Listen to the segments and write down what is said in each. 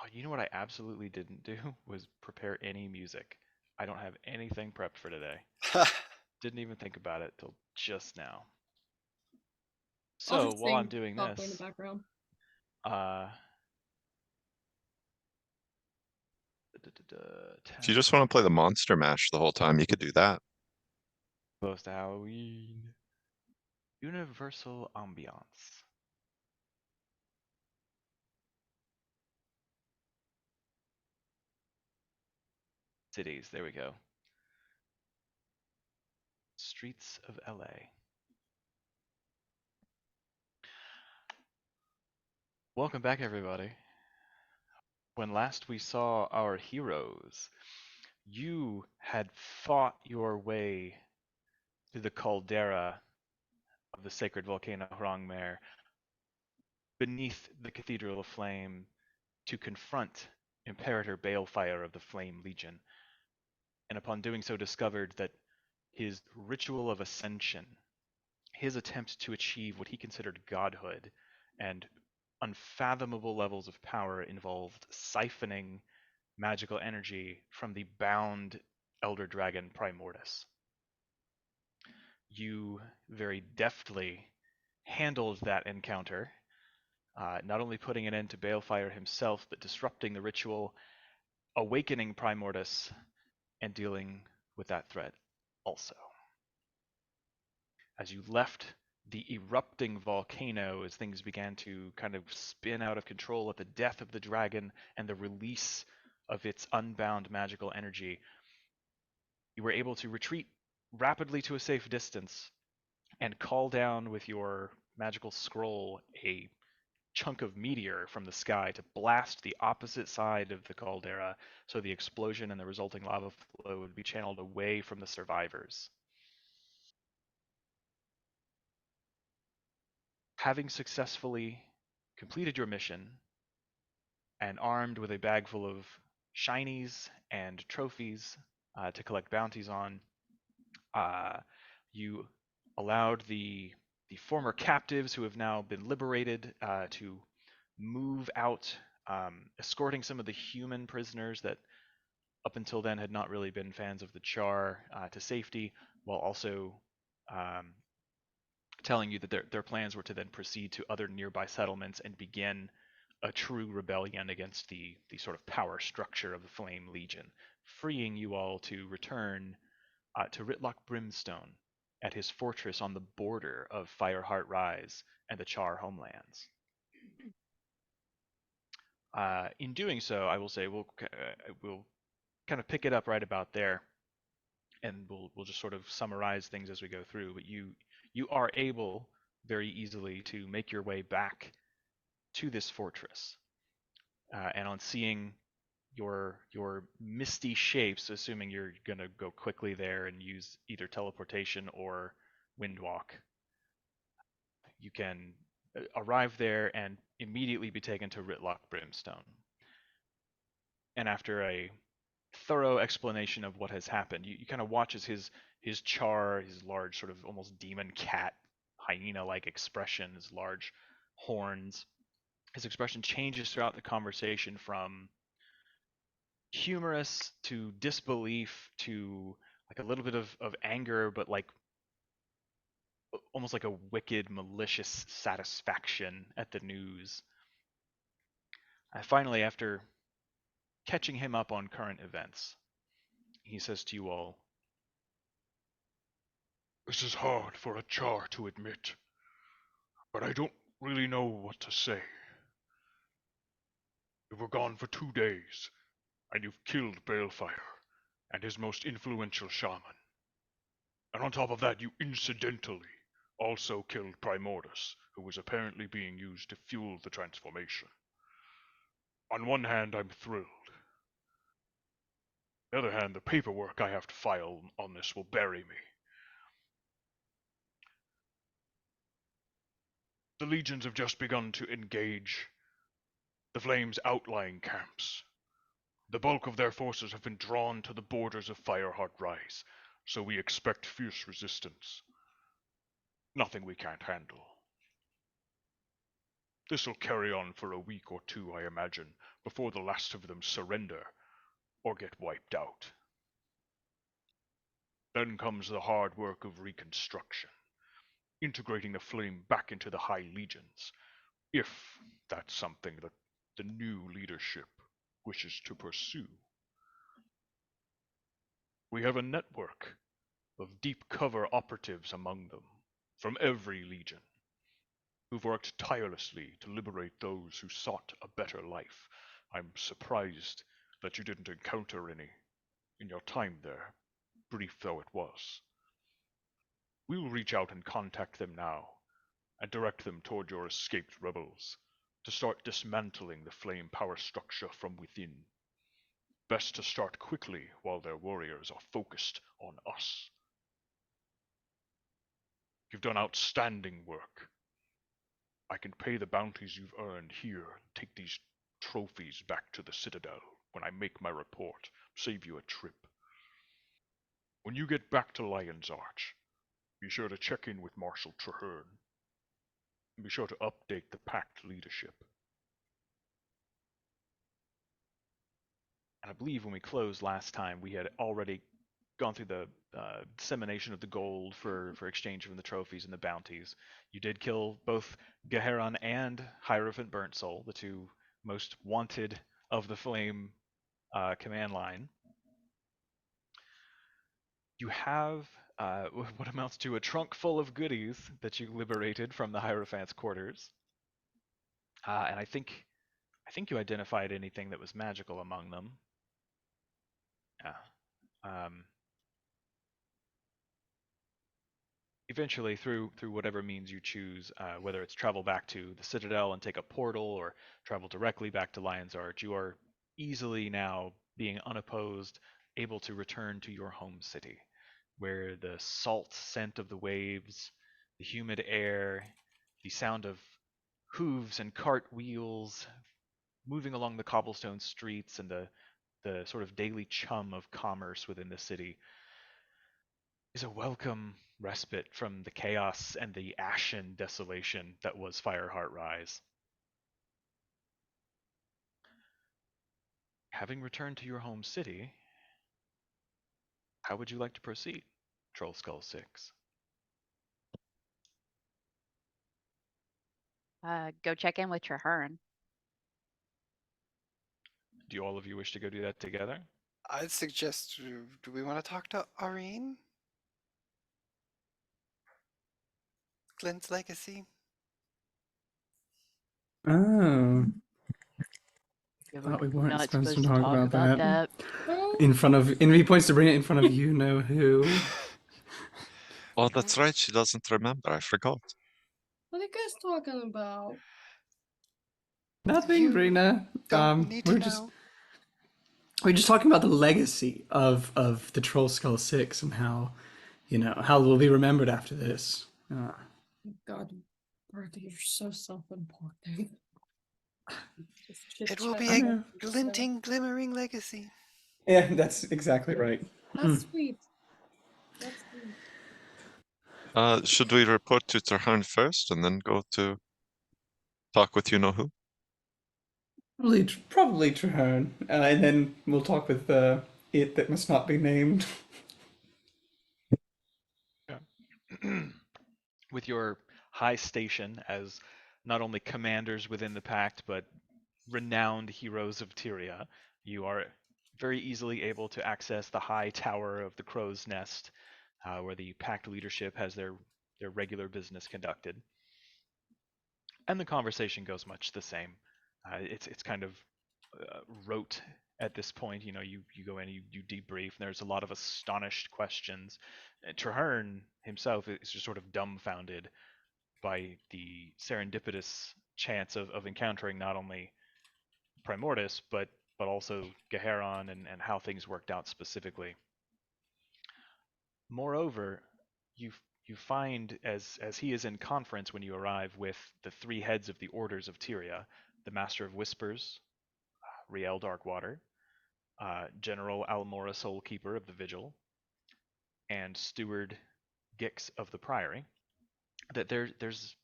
Oh, you know what I absolutely didn't do was prepare any music. I don't have anything prepped for today. Didn't even think about it till just now. I'll So just while I'm sing doing softly in the this, background. uh, If you 10 just want to play the monster mash the whole time, you could do that. close to Halloween. Universal ambiance. Cities. There we go. Streets of LA. Welcome back, everybody. When last we saw our heroes, you had fought your way through the caldera of the sacred volcano Hrangmer beneath the Cathedral of Flame to confront Imperator Balefire of the Flame Legion, and upon doing so discovered that his ritual of ascension, his attempt to achieve what he considered godhood and unfathomable levels of power, involved siphoning magical energy from the bound Elder Dragon Primordus. You very deftly handled that encounter, not only putting an end to Balefire himself, but disrupting the ritual, awakening Primordus, and dealing with that threat also. As you left the erupting volcano, as things began to kind of spin out of control at the death of the dragon and the release of its unbound magical energy, you were able to retreat rapidly to a safe distance and call down with your magical scroll a chunk of meteor from the sky to blast the opposite side of the caldera so the explosion and the resulting lava flow would be channeled away from the survivors. Having successfully completed your mission and armed with a bag full of shinies and trophies to collect bounties on, uh, you allowed the former captives who have now been liberated to move out, escorting some of the human prisoners that up until then had not really been fans of the Char to safety, while also um, telling you that their plans were to then proceed to other nearby settlements and begin a true rebellion against the sort of power structure of the Flame Legion, freeing you all to return to Ritlock Brimstone at his fortress on the border of Fireheart Rise and the Char homelands. In doing so, I will say we'll kind of pick it up right about there, and we'll just sort of summarize things as we go through. But you are able very easily to make your way back to this fortress, and on seeing your misty shapes, assuming you're gonna go quickly there and use either teleportation or windwalk, you can arrive there and immediately be taken to Ritlock Brimstone. And after a thorough explanation of what has happened, you kind of watch as his Char, his large sort of almost demon cat hyena-like expression, his large horns, his expression changes throughout the conversation from humorous to disbelief to like a little bit of anger, but like almost like a wicked, malicious satisfaction at the news. Finally, after catching him up on current events, he says to you all, "This is hard for a Char to admit, but I don't really know what to say. You were gone for 2 days, and you've killed Balefire and his most influential shaman. And on top of that, you incidentally also killed Primordus, who was apparently being used to fuel the transformation. On one hand, I'm thrilled. On the other hand, the paperwork I have to file on this will bury me. The legions have just begun to engage the Flame's outlying camps. The bulk of their forces have been drawn to the borders of Fireheart Rise, so we expect fierce resistance. Nothing we can't handle. This'll carry on for a week or two, I imagine, before the last of them surrender or get wiped out. Then comes the hard work of reconstruction, integrating the flame back into the High Legions, if that's something that the new leadership wishes to pursue. We have a network of deep cover operatives among them, from every legion, who've worked tirelessly to liberate those who sought a better life. I'm surprised that you didn't encounter any in your time there, brief though it was. We'll reach out and contact them now, and direct them toward your escaped rebels, to start dismantling the flame power structure from within. Best to start quickly while their warriors are focused on us. You've done outstanding work. I can pay the bounties you've earned here and take these trophies back to the Citadel when I make my report, save you a trip. When you get back to Lion's Arch, be sure to check in with Marshal Traherne, and be sure to update the Pact leadership. And I believe when we closed last time, we had already gone through the dissemination of the gold for exchange from the trophies and the bounties. You did kill both Geheron and Hierophant Burntsoul, the two most wanted of the Flame command line. You have what amounts to a trunk full of goodies that you liberated from the Hierophant's quarters, and I think you identified anything that was magical among them. Yeah. Eventually, through whatever means you choose, whether it's travel back to the Citadel and take a portal, or travel directly back to Lion's Arch, you are easily now, being unopposed, able to return to your home city, where the salt scent of the waves, the humid air, the sound of hooves and cart wheels moving along the cobblestone streets, and the sort of daily chum of commerce within the city is a welcome respite from the chaos and the ashen desolation that was Fireheart Rise. Having returned to your home city, how would you like to proceed, Trollskull 6? Go check in with Traherne. Do all of you wish to go do that together? I'd suggest, do we want to talk to Aurene? Glenn's legacy? Oh, Yeah, thought we we're weren't not supposed to to talk talk about that. that. In front of, and he points to bring it in front of you know who. Oh, that's right. She doesn't remember. I forgot. What are you guys talking about? Nothing, You Brina. don't need to we're know. just we're just talking about the legacy of the Trollskull 6 and how, how we'll be remembered after this. God, Bertie, you're so self-important. It will be I a know. glinting, glimmering legacy. Yeah, that's exactly right. That's sweet. That's sweet. Should we report to Traherne first and then go to talk with you know who? Probably Traherne, and then we'll talk with it that must not be named. Yeah. With your high station as not only commanders within the Pact, but renowned heroes of Tyria, you are very easily able to access the high tower of the Crow's Nest, where the Pact leadership has their regular business conducted. And the conversation goes much the same. It's kind of rote at this point. You go in, you debrief, and there's a lot of astonished questions. Traherne himself is just sort of dumbfounded by the serendipitous chance of encountering not only Primordus, but also Geheron, and how things worked out specifically. Moreover, you find, as he is in conference when you arrive, with the three heads of the orders of Tyria, the Master of Whispers, Riel Darkwater, General Almora Soulkeeper of the Vigil, and Steward Gix of the Priory, that there's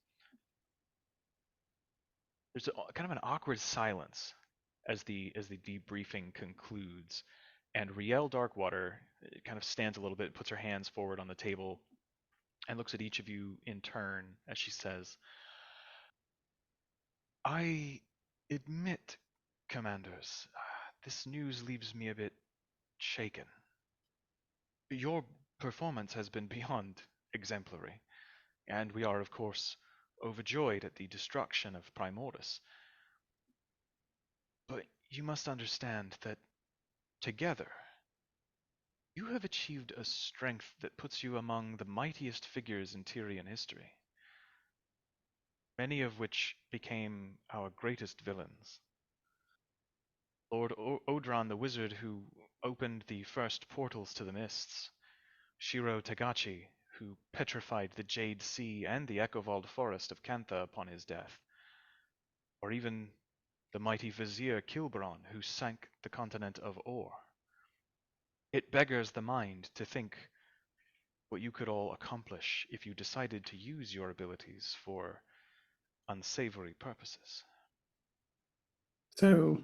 there's kind of an awkward silence as the debriefing concludes, and Riel Darkwater kind of stands a little bit, puts her hands forward on the table, and looks at each of you in turn as she says, "I admit, Commanders, this news leaves me a bit shaken. Your performance has been beyond exemplary, and we are, of course, overjoyed at the destruction of Primordus. But you must understand that together, you have achieved a strength that puts you among the mightiest figures in Tyrian history, many of which became our greatest villains. Lord Odran the Wizard, who opened the first portals to the mists, Shiro Tagachi, who petrified the Jade Sea and the Echovald Forest of Kantha upon his death, or even the mighty Vizier Kilbron, who sank the continent of Or. It beggars the mind to think what you could all accomplish if you decided to use your abilities for unsavory purposes." So,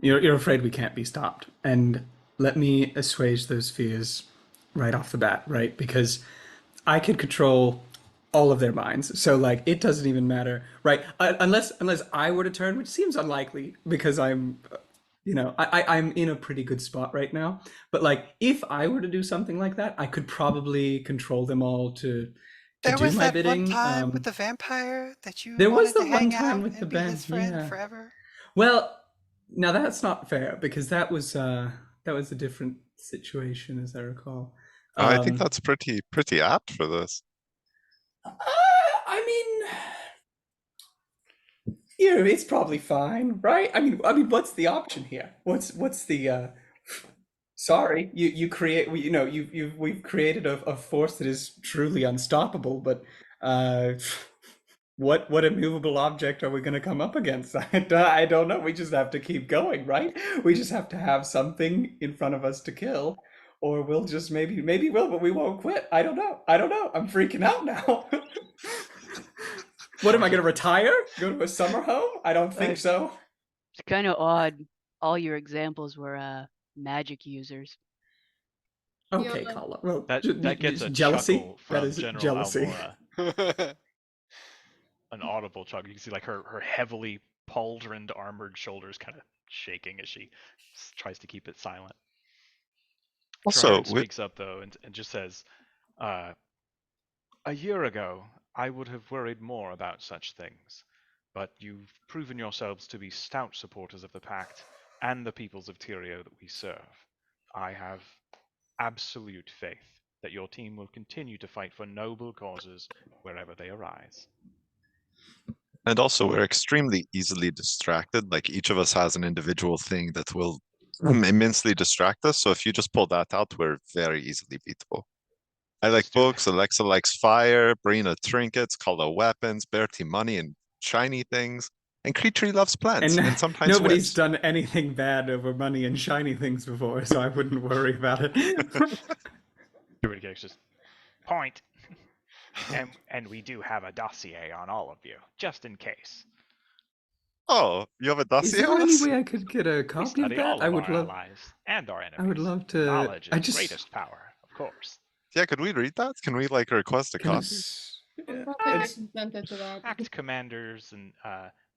you're afraid we can't be stopped, and let me assuage those fears right off the bat, right? Because I could control all of their minds, so like it doesn't even matter, right? Unless I were to turn, which seems unlikely because I'm, I'm in a pretty good spot right now. But like, if I were to do something like that, I could probably control them all to There do was my that one bidding. time with the vampire that you There was wanted the to one hang time out with the and be his band, friend yeah. forever. Well, now that's not fair because that was a different situation, as I recall. I think that's pretty apt for this. I mean, it's probably fine, right? I mean, what's the option here? What's the? Sorry, you create. We've created a force that is truly unstoppable, but what immovable object are we going to come up against? I don't know. We just have to keep going, right? We just have to have something in front of us to kill, or we'll just maybe we'll, but we won't quit. I don't know. I'm freaking out now. What am I going to retire? Go to a summer home? I don't think so. It's kind of odd. All your examples were magic users. Okay, Yeah. Kala. Well, That gets a jealousy. chuckle That from is General jealousy. Almora. An audible chuckle. You can see like her heavily pauldroned armored shoulders kind of shaking as she tries to keep it silent. Also, Traherne speaks up though and just says, "A year ago, I would have worried more about such things, but you've proven yourselves to be stout supporters of the Pact and the peoples of Tyrio that we serve. I have absolute faith that your team will continue to fight for noble causes wherever they arise." and also we're extremely easily distracted. Like each of us has an individual thing that will immensely distract us. So if you just pull that out, we're very easily beatable. I like Let's do it. books, Alexa likes fire, Brina trinkets, Kala weapons, Bertie money and shiny things, and Creature loves plants and sometimes nobody's whips. done anything bad over money and shiny things before, so I wouldn't worry about it. Everybody gets just point. And we do have a dossier on all of you, just in case. Oh, you have a Is dossier there on any us? way I could get a We copy of study that? all I of would our love. allies and our enemies. I would love to. Knowledge is I just. greatest power, of course. Yeah, could we read that? Can we like request a Can I copy? I'm yeah, probably it's, consented to that. Pact commanders and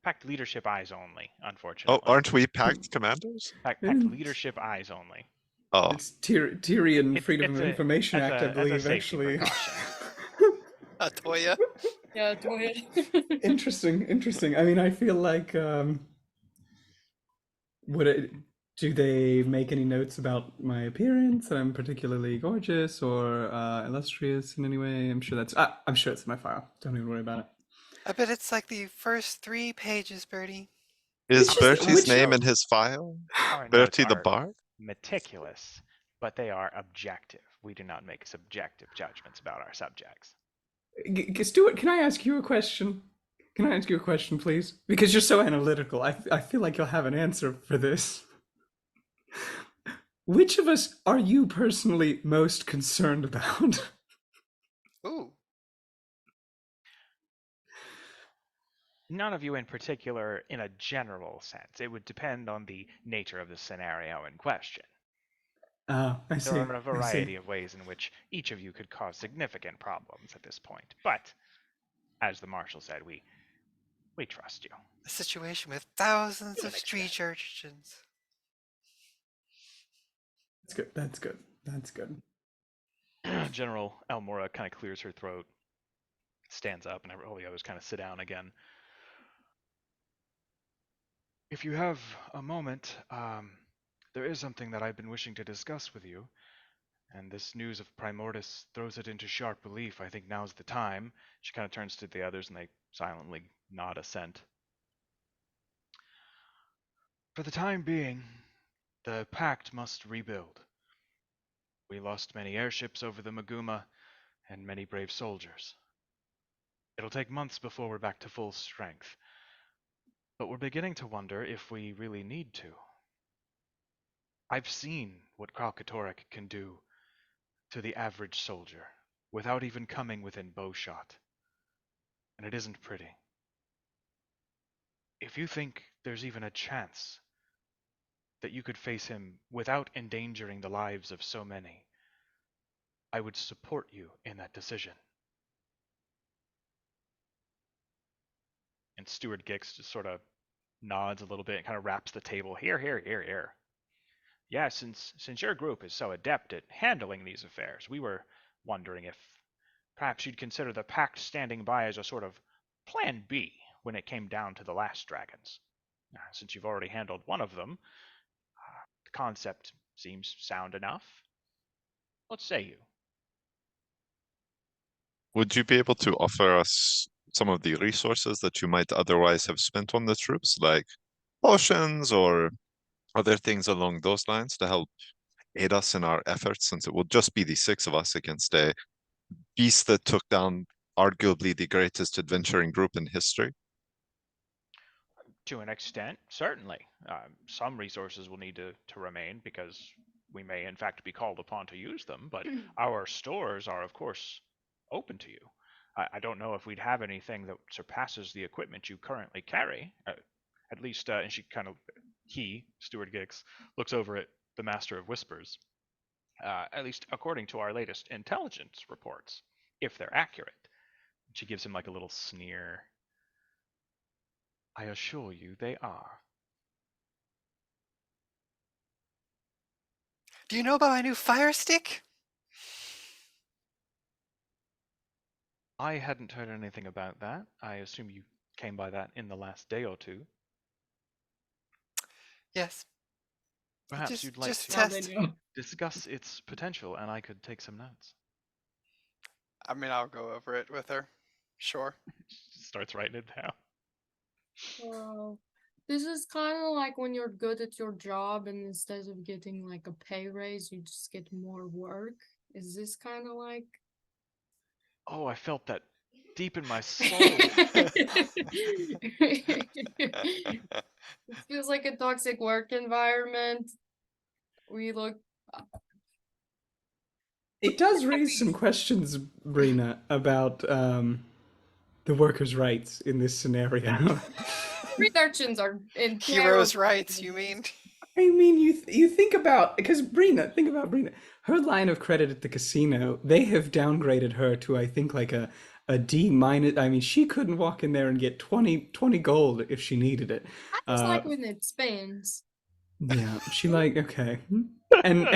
Pact leadership eyes only, Oh, unfortunately. aren't we Pact commanders? Pact leadership eyes only. Oh, it's Tyrion Freedom It's of Information Act, I as a believe, safety actually. precaution. Toya. Yeah, go ahead. Interesting. I mean, I feel like would it do they make any notes about my appearance that I'm particularly gorgeous or illustrious in any way? I'm sure it's in my file. Don't even worry about it. I bet it's like the first 3 pages, Bertie. is It's just Bertie's which name in his file? Our notes Bertie the are Bard? meticulous, but they are objective. We do not make subjective judgments about our subjects. Stuart, can I ask you a question? Can I ask you a question, please? Because you're so analytical, I feel like you'll have an answer for this. Which of us are you personally most concerned about? Ooh. None of you in particular in a general sense. It would depend on the nature of the scenario in question. I There see. are a I see. variety of ways in which each of you could cause significant problems at this point. But, as the Marshal said, we trust you. A situation with thousands To of an street urchins. That's good. That's good. That's good. General Elmora kind of clears her throat, stands up, and all the others kind of sit down again. If you have a moment, there is something that I've been wishing to discuss with you, and this news of Primordus throws it into sharp relief. I think now's the time. She kind of turns to the others, and they silently nod assent. For the time being, the Pact must rebuild. We lost many airships over the Maguma, and many brave soldiers. It'll take months before we're back to full strength, but we're beginning to wonder if we really need to. I've seen what Kralkatorrik can do to the average soldier without even coming within bowshot, and it isn't pretty. If you think there's even a chance that you could face him without endangering the lives of so many, I would support you in that decision. And Steward Gix just sort of nods a little bit and kind of raps the table. Here, here, here, here. Yeah, since your group is so adept at handling these affairs, we were wondering if perhaps you'd consider the Pact standing by as a sort of plan B when it came down to the last dragons. Since you've already handled one of them, the concept seems sound enough. What say you? Would you be able to offer us some of the resources that you might otherwise have spent on the troops, like potions or other things along those lines to help aid us in our efforts, since it will just be the six of us against a beast that took down arguably the greatest adventuring group in history? To an extent, certainly. Some resources will need to remain because we may in fact be called upon to use them, but our stores are, of course, open to you. I don't know if we'd have anything that surpasses the equipment you currently carry. At least, and Steward Gix, looks over at the Master of Whispers. At least according to our latest intelligence reports, if they're accurate. She gives him like a little sneer. I assure you they are. Do you know about my new fire stick? I hadn't heard anything about that. I assume you came by that in the last day or two. Yes. Perhaps you'd like just to Now they test. know. discuss its potential, and I could take some notes. I mean, I'll go over it with her. Sure. She starts writing it down. Well, this is kind of like when you're good at your job and instead of getting like a pay raise, you just get more work. Is this kind of like? Oh, I felt that deep in my soul. It feels like a toxic work environment. We look. It does raise some questions, Brina, about the workers' rights in this scenario. Street urchins are in Heroes' terrible rights, you mean? I mean, you think about, because think about Brina. Her line of credit at the casino, they have downgraded her to, I think, like a D minus. I mean, she couldn't walk in there and get 20 gold if she needed it. I just like when it spins. Yeah, she like, okay. And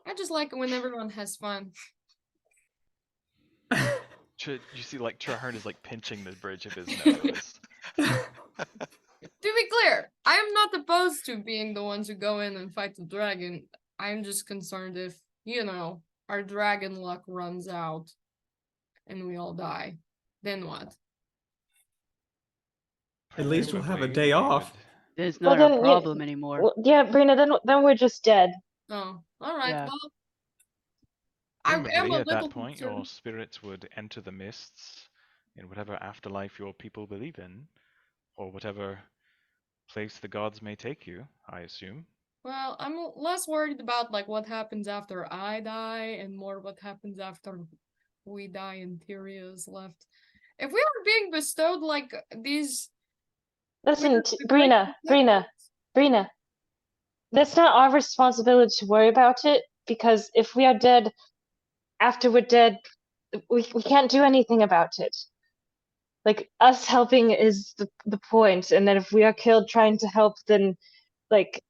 I just like it when everyone has fun. You see, like, Traherne is, like, pinching the bridge of his nose. To be clear, I am not opposed to being the ones who go in and fight the dragon. I'm just concerned if, our dragon luck runs out and we all die. Then what? At least we'll have a Presumably, day we off. would- It's Well, not our then, problem anymore. well, yeah, Brina, then we're just dead. Oh, alright, Yeah. well. I am Presumably, a at that little point, your concerned. spirits would enter the mists in whatever afterlife your people believe in, or whatever place the gods may take you, I assume. Well, I'm less worried about like what happens after I die and more what happens after we die and Tyria is left. If we are being bestowed like these, Listen, the Brina, great Brina. That's not our responsibility to worry about it, because if we are dead after we're dead, we can't do anything about it. Like, us helping is the point, and then if we are killed trying to help, then, like,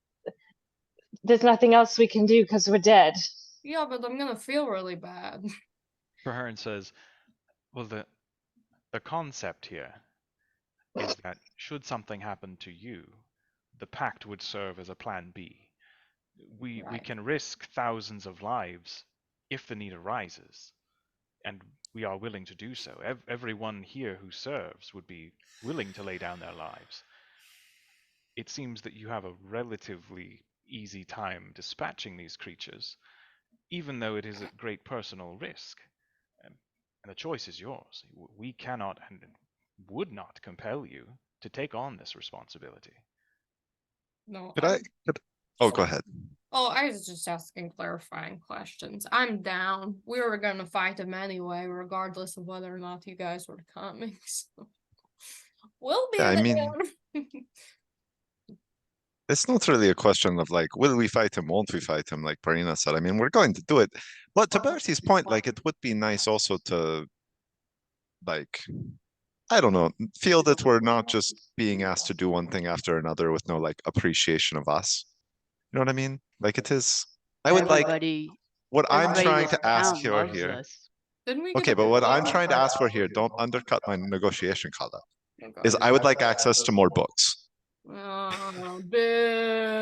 there's nothing else we can do because we're dead. Yeah, but I'm gonna feel really bad. Traherne says, well, the concept here is that should something happen to you, the Pact would serve as a plan B. We Right. can risk thousands of lives if the need arises, and we are willing to do so. Everyone here who serves would be willing to lay down their lives. It seems that you have a relatively easy time dispatching these creatures, even though it is at great personal risk. And the choice is yours. We cannot and would not compel you to take on this responsibility. No, Oh, go ahead. Oh, I was just asking clarifying questions. I'm down. We were gonna fight him anyway, regardless of whether or not you guys were coming. So. We'll be Yeah, I mean, there. it's not really a question of like, will we fight him, won't we fight him, like Parina said. I mean, we're going to do it. But to Bertie's point, like, it would be nice also to, like, I don't know, feel that we're not just being asked to do one thing after another with no, like, appreciation of us. You know what I mean? Like, it is, I would like, Everybody, what I'm everybody in trying this to ask town here, loves us. Didn't we get okay, a but what I'm book? trying to ask for here, don't undercut my negotiation, Kala, Okay. is I would like access to more books. Oh,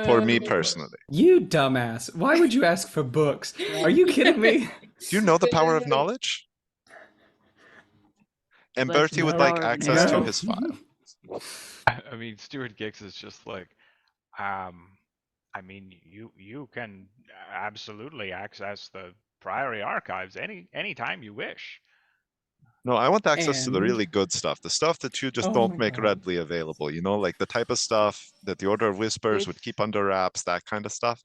For me boo. personally. You dumbass. Why would you ask for books? Are you kidding me? Do you know the power of knowledge? And Less Bertie than would the like power of access to No. his file. I mean, Stuart Gix is just like, I mean, you can absolutely access the Priory archives any time you wish. No, I want access to the And- really good stuff, the stuff that you just Oh don't my make God. readily available, you know, like the type of stuff that the Order of Whispers would It's- keep under wraps, that kind of stuff.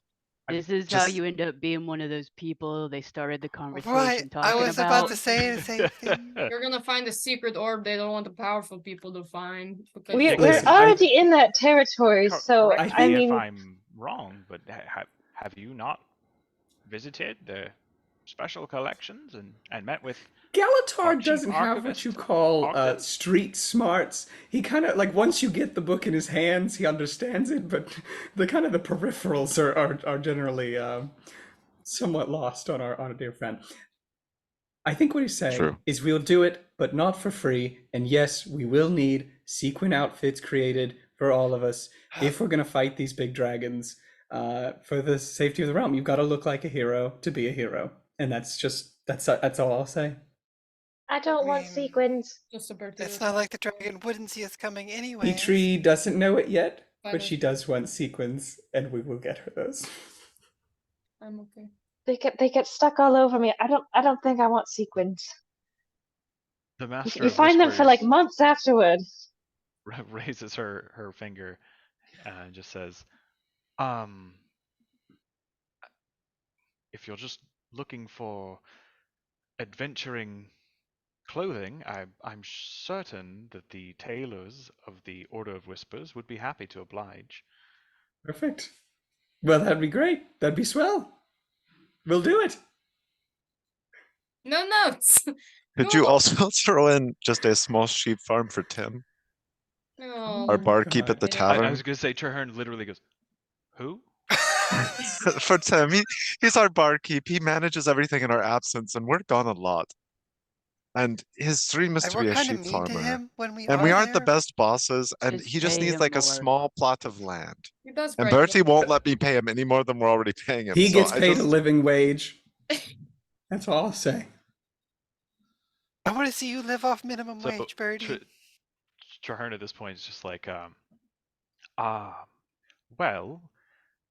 This is how just- you end up being one of those people they started the Right, conversation I talking was about about. to say the same thing. You're gonna find a secret orb they don't want the powerful people to find. Because We're Listen, I- already in that territory, so Correct I me mean, if I'm wrong, but have you not visited the special collections and met with our Galatar chief doesn't have what you archivist, call Ogden? street smarts. He kind of like once you get the book in his hands, he understands it, but the kind of the peripherals are generally somewhat lost on our dear friend. I think what he's saying True. is we'll do it, but not for free. And yes, we will need sequin outfits created for all of us if we're going to fight these big dragons for the safety of the realm. You've got to look like a hero to be a hero. And that's all I'll say. I don't want mean, sequins. just a birthday. It's not like the dragon wouldn't see us coming anyway. Petrie doesn't know it yet, I but know. she does want sequins, and we will get her those. I'm okay. They get stuck all over me. I don't think I want sequins. The Master You of find them for like Whispers months afterward. raises her finger and just says, if you're just looking for adventuring clothing, I'm certain that the tailors of the Order of Whispers would be happy to oblige. Perfect. Well, that'd be great. That'd be swell. We'll do it. No notes. Could you No. also throw in just a small sheep farm for Tim, No. our my barkeep at the God. I tavern? was gonna say Traherne literally goes, "Who?" For Tim, he's our barkeep. He manages everything in our absence, and we're gone a lot. And his dream is And to we're be a kind of sheep mean to farmer. him when we And are we aren't the there. best bosses, and Just he just pay needs him like a more. small plot of land. He does And great Bertie work. won't let me pay him any more than we're already paying him. He so gets I paid just- a living wage. That's all I'll say. I want to see you live off minimum So wage, Birdie. Traherne at this point is just like, well,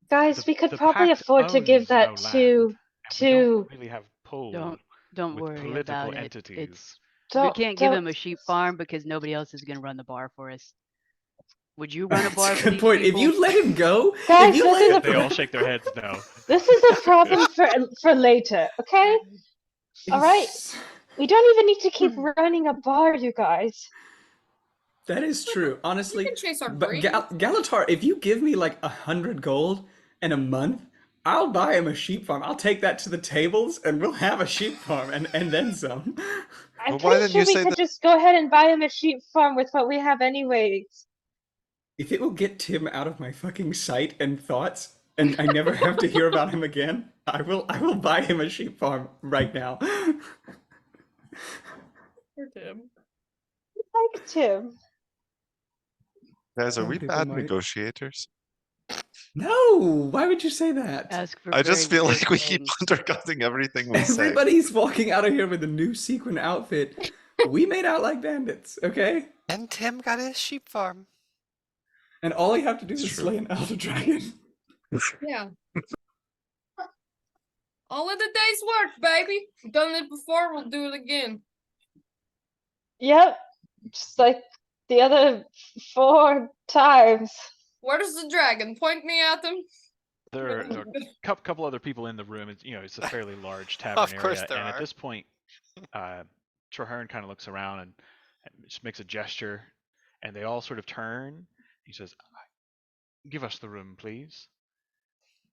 Guys, we could the probably Pact afford to give owns that no land, to and we don't really have pull Don't with worry political about it. entities. We can't give don't- him a sheep farm because nobody else is going to run the bar for us. Would you run a That's bar a for good these point. people? If you let him go, Guys, if you this let is him a- They all shake their heads no. This is a problem for later, okay? All right. We don't even need to keep Hmm. running a bar, you guys. That is true, We honestly. can chase our But dreams. Galatar, if you give me like 100 gold in a month, I'll buy him a sheep farm. I'll take that to the tables, and we'll have a sheep farm, and then some. I'm Well, why pretty didn't sure you we say could that? just go ahead and buy him a sheep farm with what we have anyways. If it will get Tim out of my fucking sight and thoughts, and I never have to hear about him again, I will buy him a sheep farm right now. Poor Tim. Like Tim. Guys, are Some we people bad might. negotiators? No, why would you say that? Ask for I very just feel weird like we keep things. undercutting everything we say. Everybody's walking out of here with a new sequin outfit. We made out like bandits, okay? And Tim got his sheep farm. And all you have to do It's is true. slay an elder dragon. Yeah. All of the day's work, baby. We've done it before, we'll do it again. Yep. Just like the other 4 times. Where's the dragon? Point me at them. There are a couple other people in the room. It's, it's a fairly large tavern Of course area, there and at are. this point, Traherne kind of looks around and just makes a gesture, and they all sort of turn. He says, "Give us the room, please."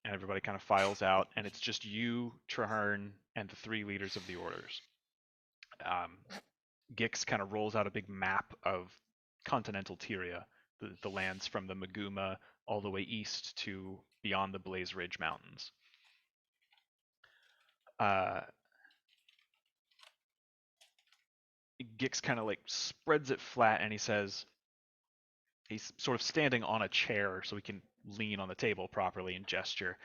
And everybody kind of files out, and it's just you, Traherne, and the 3 leaders of the orders. Gix kind of rolls out a big map of continental Tyria, the lands from the Maguma all the way east to beyond the Blaze Ridge Mountains. Gix kind of like spreads it flat, and he says, he's sort of standing on a chair so he can lean on the table properly and gesture.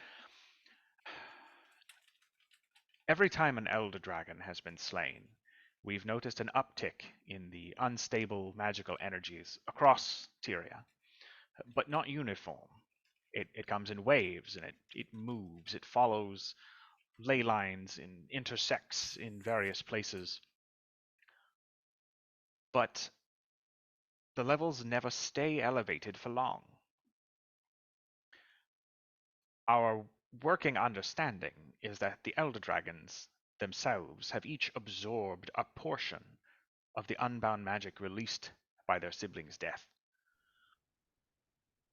Every time an elder dragon has been slain, we've noticed an uptick in the unstable magical energies across Tyria, but not uniform. It comes in waves, and it moves, it follows ley lines and intersects in various places. But the levels never stay elevated for long. Our working understanding is that the Elder Dragons themselves have each absorbed a portion of the unbound magic released by their sibling's death.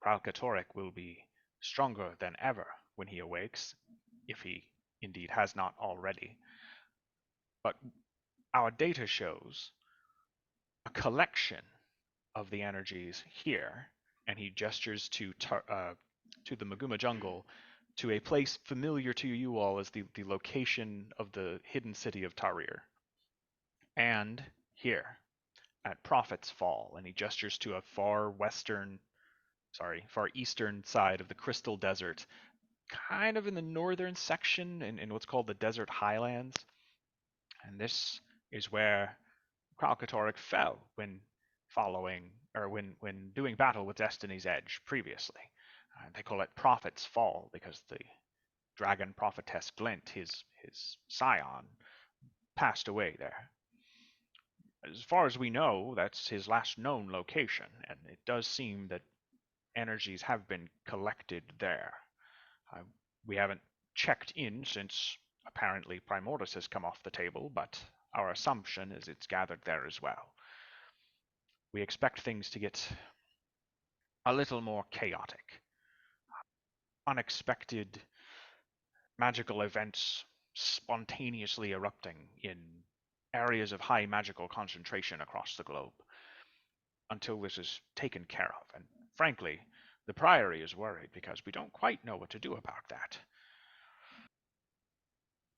Kralkatorrik will be stronger than ever when he awakes, if he indeed has not already. But our data shows a collection of the energies here, and he gestures to the Maguma jungle, to a place familiar to you all as the location of the hidden city of Tarir. And here, at Prophet's Fall, and he gestures to a far eastern side of the Crystal Desert, kind of in the northern section in what's called the Desert Highlands. And this is where Kralkatorrik fell when doing battle with Destiny's Edge previously. They call it Prophet's Fall because the dragon prophetess Glint, his scion, passed away there. As far as we know, that's his last known location, and it does seem that energies have been collected there. We haven't checked in since apparently Primordus has come off the table, but our assumption is it's gathered there as well. We expect things to get a little more chaotic. Unexpected magical events spontaneously erupting in areas of high magical concentration across the globe until this is taken care of. And frankly, the Priory is worried because we don't quite know what to do about that.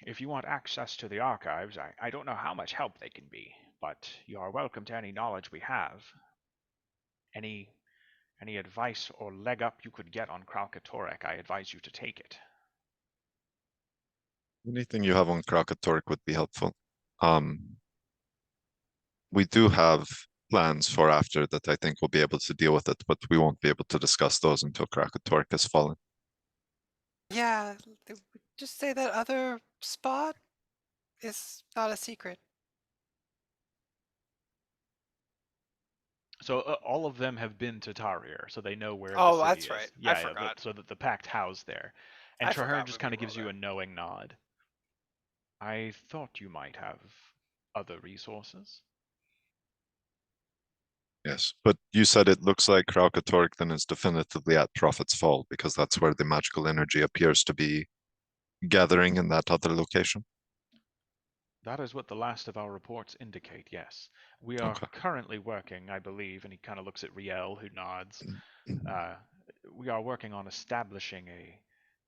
If you want access to the archives, I don't know how much help they can be, but you are welcome to any knowledge we have. Any advice or leg up you could get on Kralkatorrik, I advise you to take it. Anything you have on Kralkatorrik would be helpful. We do have plans for after that I think we'll be able to deal with it, but we won't be able to discuss those until Kralkatorrik has fallen. Yeah, just say that other spot is not a secret. So all of them have been to Tarir, so they know where Oh, the city that's is. right. I Yeah, forgot. so that the Pact housed there. And I Traherne forgot just when kind we of gives were you a there. knowing nod. I thought you might have other resources. Yes, but you said it looks like Kralkatorrik then is definitively at Prophet's Fall because that's where the magical energy appears to be gathering in that other location. That is what the last of our reports indicate, yes. We are Okay. currently working, I believe, and he kind of looks at Riel, who nods. We are working on establishing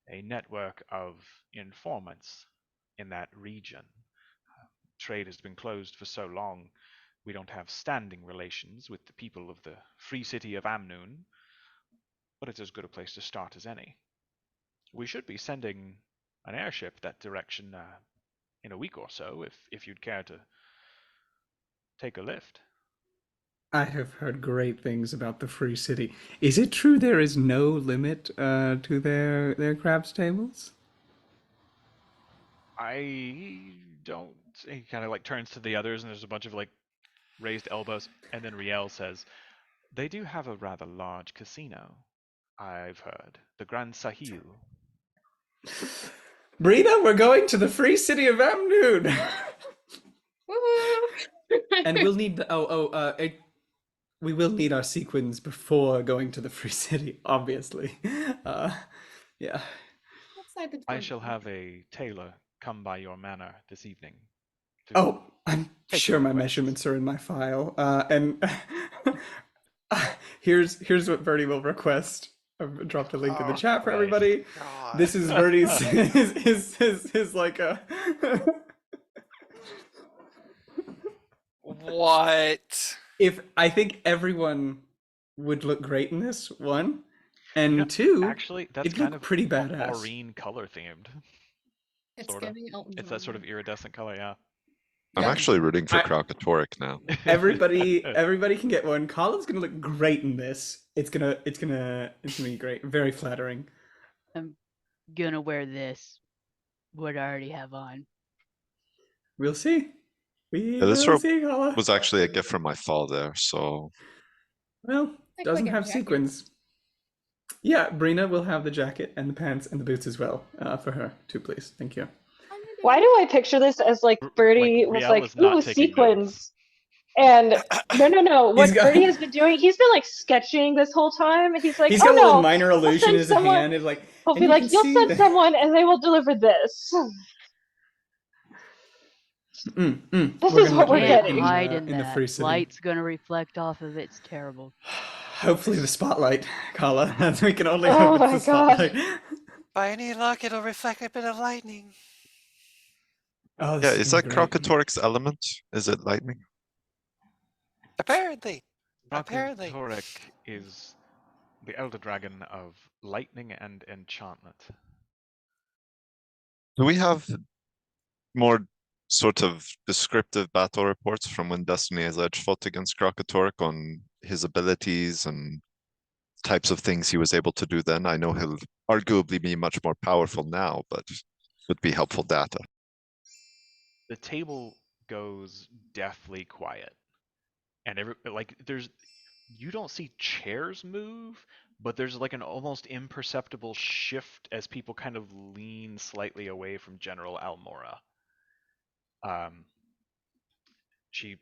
a network of informants in that region. Trade has been closed for so long, we don't have standing relations with the people of the free city of Amnoon, but it's as good a place to start as any. We should be sending an airship that direction in a week or so, if you'd care to take a lift. I have heard great things about the Free City. Is it true there is no limit to their crabs tables? I don't. He kind of like turns to the others, and there's a bunch of like raised elbows, and then Riel says, "They do have a rather large casino, I've heard, the Grand Sahil." Brina, we're going to the Free City of Amnoon! Woohoo! And we'll need the we will need our sequins before going to the Free City, obviously. Yeah. Excited I for shall that. have a tailor come by your manor this evening. to Oh, I'm take sure your my requests. measurements are in my file. And here's what Bertie will request. I've dropped a link in the Oh, chat for Right. everybody. God. This is Bertie's his like a What? if I think everyone would look great in this, one. And You know, two, Actually, that's it'd kind look of pretty badass. Aurene color themed. It's Sorta. giving Elton It's that John sort of vibes. iridescent color, yeah. I'm Yeah. actually rooting for I- Kralkatorrik now. Everybody can get one. Colin's gonna look great in this. It's gonna be great. Very flattering. I'm gonna wear this. What I already have on. We'll see. We Yeah, this will robe see, Colin. was actually a gift from my father, so Well, Like doesn't a have jacket. sequins. Yeah, Brina will have the jacket and the pants and the boots as well for her too, please. Thank you. Why do I picture this as like Birdie was Riel like, is not ooh, taking sequins. notes. And no. He's What got- Birdie has been doing, he's been like sketching this whole time. He's like, He's oh got a little no, minor we'll illusion send in his someone. hand. It's like, He'll and be you like, can you'll see send the- someone and they will deliver this. This We're is gonna what look we're great Can't getting. hide in in the that. Free City. Light's gonna reflect off of it. It's terrible. Hopefully the spotlight, Carla. We can only Oh hope my it's the God. spotlight. By any luck, it'll reflect a bit of lightning. Oh, yeah, this is gonna that be great. Kralkatorrik's element? Is it lightning? Apparently. Apparently. Kralkatorrik is the elder dragon of lightning and enchantment. Do we have more sort of descriptive battle reports from when Destiny as Edge fought against Kralkatorrik on his abilities and types of things he was able to do then? I know he'll arguably be much more powerful now, but would be helpful data. The table goes deathly quiet, and you don't see chairs move, but there's like an almost imperceptible shift as people kind of lean slightly away from General Almora. She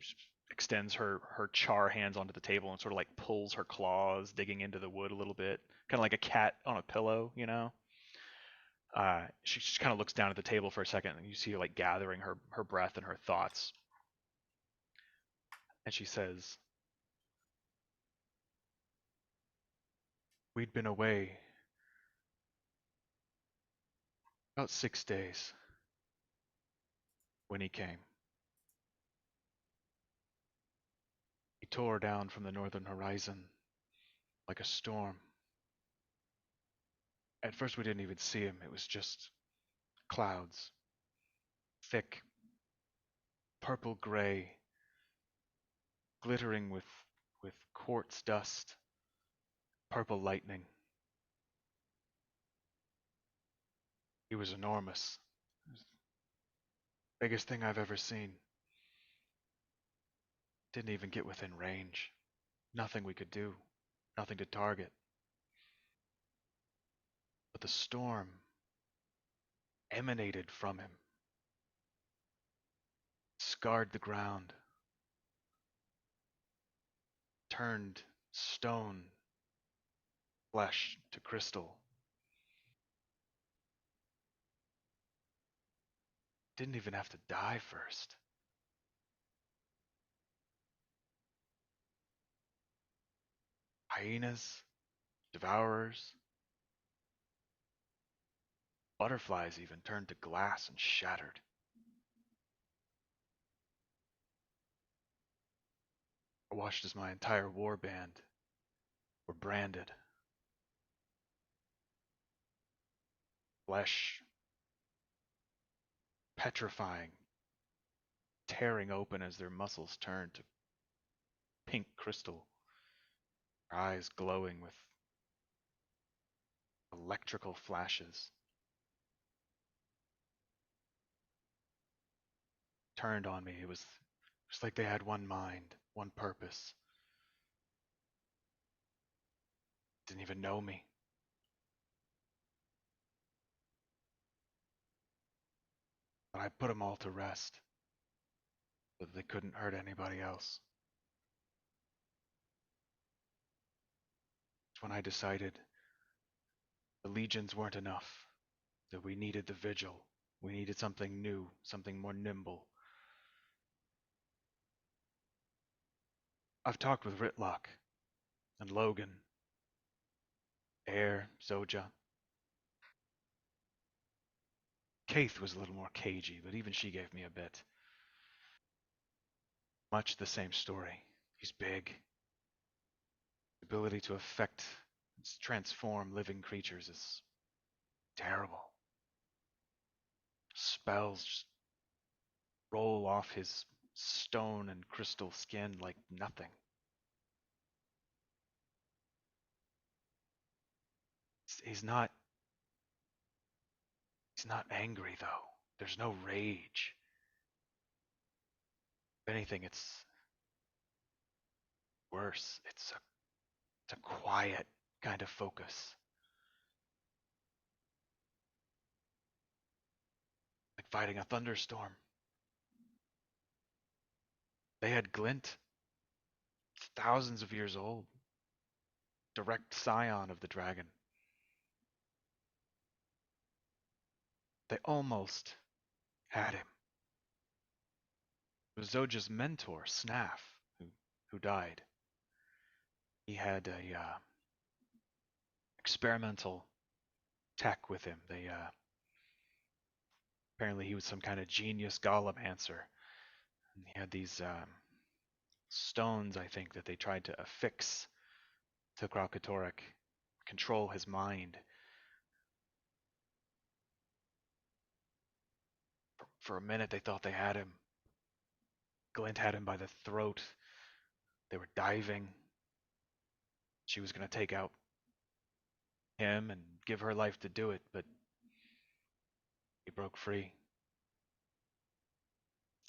extends her char hands onto the table and sort of like pulls her claws, digging into the wood a little bit, kind of like a cat on a pillow, you know. She just kind of looks down at the table for a second, and you see her like gathering her breath and her thoughts, and she says, "We'd been away about 6 days when he came. He tore down from the northern horizon like a storm. At first we didn't even see him. It was just clouds, thick, purple-gray, glittering with quartz dust, purple lightning. He was enormous. It was the biggest thing I've ever seen. Didn't even get within range. Nothing we could do. Nothing to target. But the storm emanated from him. scarred the ground, turned stone, flesh to crystal. Didn't even have to die first. Hyenas, devourers, butterflies even turned to glass and shattered. I watched as my entire war band were branded. Flesh petrifying, tearing open as their muscles turned to pink crystal, their eyes glowing with electrical flashes. Turned on me. It was like they had one mind, one purpose. Didn't even know me. But I put them all to rest so that they couldn't hurt anybody else. It's when I decided the legions weren't enough, that we needed the vigil. We needed something new, something more nimble. I've talked with Ritlock and Logan, Air, Zoja. Kaith was a little more cagey, but even she gave me a bit. Much the same story. He's big. The ability to affect, transform living creatures is terrible. Spells just roll off his stone and crystal skin like nothing. He's not angry though. There's no rage. If anything, it's worse. It's a quiet kind of focus. Like fighting a thunderstorm. They had glint. It's thousands of years old. Direct scion of the dragon. They almost had him. It was Zoja's mentor, Snaff, who died. He had a experimental tech with him. They apparently he was some kind of genius golemancer. And he had these stones, I think, that they tried to affix to Kralkatorrik, control his mind. For a minute, they thought they had him. Glint had him by the throat. They were diving. She was going to take out him and give her life to do it, but he broke free.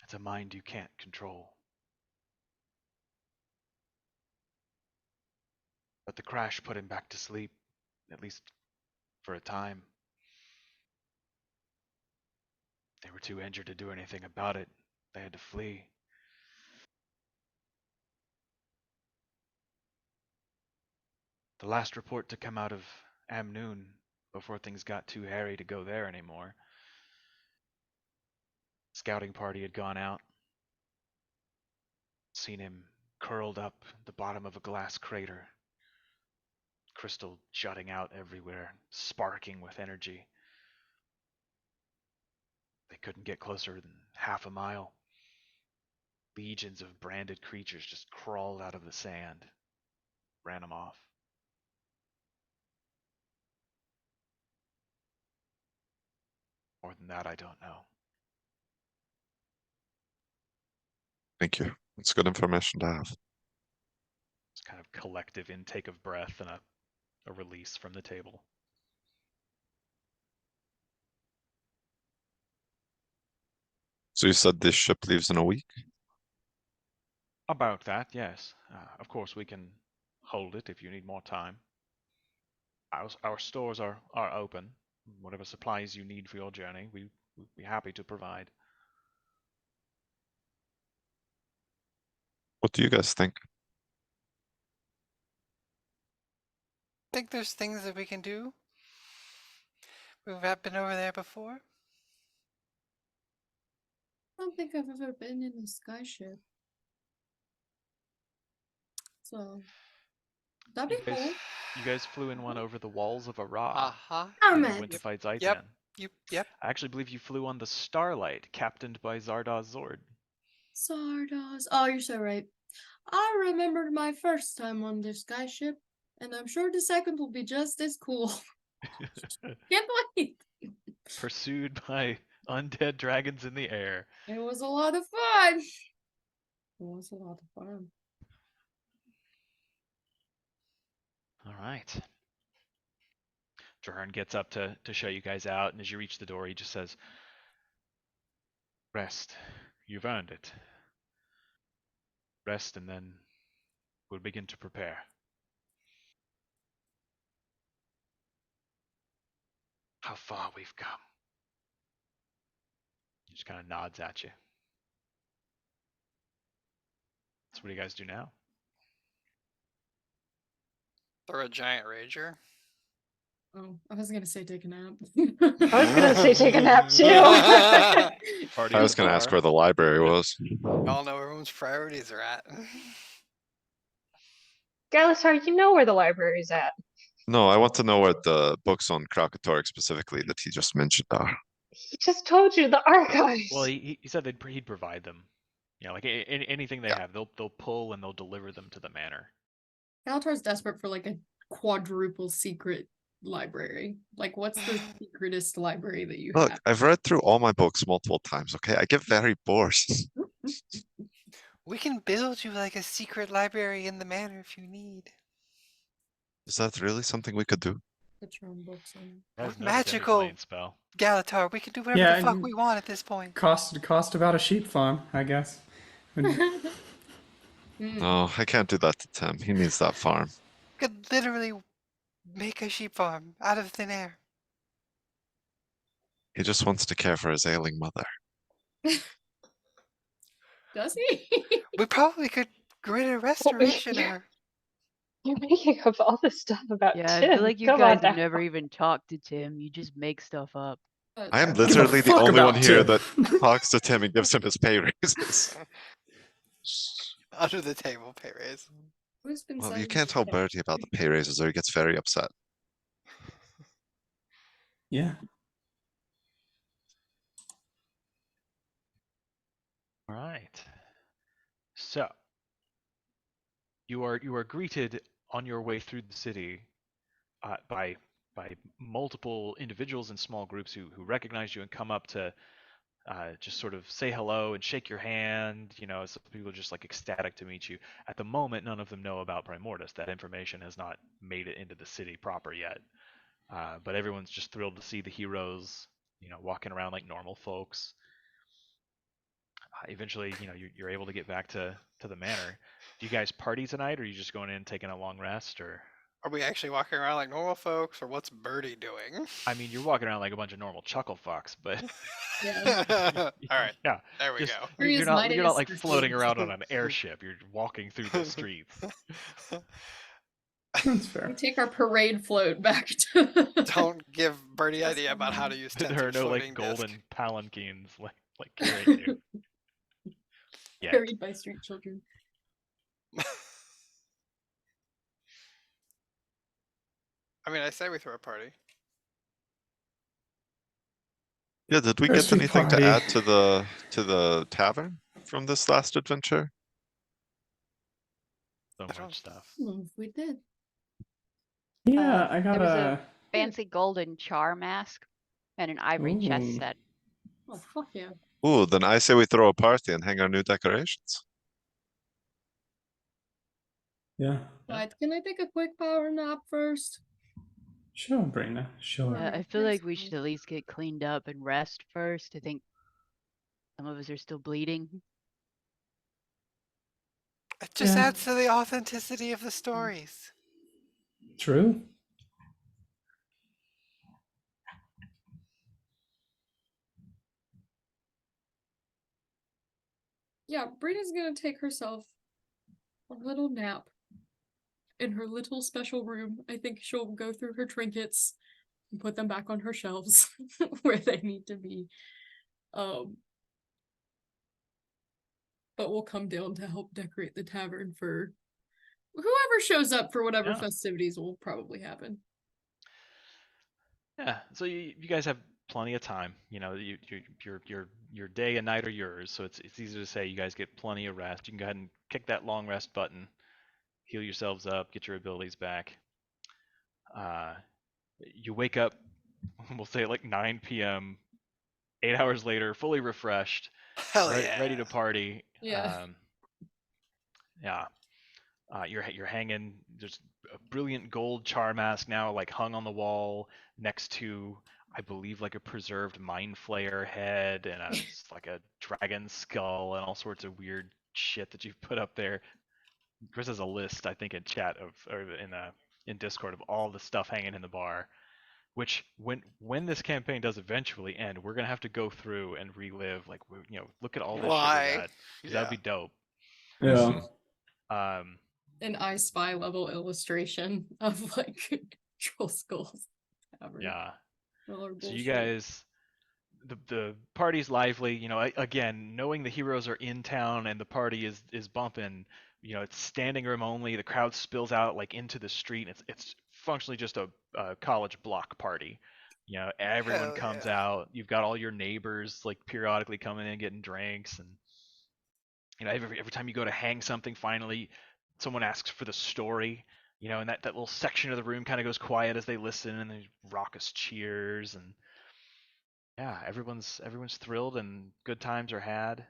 It's a mind you can't control. But the crash put him back to sleep, at least for a time. They were too injured to do anything about it. They had to flee. The last report to come out of Amnoon, before things got too hairy to go there anymore, scouting party had gone out, seen him curled up at the bottom of a glass crater, crystal jutting out everywhere, sparking with energy. They couldn't get closer than half a mile. Legions of branded creatures just crawled out of the sand, ran them off. More than that, I don't know. Thank you. It's good information to have. It's kind of collective intake of breath and a release from the table. So you said this ship leaves in a week? About that, yes. Of course, we can hold it if you need more time. Our stores are open. Whatever supplies you need for your journey, we'd be happy to provide. What do you guys think? Think there's things that we can do. We've been over there before. I don't think I've ever been in a skyship. So that'd be cool. You guys flew in one over the walls of Ara Uh-huh. when Damn you went to it. fight Zaitan. Yep. Yep. I actually believe you flew on the Starlight, captained by Zardoz Zord. Sardos. Oh, you're so right. I remembered my first time on this skyship, and I'm sure the second will be just as cool. Can't wait. Pursued by undead dragons in the air. It was a lot of fun. It was a lot of fun. All right. Drahern gets up to show you guys out, and as you reach the door, he just says, "Rest. You've earned it. Rest, and then we'll begin to prepare." How far we've come. He just kind of nods at you. So what do you guys do now? Throw a giant rager. Oh, I was gonna say take a nap. I was gonna say take a nap too. Party I in was the gonna ask bar. where the library was. Y'all know where everyone's priorities are at. Galatar, you know where the library's at. No, I want to know where the books on Kralkatorrik specifically that he just mentioned are. He just told you the archives. Well, he said he'd provide them. You know, like anything they have, they'll pull and they'll deliver them to the manor. Galatar's desperate for like a quadruple secret library. Like, what's the secretest library that you Look, have? I've read through all my books multiple times, okay? I get very bored. We can build you like a secret library in the manor if you need. Is that really something we could do? Put your own books on. That's We're no magical. demi-plane spell. Galatar, we can do whatever Yeah, the fuck and- we want at this point. Cost about a sheep farm, I guess. No, I can't do that to Tim. He needs that farm. Could literally make a sheep farm out of thin air. He just wants to care for his ailing mother. Does he? We probably could grid a restoration or You're making up all this stuff about Yeah, Tim. I feel like you Come guys on have now. never even talked to Tim. You just make stuff up. I am Give a literally the fuck only one about here Tim. that talks to Tim and gives him his pay raises. under the table pay raise. Who's been Well, you saying can't tell shit? Bertie about the pay raises or he gets very upset. Yeah. All right. So you are greeted on your way through the city by multiple individuals in small groups who recognize you and come up to just sort of say hello and shake your hand. You know, some people are just like ecstatic to meet you. At the moment, none of them know about Primordus. That information has not made it into the city proper yet. But everyone's just thrilled to see the heroes, you know, walking around like normal folks. Eventually, you know, you're able to get back to the manor. Do you guys party tonight, or are you just going in taking a long rest, or? Are we actually walking around like normal folks, or what's Birdie doing? I mean, you're walking around like a bunch of normal chuckle fucks, but Yeah. All right, yeah, there we just, go. Or he's you're not minding his like floating business. around on an airship. You're walking through the streets. That's fair. We take our parade float back to. Don't give Birdie That's idea about how to use There are Tensor's no like floating golden disc. palanquins like carrying you. Yeah. Carried by street children. I mean, I say we throw a party. Yeah, did we First get we anything party. to add to the tavern from this last adventure? So I don't- much stuff. If we did. Yeah, I got There was a. a fancy golden char mask and an ivory chest Ooh. set. Oh, fuck yeah. Ooh, then I say we throw a party and hang our new decorations. Yeah. Right, can I take a quick power nap first? Sure, Brina. Sure. Yeah. I feel like we should at least get cleaned up and rest first. I think some of us are still bleeding. It just Yeah. adds to the authenticity of the stories. True. Yeah, Brina's gonna take herself a little nap in her little special room. I think she'll go through her trinkets and put them back on her shelves where they need to be. But we'll come down to help decorate the tavern for whoever shows up for whatever Yeah. festivities will probably happen. Yeah, so you guys have plenty of time. You know, your day and night are yours, so it's easy to say you guys get plenty of rest. You can go ahead and kick that long rest button, heal yourselves up, get your abilities back. You wake up, we'll say like 9 p.m., 8 hours later, fully refreshed, Hell yeah. ready to party. Yeah. Yeah. You're hanging. There's a brilliant gold char mask now, like hung on the wall next to, I believe, like a preserved mind flayer head and like a dragon skull and all sorts of weird shit that you've put up there. Chris has a list, I think, in chat or in Discord of all the stuff hanging in the bar. Which when this campaign does eventually end, we're gonna have to go through and relive, like, look at all this shit we Why? got, because that'd be dope. Yeah. An I Spy level illustration of like Trollskull's tavern. Yeah. Well, So you guys, the party's lively. You know, again, knowing the heroes are in town and the party is bumping. You know, it's standing room only. The crowd spills out like into the street. It's functionally just a college block party. You know, everyone Hell comes yeah. out. You've got all your neighbors like periodically coming in getting drinks, and you know, every time you go to hang something, finally someone asks for the story. You know, and that little section of the room kind of goes quiet as they listen, and there's raucous cheers, and yeah, everyone's thrilled and good times are had.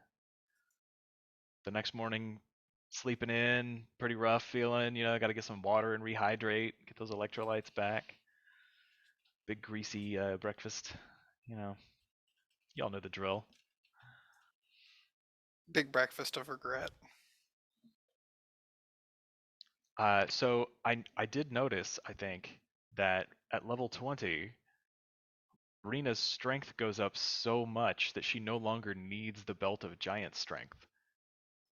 The next morning, sleeping in, pretty rough feeling. You know, got to get some water and rehydrate, get those electrolytes back. Big greasy breakfast. You know, y'all know the drill. Big breakfast of regret. So I did notice, I think, that at level 20, Rena's strength goes up so much that she no longer needs the belt of giant strength.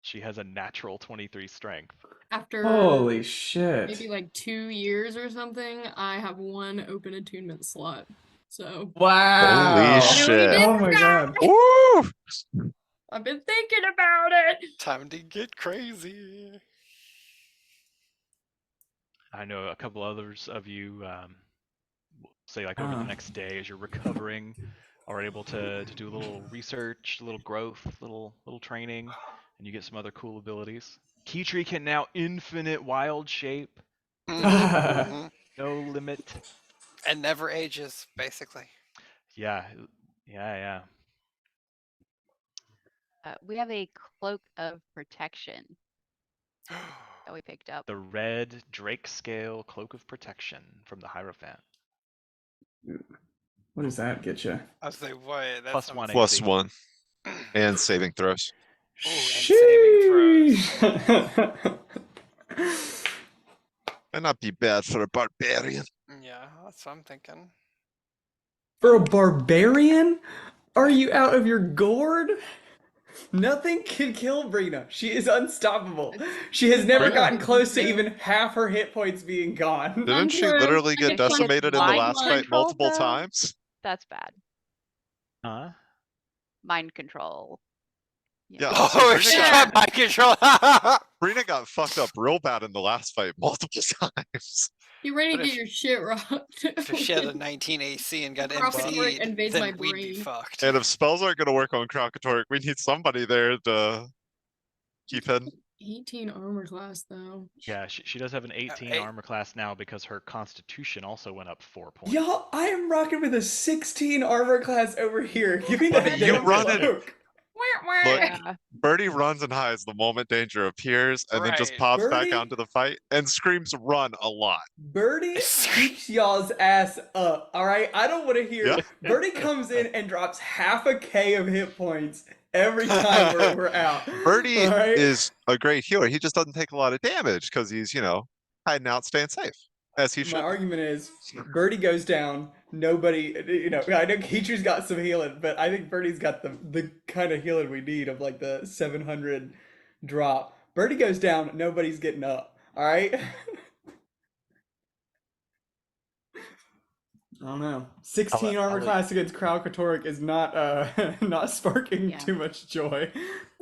She has a natural 23 strength. After Holy shit. maybe like 2 years or something, I have one open attunement slot. So Wow. Holy Really shit. did Oh my god. Woo! I've been thinking about it. Time to get crazy. I know a couple others of you, say like over the next day as you're recovering, are able to do a little research, a little growth, little training, and you get some other cool abilities. Keytree can now infinite wild shape, Mhm. no limit. And never ages, basically. Yeah, yeah. We have a cloak of protection that we picked up. The red Drake scale cloak of protection from the Hierophant. What does that get you? I was like, what? That's +1 Plus AC. 1. And saving throws. Oh, and saving Sheesh. Might not be bad for a barbarian. Yeah, that's what I'm thinking. For a barbarian? Are you out of your gourd? Nothing can kill Brina. She is unstoppable. She has never Brina- gotten close to even half her hit points being gone. Didn't she True. literally If get she gets decimated in the mind last fight control, multiple though, times? That's bad. Huh? Mind control. Yeah, know. also Oh, Brina she got, got mind control. Brina got fucked up real bad in the last fight multiple times. You ready to But get if- your shit rocked? If she had a 19 AC and got Kralkatorrik MC'd, invades then my we'd be brain. fucked. And if spells aren't going to work on Kralkatorrik, we need somebody there to keep hidden. 18 armor class though. Yeah, she does have an 18 eight- armor class now because her constitution also went up 4 points. Y'all, I am rocking with a 16 armor class over here. Give me Look, that you damn run it- cloak. Look, Yeah. Birdie runs and hides the moment danger appears and then just Right. pops Birdie- back onto the fight and screams run a lot. Birdie keeps y'all's ass up, alright? I don't want to hear. Yeah. Birdie comes in and drops half a K of hit points every time we're out. Birdie alright? is a great healer. He just doesn't take a lot of damage because he's, hiding out, staying safe. As he My should. argument is Birdie goes down. Nobody, I know Keetru's got some healing, but I think Birdie's got the kind of healing we need of like the 700 drop. Birdie goes down, nobody's getting up. All right. I don't know. 16 armor I'll- class against Kralkatorrik is not not sparking Yeah. too much joy.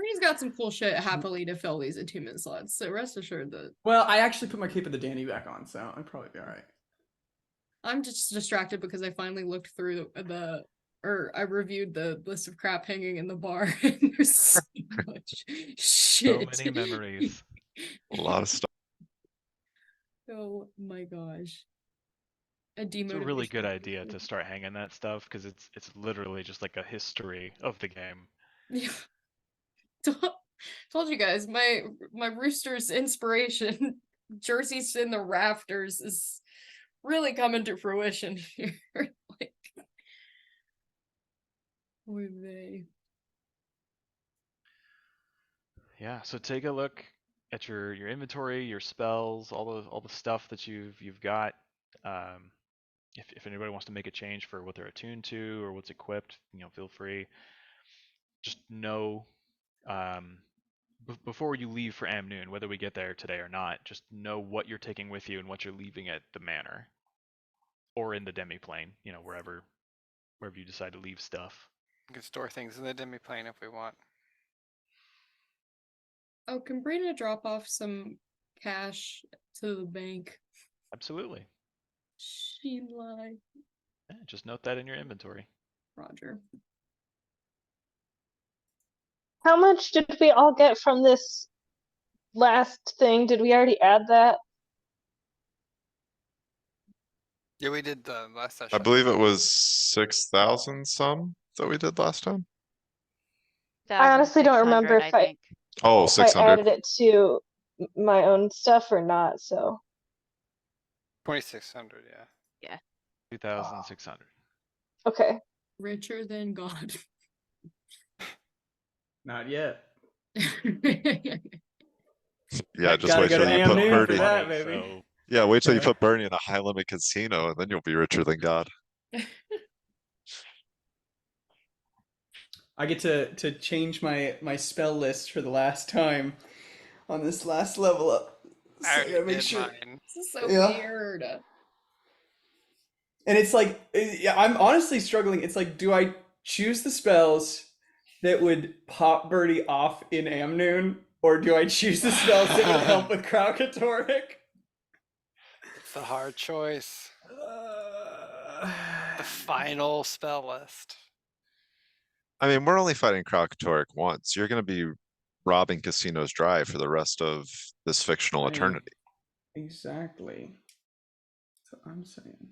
He's got some cool shit happily to fill these attunement slots, so rest assured that Well, I actually put my Cape of the Dandy back on, so I'd probably be all right. I'm just distracted because I finally looked through I reviewed the list of crap hanging in the bar, and there's so much So shit. many memories. A lot of stuff. Oh my gosh. A It's a really demotivation good is idea to start hanging that stuff because it's literally just like a history of the game. Yeah. Told you guys, my Rooster's inspiration, jerseys in the rafters, is really coming to fruition here. Like, oy vey. Yeah, so take a look at your inventory, your spells, all the stuff that you've got. If anybody wants to make a change for what they're attuned to or what's equipped, feel free. Just know before you leave for Amnoon, whether we get there today or not, just know what you're taking with you and what you're leaving at the manor or in the demiplane, wherever you decide to leave stuff. We can store things in the demiplane if we want. Oh, can Brina drop off some cash to the bank? Absolutely. She lied. Yeah, just note that in your inventory. Roger. How much did we all get from this last thing? Did we already add that? Yeah, we did the last session. I believe it was 6,000 some that we did last time. I honestly don't remember 1,600, if I I think. Oh, if I 600. added it to my own stuff or not. So 2,600, yeah. 2,600. okay. Richer than God. Not yet. Yeah, just Gotta wait go till to you put Amnoon for Bernie. that, Money, baby. so Yeah, wait till you Yeah. put Bernie in a high limit casino, and then you'll be richer than God. I get to change my spell list for the last time on this last level up. So I I already gotta make did sure. mine. This is so Yeah. weird. And it's like, yeah, I'm honestly struggling. It's like, do I choose the spells that would pop Birdie off in Amnoon, or do I choose the spells that would help with Kralkatorrik? It's a hard choice. The final spell list. I mean, we're only fighting Kralkatorrik once. You're going to be robbing casinos dry for the rest of this fictional Right. eternity. Exactly. That's what I'm saying.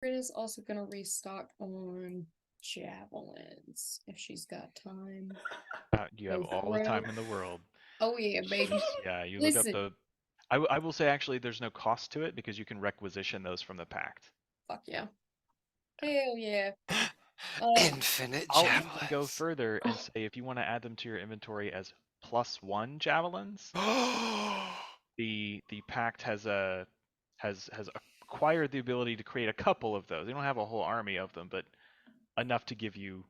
Brina's also gonna restock on javelins if she's got time. you have Go all the for it. time in the world. Oh yeah, baby. Yeah, you look up Listen. the. I will say actually, there's no cost to it because you can requisition those from the Pact. Fuck yeah. Hell yeah. Infinite I'll javelins. even go further and say if you want to add them to your inventory as +1 javelins, the Pact has acquired the ability to create a couple of those. They don't have a whole army of them, but enough to give you,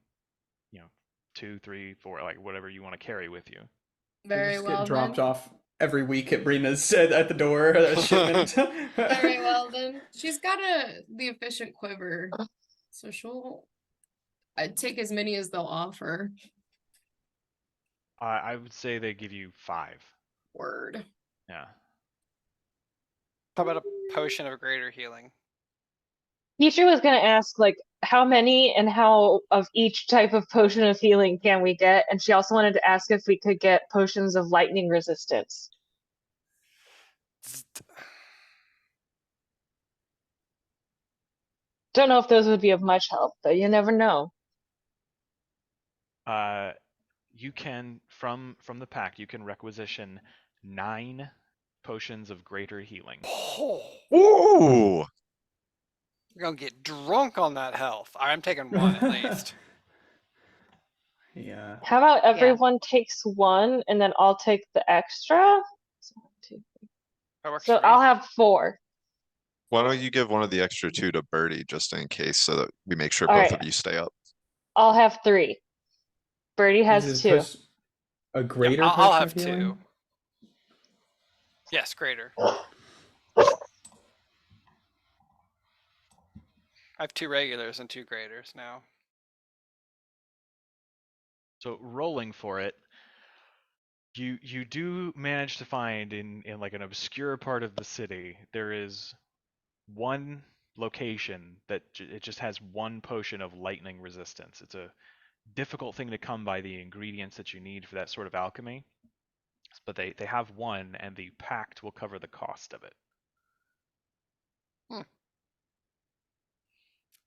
2, 3, 4, like whatever you want to carry with you. They Very just well get dropped then. off every week at Brina's at the door. A shipment. Very well then. She's got the efficient quiver, so I'd take as many as they'll offer. I would say they give you 5. Word. Yeah. How about a potion of greater healing? Teacher was gonna ask like how many and how of each type of potion of healing can we get, and she also wanted to ask if we could get potions of lightning resistance. Don't know if those would be of much help, but you never know. You can from the Pact, you can requisition 9 potions of greater healing. Oh, Ooh! you're gonna get drunk on that health. I'm taking one at least. Yeah. How about everyone takes one and then I'll take the extra? So, 1, 2, 3. That works So for me. I'll have 4. Why don't you give one of the extra 2 to Birdie just in case so that we make sure All both right. of you stay up? I'll have 3. Birdie This has is 2. a greater I'll potion have of healing? 2. Yes, greater. I have 2 regulars and 2 graders now. So rolling for it, you do manage to find in like an obscure part of the city, there is one location that it just has one potion of lightning resistance. It's a difficult thing to come by the ingredients that you need for that sort of alchemy, but they have one, and the Pact will cover the cost of it.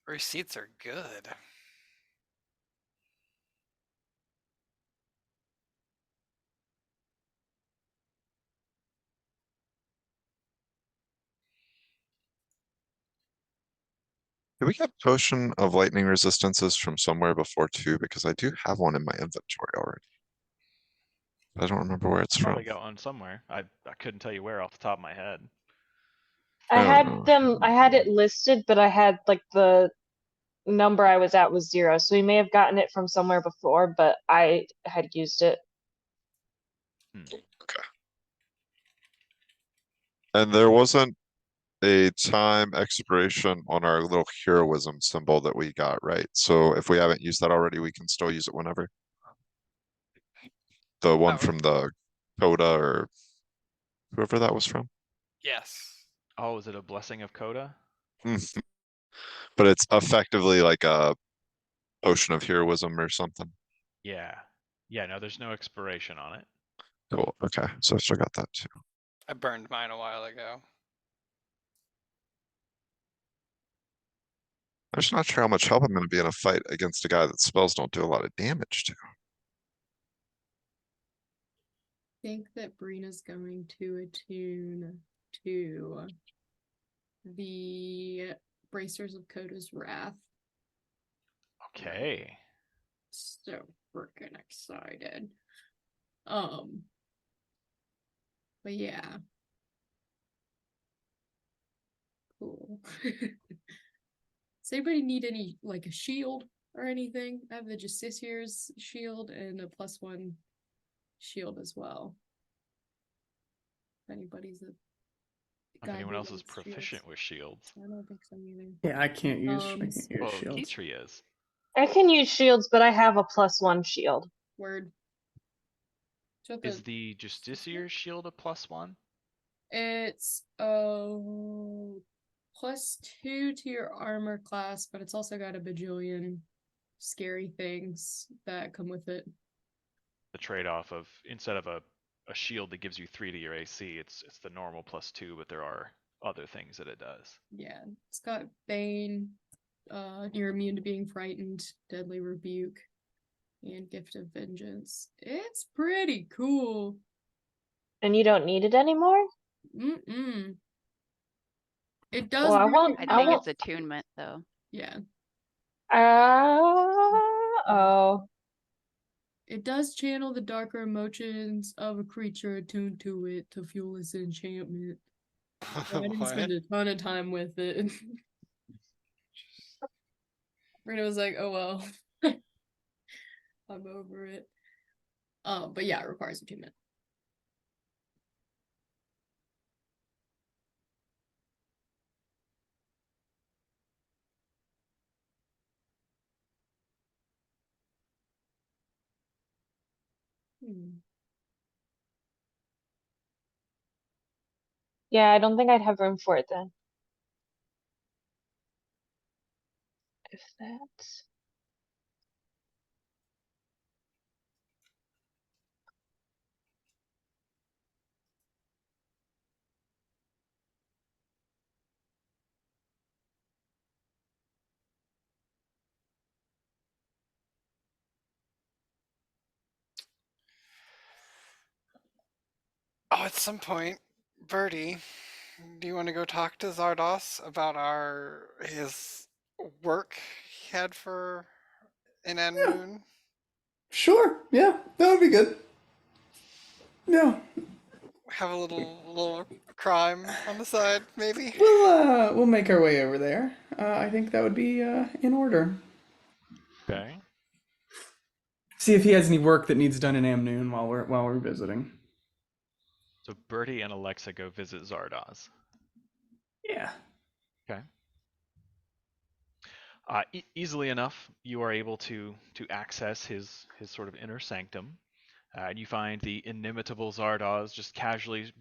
Receipts are good. Did we get potion of lightning resistances from somewhere before too? Because I do have one in my inventory already. I don't remember where it's from. Probably got one somewhere. I couldn't tell you where off the top of my head. I had Oh. I had it listed, but I had like the number I was at was 0, so we may have gotten it from somewhere before, but I had used it. Okay. And there wasn't a time expiration on our little heroism symbol that we got, right? So if we haven't used that already, we can still use it whenever. The one Oh. from the Coda or whoever that was from. Yes. Oh, is it a blessing of Coda? But it's effectively like a potion of heroism or something. Yeah. Yeah, no, there's no expiration on it. Cool. Okay, so I still got that too. I burned mine a while ago. I'm just not sure how much help I'm going to be in a fight against a guy that spells don't do a lot of damage to. I think that Brina's going to attune to the Bracers of Coda's Wrath. Okay. So freaking excited. But yeah. Cool. Does anybody need any, like, a shield or anything? I have the Justicier's shield and a +1 shield as well. If anybody's a If guy anyone who else is likes proficient shields. with shields. I don't think so either. Yeah, I can't use Well, shields. Petri is. I can use shields, but I have a +1 shield. Word. So Is the Justiciar's shield a +1? It's +2 to your armor class, but it's also got a bajillion scary things that come with it. The trade-off of instead of a shield that gives you 3 to your AC, it's the normal +2, but there are other things that it does. Yeah, it's got Bane, you're immune to being frightened, Deadly Rebuke, and Gift of Vengeance. It's pretty cool. And you don't need it anymore? Mm-mm. It does. Well, I really won't. I I think won't. it's attunement though. Yeah. Oh. It does channel the darker emotions of a creature attuned to it to fuel its enchantment. So I didn't spend a ton of time with it. Rita was like, oh well. I'm over it. But yeah, it requires attunement. Yeah, I don't think I'd have room for it then. If that's... Oh, at some point, Birdie, do you want to go talk to Zardos about his work he had for in Amnoon? Sure, yeah, that would be good. Yeah. Have a little crime on the side, maybe? We'll make our way over there. I think that would be in order. Okay. See if he has any work that needs done in Amnoon while we're visiting. So Bertie and Alexa go visit Zardoz. Yeah. Okay. Easily enough, you are able to access his sort of inner sanctum. And you find the inimitable Zardoz just casually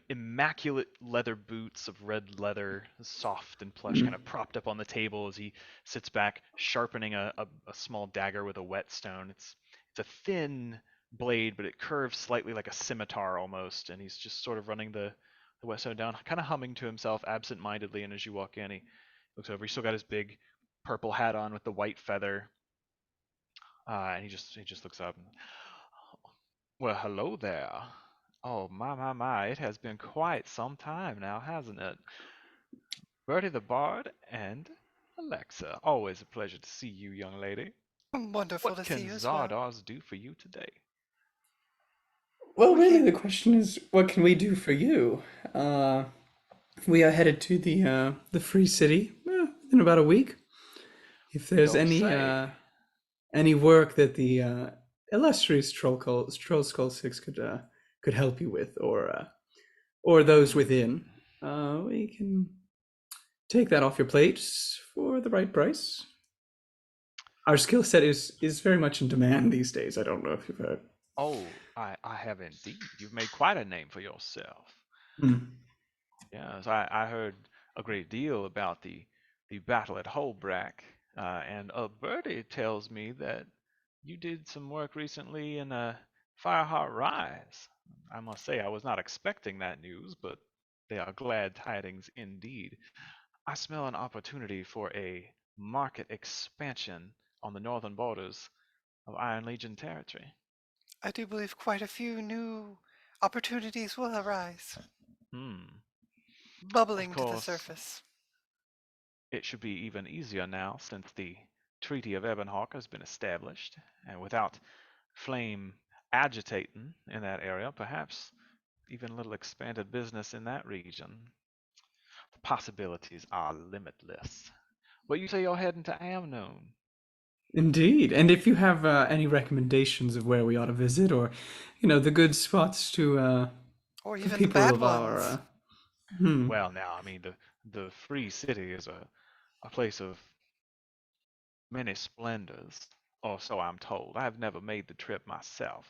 immaculate leather boots of red leather, soft and plush, kind of propped up on the table as he sits back, sharpening a small dagger with a whetstone. It's a thin blade, but it curves slightly like a scimitar almost, and he's just sort of running the whetstone down, kind of humming to himself absent-mindedly. And as you walk in, he looks over. He's still got his big purple hat on with the white feather, and he just looks up. And, well, hello there. Oh, my, it has been quite some time now, hasn't it? Bertie the Bard and Alexa. Always a pleasure to see you, young lady. Wonderful What to can see you as well. Zardoz do for you today? Well, We really, came- the question is, what can we do for you? We are headed to the Free City in about a week. If You there's don't say. any work that the illustrious Trollskull 6 could help you with, or those within, we can take that off your plate for the right price. Our skill set is very much in demand these days. I don't know if you've heard. Oh, I have indeed. You've made quite a name for yourself. Hmm. Yes, I heard a great deal about the battle at Holbrack, and Bertie tells me that you did some work recently in Fireheart Rise. I must say I was not expecting that news, but they are glad tidings indeed. I smell an opportunity for a market expansion on the northern borders of Iron Legion territory. I do believe quite a few new opportunities will arise, Hmm. Of bubbling to the course, surface. it should be even easier now since the Treaty of Ebonhawk has been established, and without flame agitating in that area, perhaps even a little expanded business in that region. The possibilities are limitless. But you say you're heading to Amnoon. Indeed. And if you have any recommendations of where we ought to visit, or the good spots Or for even the people bad of our ones. Well, now, I mean, the Free City is a place of many splendors, or so I'm told. I've never made the trip myself.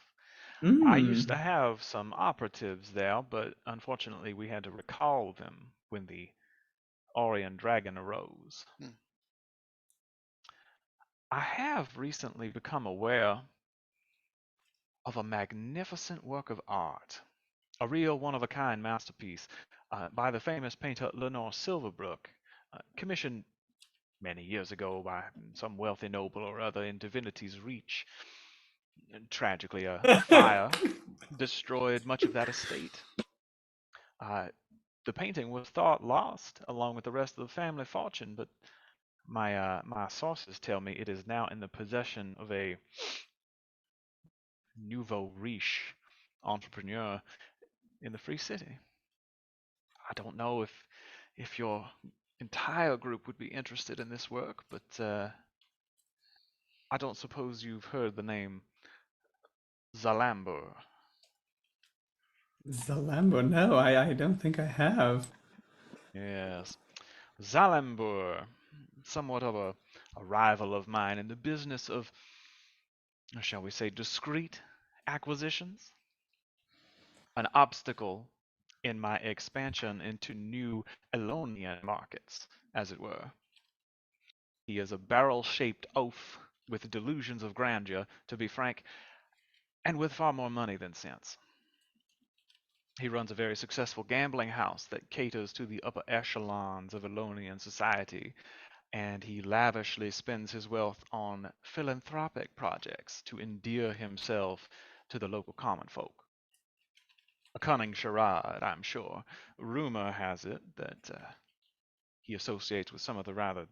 I used to have some operatives there, but unfortunately we had to recall them when the Aurene dragon arose. Hmm. I have recently become aware of a magnificent work of art, a real one-of-a-kind masterpiece by the famous painter Lenore Silverbrook, commissioned many years ago by some wealthy noble or other in Divinity's Reach. And tragically, a fire destroyed much of that estate. The painting was thought lost along with the rest of the family fortune, but my sources tell me it is now in the possession of a nouveau riche entrepreneur in the Free City. I don't know if your entire group would be interested in this work, but I don't suppose you've heard the name Zalambur. Zalambo. No, I don't think I have. Yes, Zalambur, somewhat of a rival of mine in the business of, shall we say, discreet acquisitions. An obstacle in my expansion into new Elonian markets, as it were. He is a barrel-shaped oaf with delusions of grandeur, to be frank, and with far more money than sense. He runs a very successful gambling house that caters to the upper echelons of Elonian society, and he lavishly spends his wealth on philanthropic projects to endear himself to the local common folk. A cunning charade, I'm sure. Rumor has it that he associates with some of the rather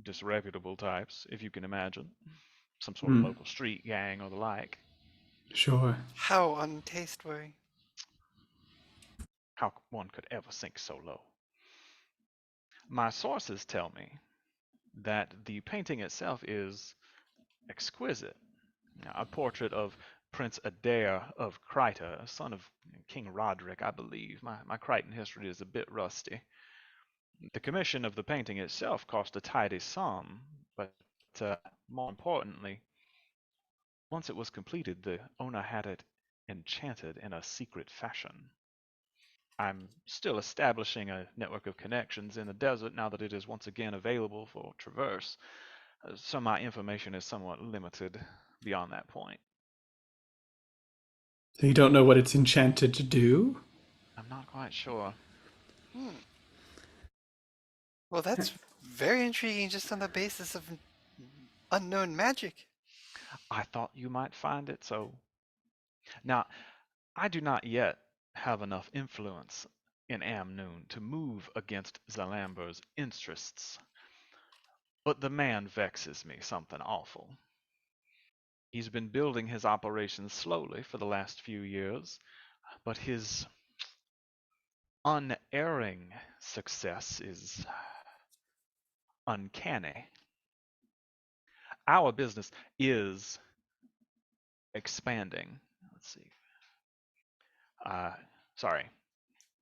disreputable types, if you can imagine. Some sort of Hmm. local street gang or the like. Sure. How untasteworthy. How one could ever sink so low. My sources tell me that the painting itself is exquisite, A portrait of Prince Adair of Kryta, son of King Roderick, I believe. My Crichton history is a bit rusty. The commission of the painting itself cost a tidy sum, but more importantly, once it was completed, the owner had it enchanted in a secret fashion. I'm still establishing a network of connections in the desert now that it is once again available for traverse, so my information is somewhat limited beyond that point. So you don't know what it's enchanted to do? I'm not quite sure. Well, that's very intriguing just on the basis of unknown magic. I thought you might find it so. Now, I do not yet have enough influence in Amnoon to move against Zalamber's interests, but the man vexes me something awful. He's been building his operations slowly for the last few years, but his unerring success is uncanny. Our business is expanding. Let's see. Sorry.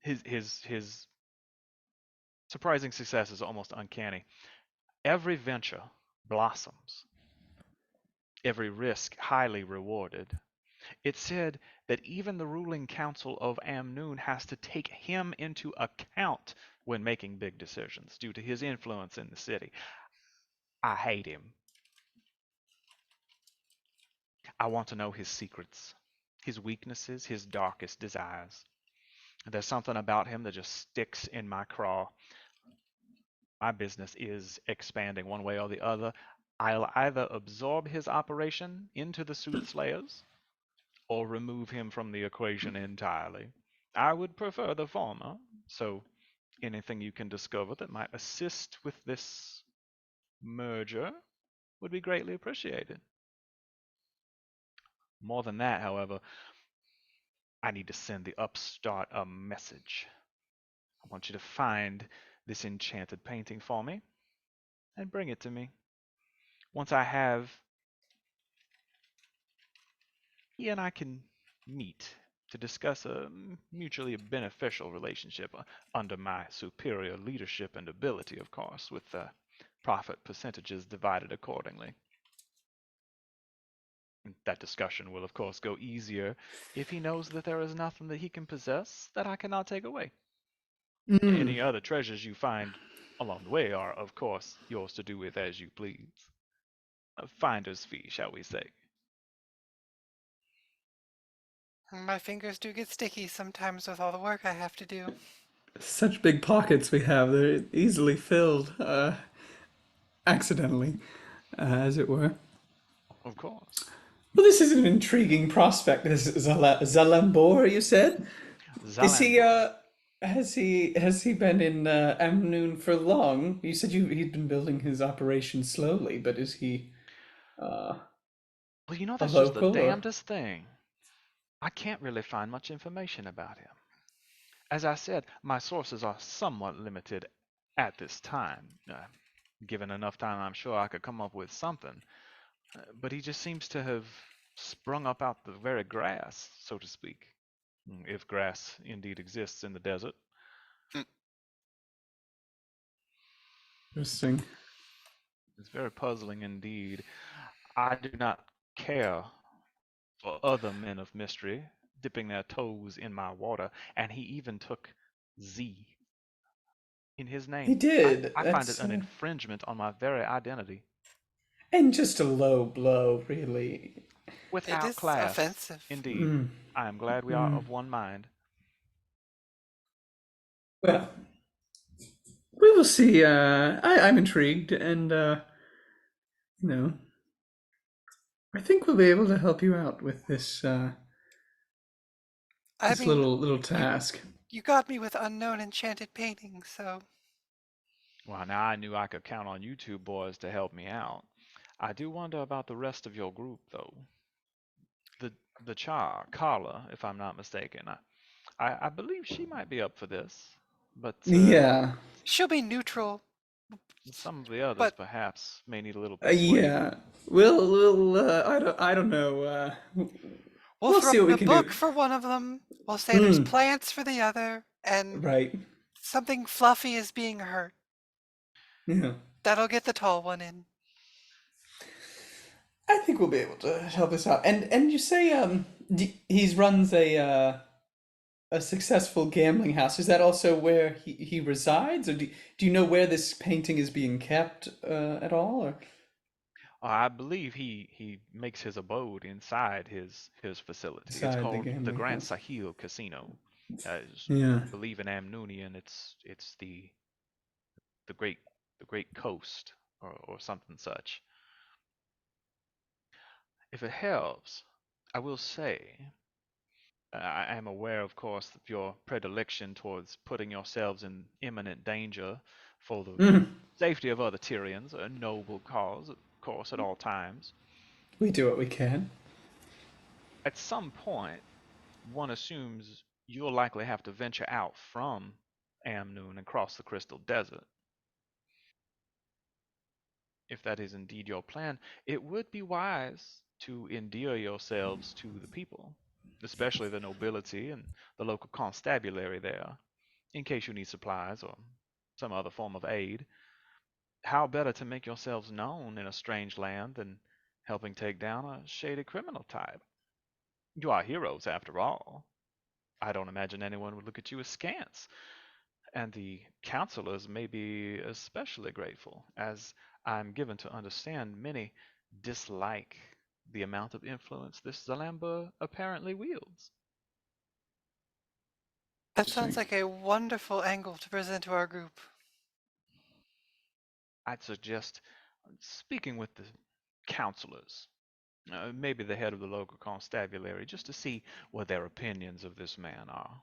His surprising success is almost uncanny. Every venture blossoms. Every risk highly rewarded. It's said that even the ruling council of Amnoon has to take him into account when making big decisions due to his influence in the city. I hate him. I want to know his secrets, his weaknesses, his darkest desires. There's something about him that just sticks in my craw. My business is expanding one way or the other. I'll either absorb his operation into the Soothsayers or remove him from the equation entirely. I would prefer the former, so anything you can discover that might assist with this merger would be greatly appreciated. More than that, however, I need to send the upstart a message. I want you to find this enchanted painting for me and bring it to me. Once I have, he and I can meet to discuss a mutually beneficial relationship under my superior leadership and ability, of course, with profit percentages divided accordingly. That discussion will, of course, go easier if he knows that there is nothing that he can possess that I cannot take away. Any other treasures you find along the way are, of course, yours to do with as you please. A finder's fee, shall we say. My fingers do get sticky sometimes with all the work I have to do. Such big pockets we have, they're easily filled, accidentally, as it were. Of course. Well, this is an intriguing prospect. This is Zalambor, you said? Is he, Zalambor. has he been in Amnoon for long? You said he'd been building his operation slowly, but is he Well, you know, a that's just the local or? damnedest thing. I can't really find much information about him. As I said, my sources are somewhat limited at this time. Given enough time, I'm sure I could come up with something. But he just seems to have sprung up out the very grass, so to speak. If grass indeed exists in the desert. Interesting. It's very puzzling indeed. I do not care for other men of mystery dipping their toes in my water, and he even took Z in his He name. did. I find it That's an infringement on my very identity. and just a low blow, really. It Without is class, offensive. indeed. I am glad we are of one mind. Well, we will see. I'm intrigued, and you know, I think we'll be able to help you out with this I this mean, little task. you got me with unknown enchanted paintings, so Well, now I knew I could count on you two boys to help me out. I do wonder about the rest of your group, though. The Carla, if I'm not mistaken. I believe she might be up for this, but Yeah. she'll be neutral. Some of the others But perhaps may need a little persuading. Yeah. We'll I don't know. we'll We'll throw see what in we a can do. book for one of them. We'll say there's Hmm. plants for the other, and Right. something fluffy is being hurt. Yeah. That'll get the tall one in. I think we'll be able to help this out. And you say he runs a successful gambling house. Is that also where he resides, or do you know where this painting is being kept at all? Or I believe he makes his abode inside his facility. It's inside the called the gambling Grand house? Sahil Casino. Yeah. I believe in Amnoonian, it's the great the Great Coast or something such. If it helps, I will say I am aware, of course, of your predilection towards putting yourselves in imminent danger for the Mm. safety of other Tyrians, a noble cause, of course, at all times. We do what we can. At some point, one assumes you'll likely have to venture out from Amnoon and cross the Crystal Desert. If that is indeed your plan, it would be wise to endear yourselves to the people, especially the nobility and the local constabulary there, in case you need supplies or some other form of aid. How better to make yourselves known in a strange land than helping take down a shady criminal type? You are heroes, after all. I don't imagine anyone would look at you askance, and the counselors may be especially grateful, as I'm given to understand many dislike the amount of influence this Zalamba apparently wields. That sounds like a wonderful angle to present to our group. I'd suggest speaking with the counselors, maybe the head of the local constabulary, just to see what their opinions of this man are.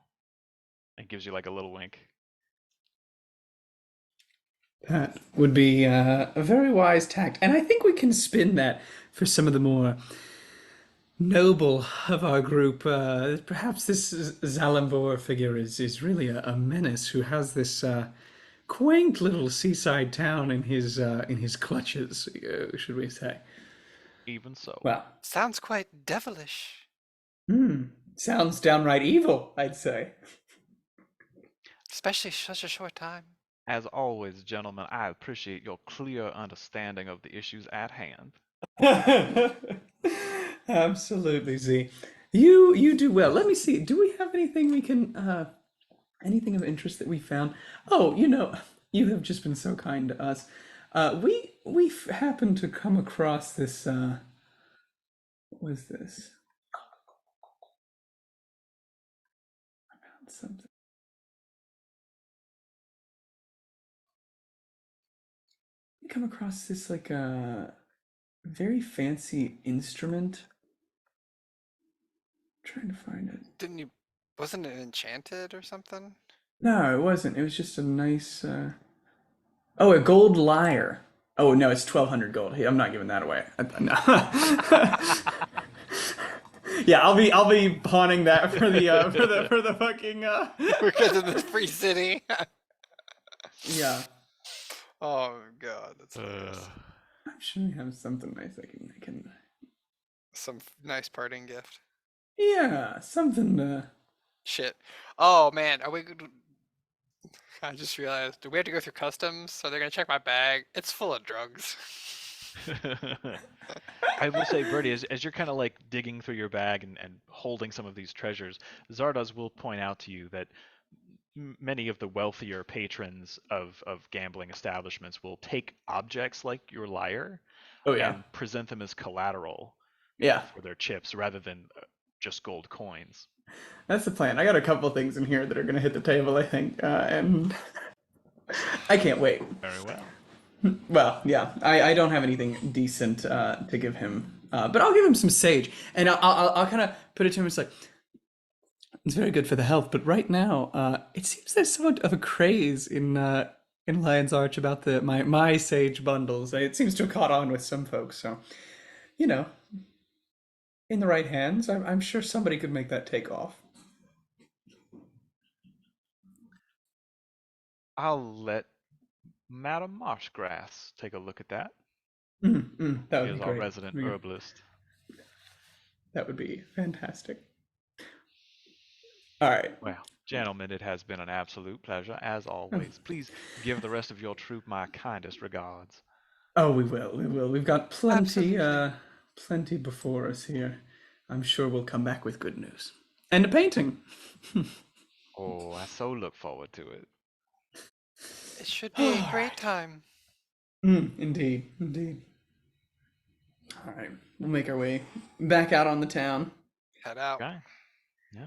It gives you like a little wink. That would be a very wise tact, and I think we can spin that for some of the more noble of our group. Perhaps this Zalambor figure is really a menace who has this quaint little seaside town in his clutches, should we say? Even so, Well, Sounds quite devilish, sounds downright evil, I'd say. especially such a short time. as always, gentlemen, I appreciate your clear understanding of the issues at hand. Absolutely, Z. You do well. Let me see. Do we have anything we can anything of interest that we found? Oh, you have just been so kind to us. We happened to come across this what was this? I found something. We come across this like a very fancy instrument. I'm trying to find it. Didn't you? Wasn't it enchanted or something? No, it wasn't. It was just a nice oh, a gold lyre. Oh no, it's 1,200 gold. Hey, I'm not giving that away. No. Yeah, I'll be pawning that for the for the fucking Because of the free city. yeah. Oh god, that's hilarious. I'm sure we have something nice I can Some nice parting gift. yeah, something Shit. Oh man, are we? I just realized. Do we have to go through customs? So they're gonna check my bag. It's full of drugs. I will say, Bertie, as you're kind of like digging through your bag and holding some of these treasures, Zardoz will point out to you that many of the wealthier patrons of gambling establishments will take objects like your lyre Oh yeah. and present them as collateral Yeah. for their chips rather than just gold coins. That's the plan. I got a couple things in here that are gonna hit the table, I think, and I can't wait. Very well. Well, yeah, I don't have anything decent to give him, but I'll give him some sage, and I'll kind of put it to him. It's like it's very good for the health, but right now, it seems there's somewhat of a craze in Lion's Arch about the my sage bundles. It seems to have caught on with some folks, so you know, in the right hands, I'm sure somebody could make that take off. I'll let Madam Marshgrass take a look at that. That He would is be our great. resident herbalist. That would be fantastic. All right. Well, gentlemen, it has been an absolute pleasure, as always. Please give the rest of your troop my kindest regards. Oh, we will. We will. We've got plenty, Absolutely. plenty before us here. I'm sure we'll come back with good news and a painting. Oh, I so look forward to it. It should be a great time. Indeed, indeed. All right, we'll make our way back out on the town. Head out. Okay. Yeah.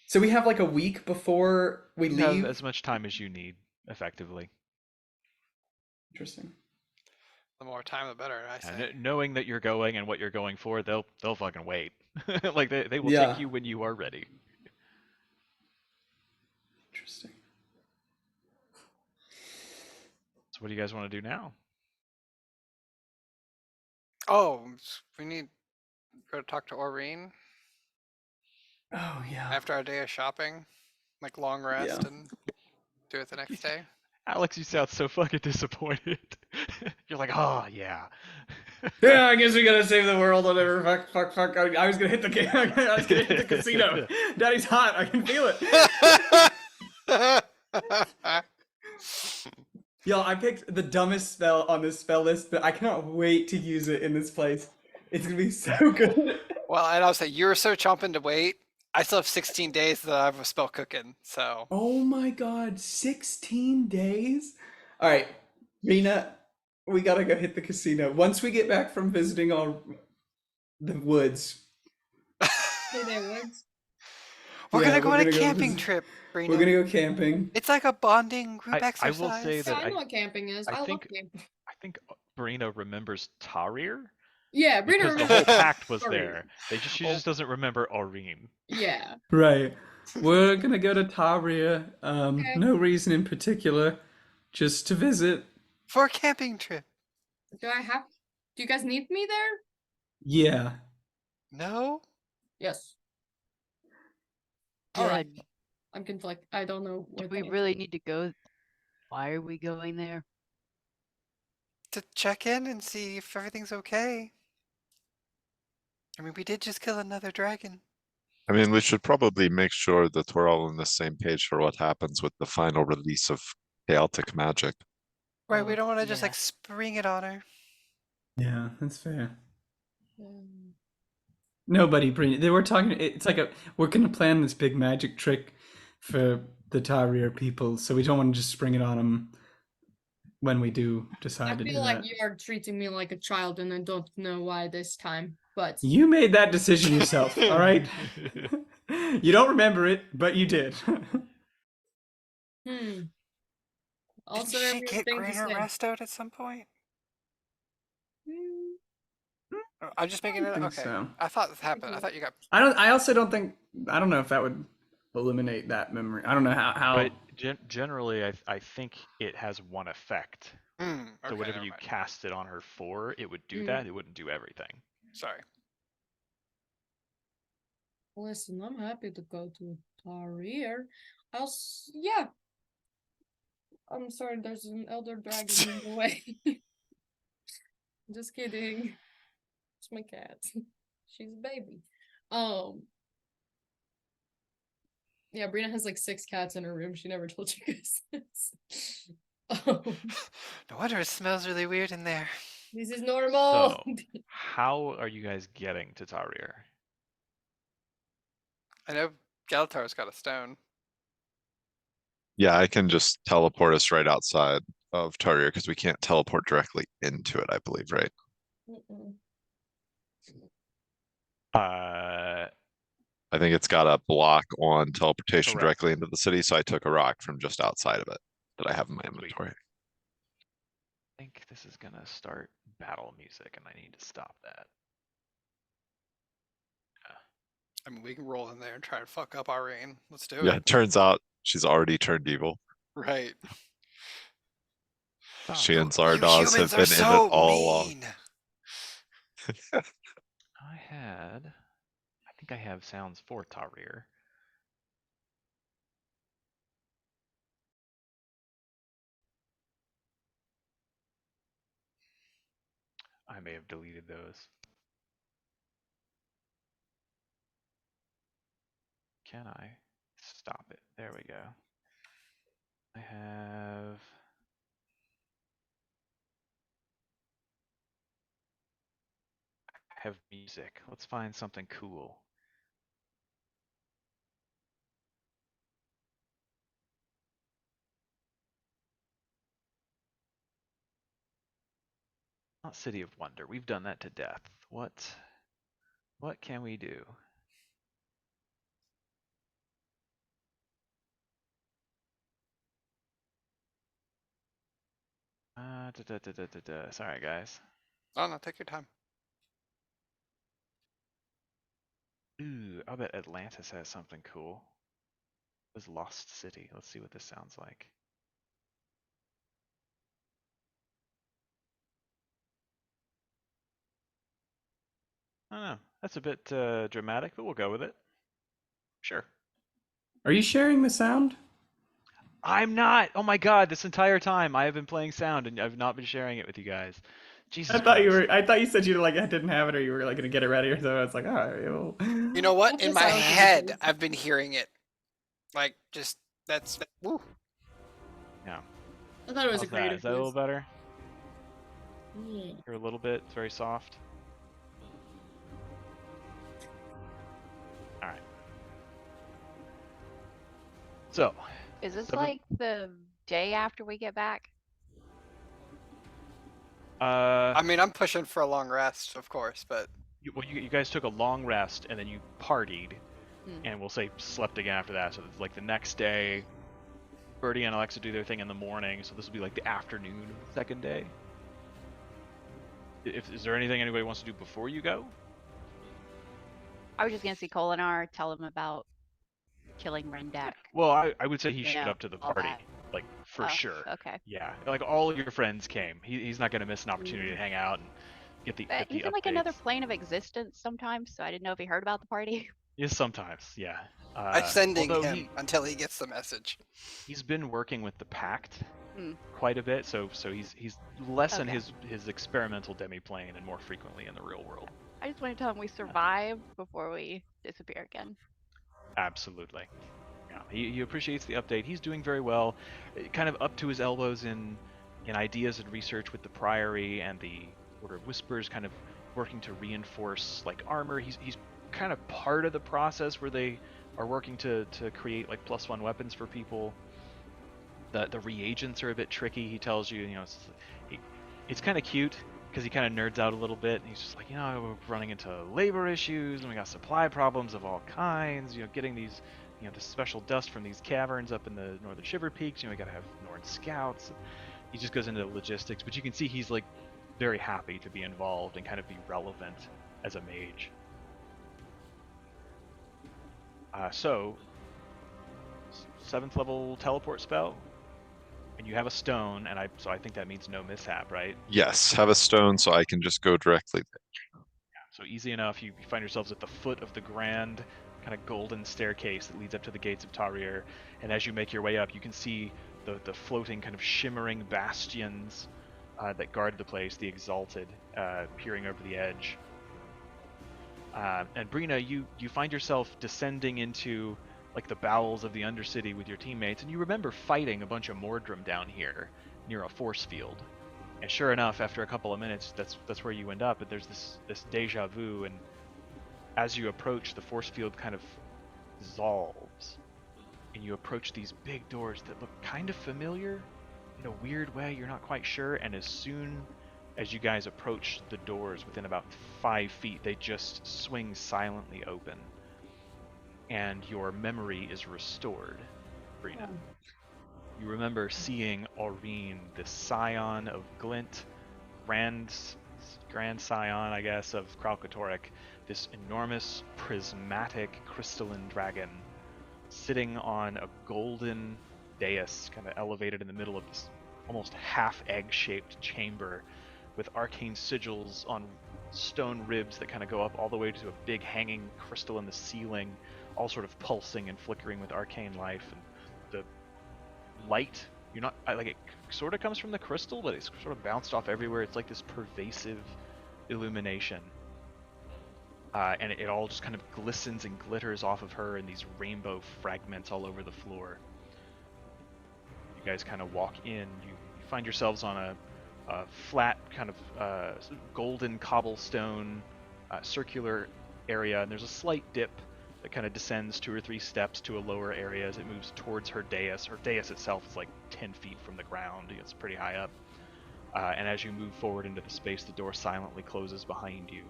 So we have like a week before we You have leave. as much time as you need, effectively. Interesting. The more time, the better, I say. Knowing that you're going and what you're going for, they'll fucking wait. Like they will Yeah. take you when you are ready. Interesting. So what do you guys want to do now? Oh, we need to go talk to Aurene Oh yeah. after our day of shopping. Like long rest Yeah. and do it the next day. Alex, you sound so fucking disappointed. You're like, oh yeah. Yeah, I guess we gotta save the world. Whatever. Fuck. I was gonna hit the game. I was gonna hit the casino. Daddy's hot. I can feel it. Yo, I picked the dumbest spell on this spell list, but I cannot wait to use it in this place. It's gonna be so good. Well, and I'll say you were so chomping to wait. I still have 16 days that I have a spell cooking, so. Oh my god, 16 days? All right, Rena, we gotta go hit the casino. Once we get back from visiting all the woods, We're Yeah, gonna go we're on a gonna go camping visit- trip, Brina. we're gonna go camping. It's like a bonding group I exercise. will say Yeah, that I know what camping is. I I love think- camping. I think Brina remembers Tarir Yeah, Brina because the remembers. whole pact was Tarir. there. She just doesn't remember Aurene. Yeah. Right. We're gonna go to Taria. Okay. No reason in particular, just to visit. For a camping trip. Do you guys need me there? Yeah. No? Yes. Yeah, Alright. I'm conflicted. I don't know do what we the really answer need to go? Why are we going there? To check in and see if everything's okay. I mean, we did just kill another dragon. I mean, we should probably make sure that we're all on the same page for what happens with the final release of chaotic magic. Right, Oh, we don't want to just yeah. like spring it on her. Yeah, that's fair. is. Nobody bring. They were talking. It's like we're gonna plan this big magic trick for the Tarir people, so we don't want to just spring it on them when we do I decide to do feel like that. you are treating me like a child and I don't know why this time. But You made that decision yourself, all right? You don't remember it, but you did. Also Did she get everything the greater same. rest out at some point? Hmm, I'm just making it. think Okay. so. I thought this happened. I thought you got. I also don't think. I don't know if that would eliminate that memory. I don't know how. But generally, I think it has one effect. Okay, So whatever never you mind. cast it on her for, it would do Mm. that. It wouldn't do everything. Sorry. Listen, I'm happy to go to Tarir. Yeah. I'm sorry, there's an elder dragon in the way. Just kidding. It's my cat. She's a baby. Yeah, Brina has like 6 cats in her room. She never told you guys this. No wonder it smells really weird in there. This is normal. So, how are you guys getting to Tarir? I know Galatar's got a stone. Yeah, I can just teleport us right outside of Tarir because we can't teleport directly into it, I believe, right? Mm-mm. I think it's got a block on teleportation Correct. directly into the city, so I took a rock from just outside of it that I have in my Sweet. inventory. I think this is gonna start battle music, and I need to stop that. I mean, we can roll in there and try and fuck up Aurene. Let's do Yeah, it. it turns out she's already turned evil. Right. She and You Zardoz have humans are been in so it all along. mean. I think I have sounds for Tarir. I may have deleted those. Can I stop it? There we go. I have music. Let's find something cool. Not City of Wonder. We've done that to death. What can we do? Sorry, guys. Oh no, take your time. Ooh, I'll bet Atlantis has something cool. It was Lost City. Let's see what this sounds like. I don't know. That's a bit dramatic, but we'll go with it. Sure. Are you sharing the sound? I'm not. Oh my god, this entire time I have been playing sound and I've not been sharing it with you guys. Jesus I thought you Christ. were. I thought you said you like didn't have it, or you were like gonna get it ready, or so. I was like, oh, You know what? That In just my sounds head, ridiculous. I've been hearing it. Like, just that's woo. Yeah. I thought it was How's a that? creative Is that a little choice. better? Yeah. Or a little bit? It's very soft. Alright. So, Is this seven- like the day after we get back? I mean, I'm pushing for a long rest, of course, but you guys took a long rest and then you partied, Hmm. and we'll say slept again after that. So it's like the next day, Birdie and Alexa do their thing in the morning. So this will be like the afternoon of the second day. Is there anything anybody wants to do before you go? I was just gonna see Kolinar, tell him about killing Rendak. Well, I would say he You showed know, up to the all party, that. like for Oh, sure. okay. Yeah, like all of your friends came. He's not gonna miss an opportunity to hang out and get the But get the he's in like another updates. plane of existence sometimes, so I didn't know if he heard about the party. Yes, sometimes, yeah. I'm sending Although him until he gets the message. he's been working with the Pact Hmm. quite a bit, so he's less in Okay. his experimental demiplane and more frequently in the real world. I just want to tell him we survived before we disappear again. Absolutely. Yeah, he appreciates the update. He's doing very well, kind of up to his elbows in ideas and research with the Priory and the Order of Whispers, kind of working to reinforce like armor. He's kind of part of the process where they are working to create like +1 weapons for people. The reagents are a bit tricky. He tells you, it's kind of cute because he kind of nerds out a little bit. And he's just like, we're running into labor issues and we got supply problems of all kinds. Getting these, this special dust from these caverns up in the northern Shiver Peaks. We got to have Norn scouts. He just goes into logistics, but you can see he's like very happy to be involved and kind of be relevant as a mage. So, 7th level teleport spell, and you have a stone, and so I think that means no mishap, right? Yes, have a stone so I can just go directly there. So easy enough. You find yourselves at the foot of the grand kind of golden staircase that leads up to the gates of Tarir, and as you make your way up, you can see the floating kind of shimmering bastions that guard the place, the Exalted, peering over the edge. And Brina, you find yourself descending into like the bowels of the Undercity with your teammates, and you remember fighting a bunch of Mordrim down here near a force field. And sure enough, after a couple of minutes, that's where you end up. And there's this deja vu, and as you approach, the force field kind of dissolves, and you approach these big doors that look kind of familiar in a weird way. You're not quite sure, and as soon as you guys approach the doors within about 5 feet, they just swing silently open, and your memory is restored, Brina. You remember seeing Aurene, the scion of Glint, grand scion, I guess, of Kralkatorrik, this enormous prismatic crystalline dragon sitting on a golden dais, kind of elevated in the middle of this almost half egg-shaped chamber with arcane sigils on stone ribs that kind of go up all the way to a big hanging crystal in the ceiling, all sort of pulsing and flickering with arcane life. And the light, it sort of comes from the crystal, but it's sort of bounced off everywhere. It's like this pervasive illumination. And it all just kind of glistens and glitters off of her in these rainbow fragments all over the floor. You guys kind of walk in. You find yourselves on a flat kind of golden cobblestone circular area, and there's a slight dip that kind of descends 2 or 3 steps to a lower area as it moves towards her dais. Her dais itself is like 10 feet from the ground. It's pretty high up. And as you move forward into the space, the door silently closes behind you.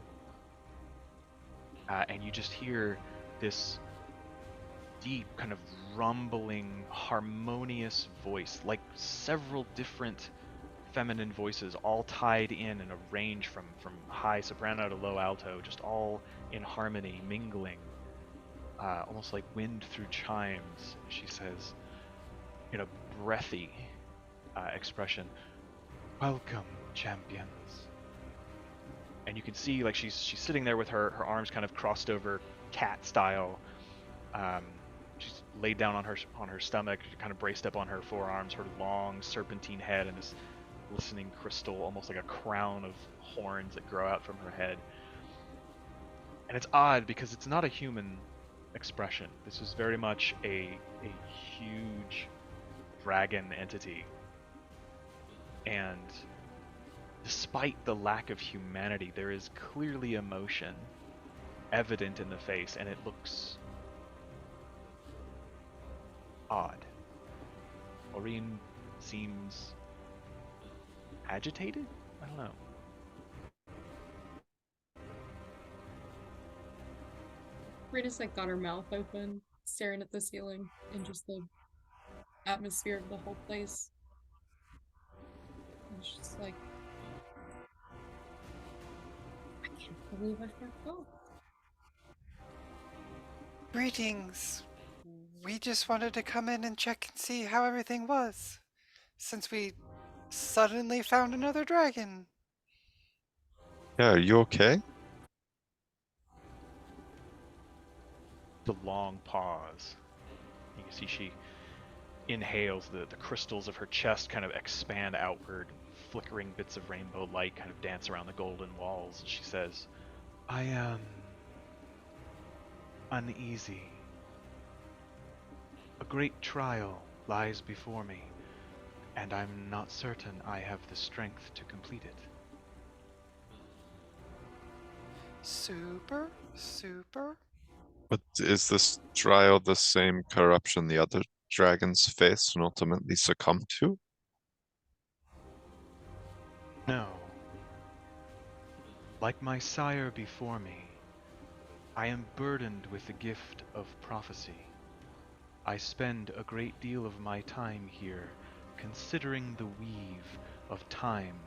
And you just hear this deep kind of rumbling, harmonious voice, like several different feminine voices all tied in a range from high soprano to low alto, just all in harmony, mingling, almost like wind through chimes. She says, in a breathy expression, "Welcome, champions." And you can see like she's sitting there with her arms kind of crossed over, cat style. She's laid down on her stomach, kind of braced up on her forearms, her long serpentine head, and this glistening crystal, almost like a crown of horns that grow out from her head. And it's odd because it's not a human expression. This is very much a huge dragon entity. And despite the lack of humanity, there is clearly emotion evident in the face, and it looks odd. Aurene seems agitated? I don't know. Rita's like got her mouth open, staring at the ceiling and just the atmosphere of the whole place. And she's just like, I can't believe I forgot. Greetings. We just wanted to come in and check and see how everything was, since we suddenly found another dragon. Yeah, are you okay? The long pause. You can see she inhales, the crystals of her chest kind of expand outward, flickering bits of rainbow light kind of dance around the golden walls, and she says, "I am uneasy. A great trial lies before me, and I'm not certain I have the strength to complete it." Super. But is this trial the same corruption the other dragons face and ultimately succumb to? No. Like my sire before me, I am burdened with the gift of prophecy. I spend a great deal of my time here considering the weave of time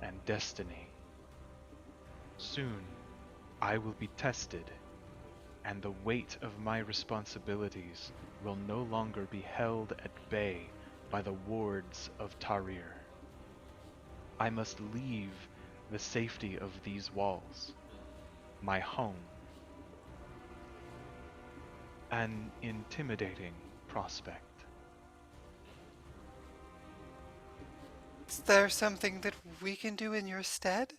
and destiny. Soon, I will be tested, and the weight of my responsibilities will no longer be held at bay by the wards of Tarir. I must leave the safety of these walls, my home. An intimidating prospect. Is there something that we can do in your stead?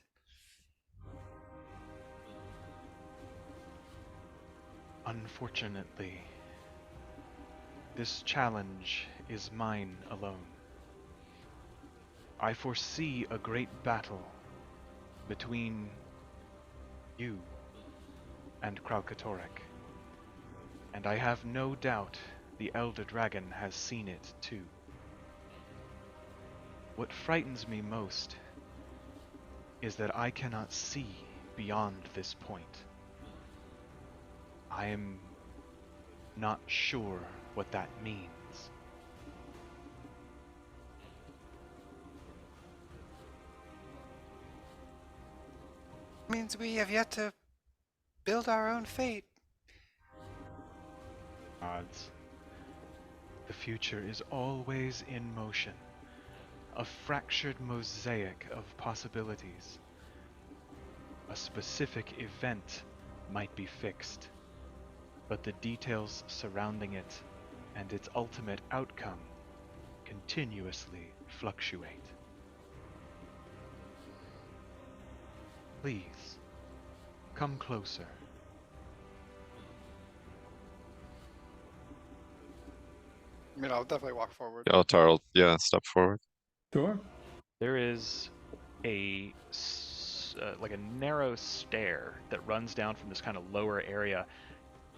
Unfortunately, this challenge is mine alone. I foresee a great battle between you and Kralkatorrik, and I have no doubt the Elder Dragon has seen it too. What frightens me most is that I cannot see beyond this point. I am not sure what that means. It means we have yet to build our own fate. Odds. The future is always in motion, a fractured mosaic of possibilities. A specific event might be fixed, but the details surrounding it and its ultimate outcome continuously fluctuate. Please, come closer. I mean, I'll definitely walk forward. Galatar will, yeah, step forward. Sure. There is like a narrow stair that runs down from this kind of lower area,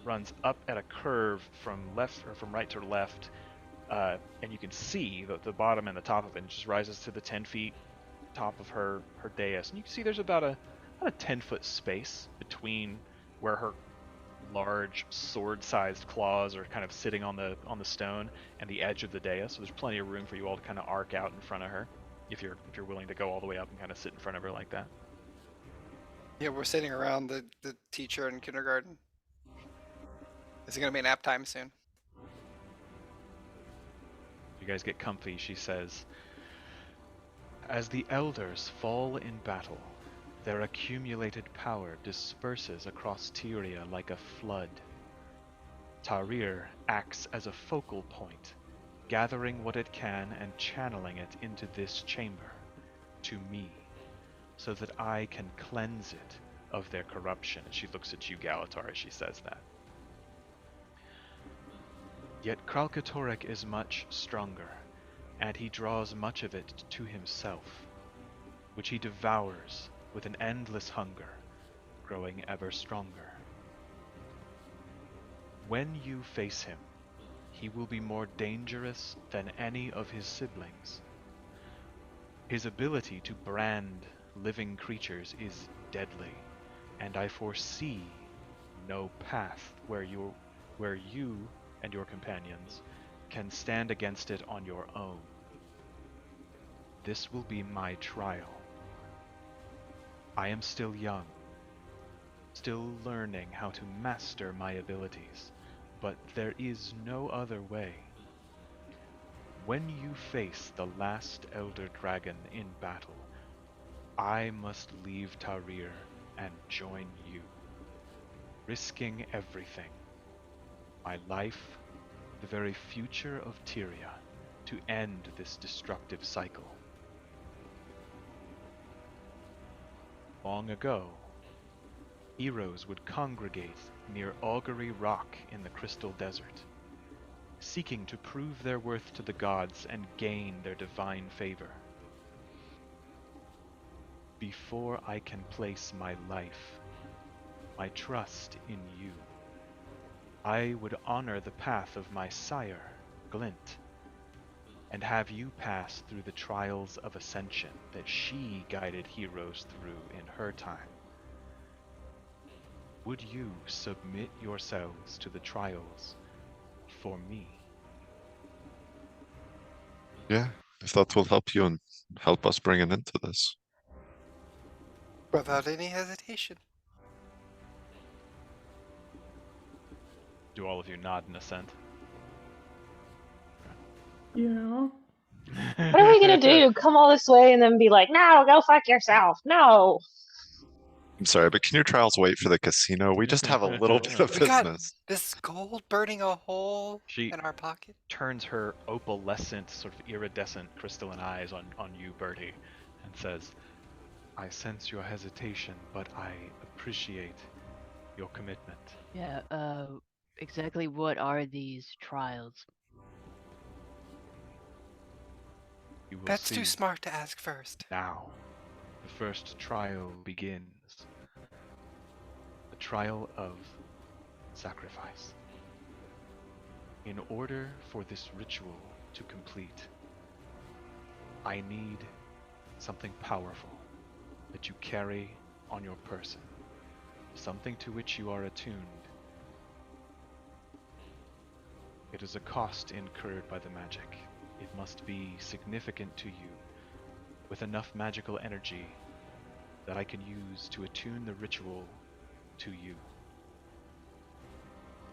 runs up at a curve from left or from right to left, and you can see the bottom and the top of it. And it just rises to the 10 feet top of her dais, and you can see there's about a 10-foot space between where her large sword-sized claws are kind of sitting on the stone and the edge of the dais. So there's plenty of room for you all to kind of arc out in front of her, if you're willing to go all the way up and kind of sit in front of her like that. Yeah, we're sitting around the teacher in kindergarten. Is it gonna be nap time soon? You guys get comfy. She says, "As the elders fall in battle, their accumulated power disperses across Tyria like a flood. Tarir acts as a focal point, gathering what it can and channeling it into this chamber, to me, so that I can cleanse it of their corruption." And she looks at you, Galatar, as she says that. "Yet Kralkatorrik is much stronger, and he draws much of it to himself, which he devours with an endless hunger, growing ever stronger. When you face him, he will be more dangerous than any of his siblings. His ability to brand living creatures is deadly, and I foresee no path where you and your companions can stand against it on your own. This will be my trial. I am still young, still learning how to master my abilities, but there is no other way. When you face the last Elder Dragon in battle, I must leave Tarir and join you, risking everything. My life, the very future of Tyria, to end this destructive cycle. Long ago, heroes would congregate near Augury Rock in the Crystal Desert, seeking to prove their worth to the gods and gain their divine favor. Before I can place my life, my trust in you, I would honor the path of my sire, Glint, and have you pass through the trials of ascension that she guided heroes through in her time. Would you submit yourselves to the trials for me?" Yeah, if that will help you and help us bring an end to this. Without any hesitation. Do all of you nod in assent? Yeah. What are we gonna do? Come all this way and then be like, no, go fuck yourself. No. I'm sorry, but can your trials wait for the casino? We just have a little bit of We got business. this gold burning a hole She in our pocket. turns her opalescent, sort of iridescent crystalline eyes on you, Bertie, and says, "I sense your hesitation, but I appreciate your commitment." Yeah, exactly what are these trials? You will That's see too smart to ask first. now. The first trial begins. The trial of sacrifice. In order for this ritual to complete, I need something powerful that you carry on your person, something to which you are attuned. It is a cost incurred by the magic. It must be significant to you, with enough magical energy that I can use to attune the ritual to you.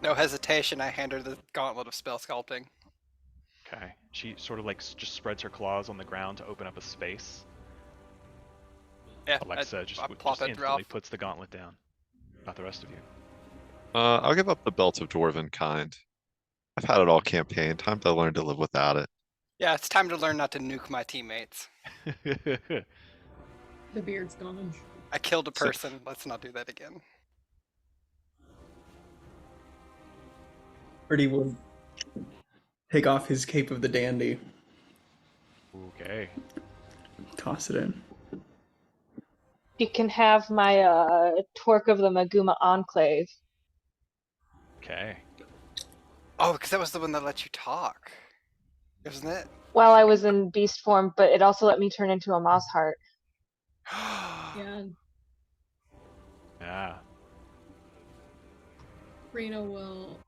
No hesitation, I hand her the gauntlet of spell sculpting. Okay. She sort of like just spreads her claws on the ground to open up a space. Yeah, Alexa just plop it instantly through. puts the gauntlet down. Not the rest of you. I'll give up the belt of dwarven kind. I've had it all campaign. Time to learn to live without it. Yeah, it's time to learn not to nuke my teammates. The beard's gone. I killed a So- person. Let's not do that again. Birdie will take off his cape of the dandy, Okay. toss it in. You can have my Torque of the Maguma Enclave. Okay. Oh, because that was the one that let you talk, isn't it? While I was in beast form, but it also let me turn into a moss heart. Yeah, Yeah. Reno will.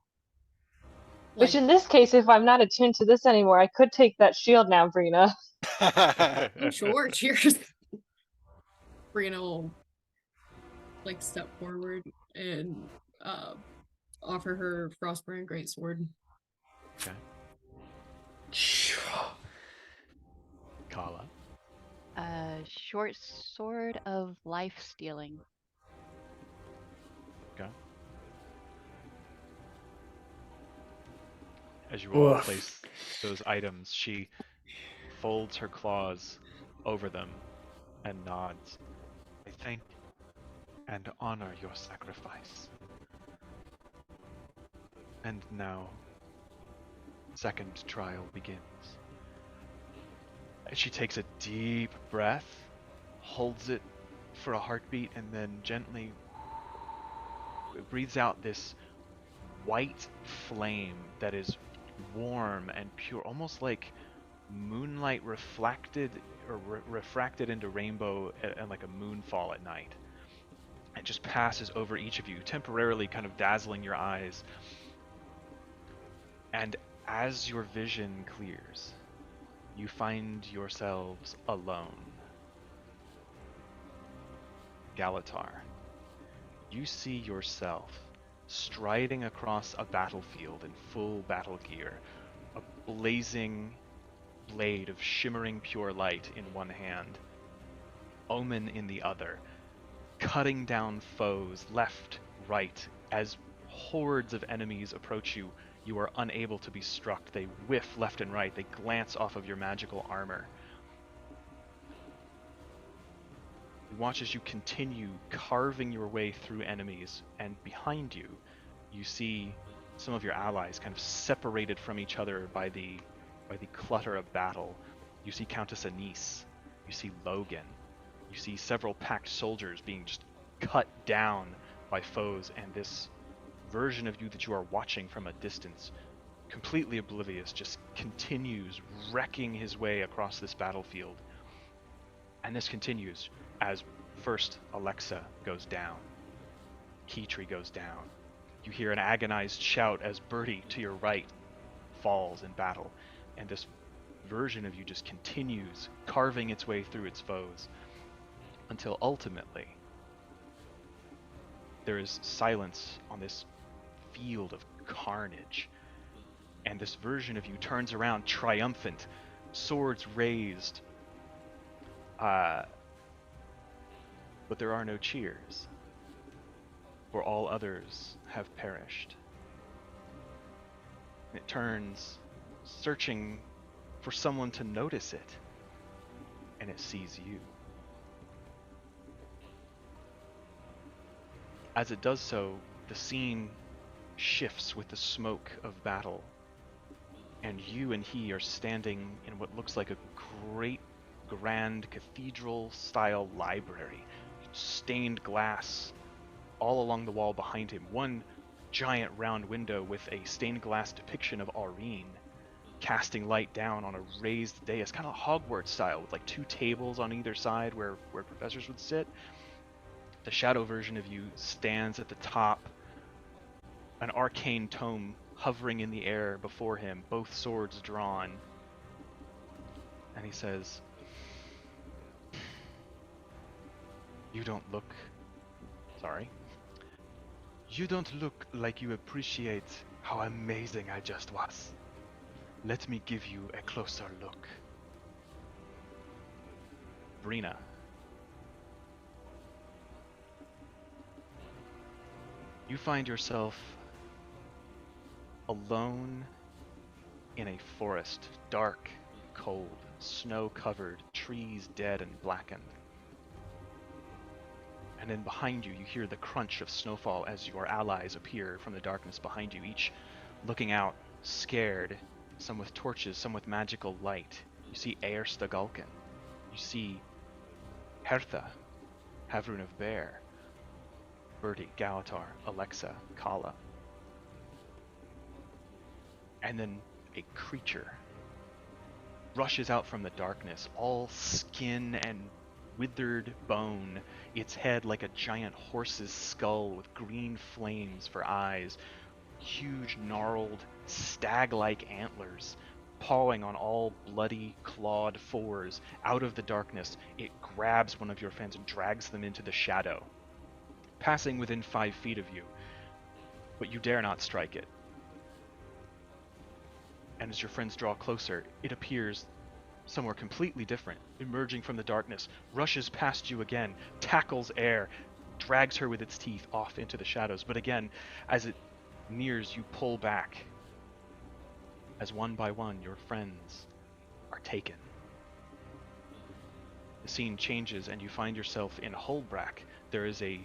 Which Like, in this case, if I'm not attuned to this anymore, I could take that shield now, Brina. oh, sure, cheers. Reno will like step forward and offer her Frostburn Greatsword. Okay. Kala. Short sword of life stealing. Okay. As you all Oof. place those items, she folds her claws over them and nods. I thank and honor your sacrifice. And now, second trial begins. And she takes a deep breath, holds it for a heartbeat, and then gently breathes out this white flame that is warm and pure, almost like moonlight reflected or refracted into rainbow and like a moonfall at night. It just passes over each of you, temporarily kind of dazzling your eyes. And as your vision clears, you find yourselves alone. Galatar, you see yourself striding across a battlefield in full battle gear, a blazing blade of shimmering pure light in one hand, Omen in the other, cutting down foes left, right. As hordes of enemies approach you, you are unable to be struck. They whiff left and right. They glance off of your magical armor. You watch as you continue carving your way through enemies, and behind you, you see some of your allies kind of separated from each other by the clutter of battle. You see Countess Anise. You see Logan. You see several Pact soldiers being just cut down by foes, and this version of you that you are watching from a distance, completely oblivious, just continues wrecking his way across this battlefield. And this continues as first Alexa goes down, Keytree goes down. You hear an agonized shout as Birdie to your right falls in battle, and this version of you just continues carving its way through its foes until ultimately there is silence on this field of carnage, and this version of you turns around triumphant, swords raised, but there are no cheers, for all others have perished. And it turns, searching for someone to notice it, and it sees you. As it does so, the scene shifts with the smoke of battle, and you and he are standing in what looks like a great, grand cathedral-style library. Stained glass all along the wall behind him. One giant round window with a stained glass depiction of Aurene casting light down on a raised dais, kind of Hogwarts style, with like two tables on either side where professors would sit. The shadow version of you stands at the top, an arcane tome hovering in the air before him, both swords drawn. And he says, You don't look like you appreciate how amazing I just was. Let me give you a closer look. Brina. You find yourself alone in a forest, dark, cold, snow-covered, trees dead and blackened. And then behind you, you hear the crunch of snowfall as your allies appear from the darkness behind you, each looking out, scared, some with torches, some with magical light. You see Eirstagulkin. You see Hertha, Havrun of Bear, Bertie, Galatar, Alexa, Kala. And then a creature rushes out from the darkness, all skin and withered bone, its head like a giant horse's skull with green flames for eyes, huge gnarled stag-like antlers, pawing on all bloody clawed fours. Out of the darkness, it grabs one of your friends and drags them into the shadow, passing within 5 feet of you, but you dare not strike it. And as your friends draw closer, it appears somewhere completely different, emerging from the darkness, rushes past you again, tackles air, drags her with its teeth off into the shadows. But again, as it nears, you pull back, as one by one your friends are taken. The scene changes and you find yourself in Hullbrack. There is a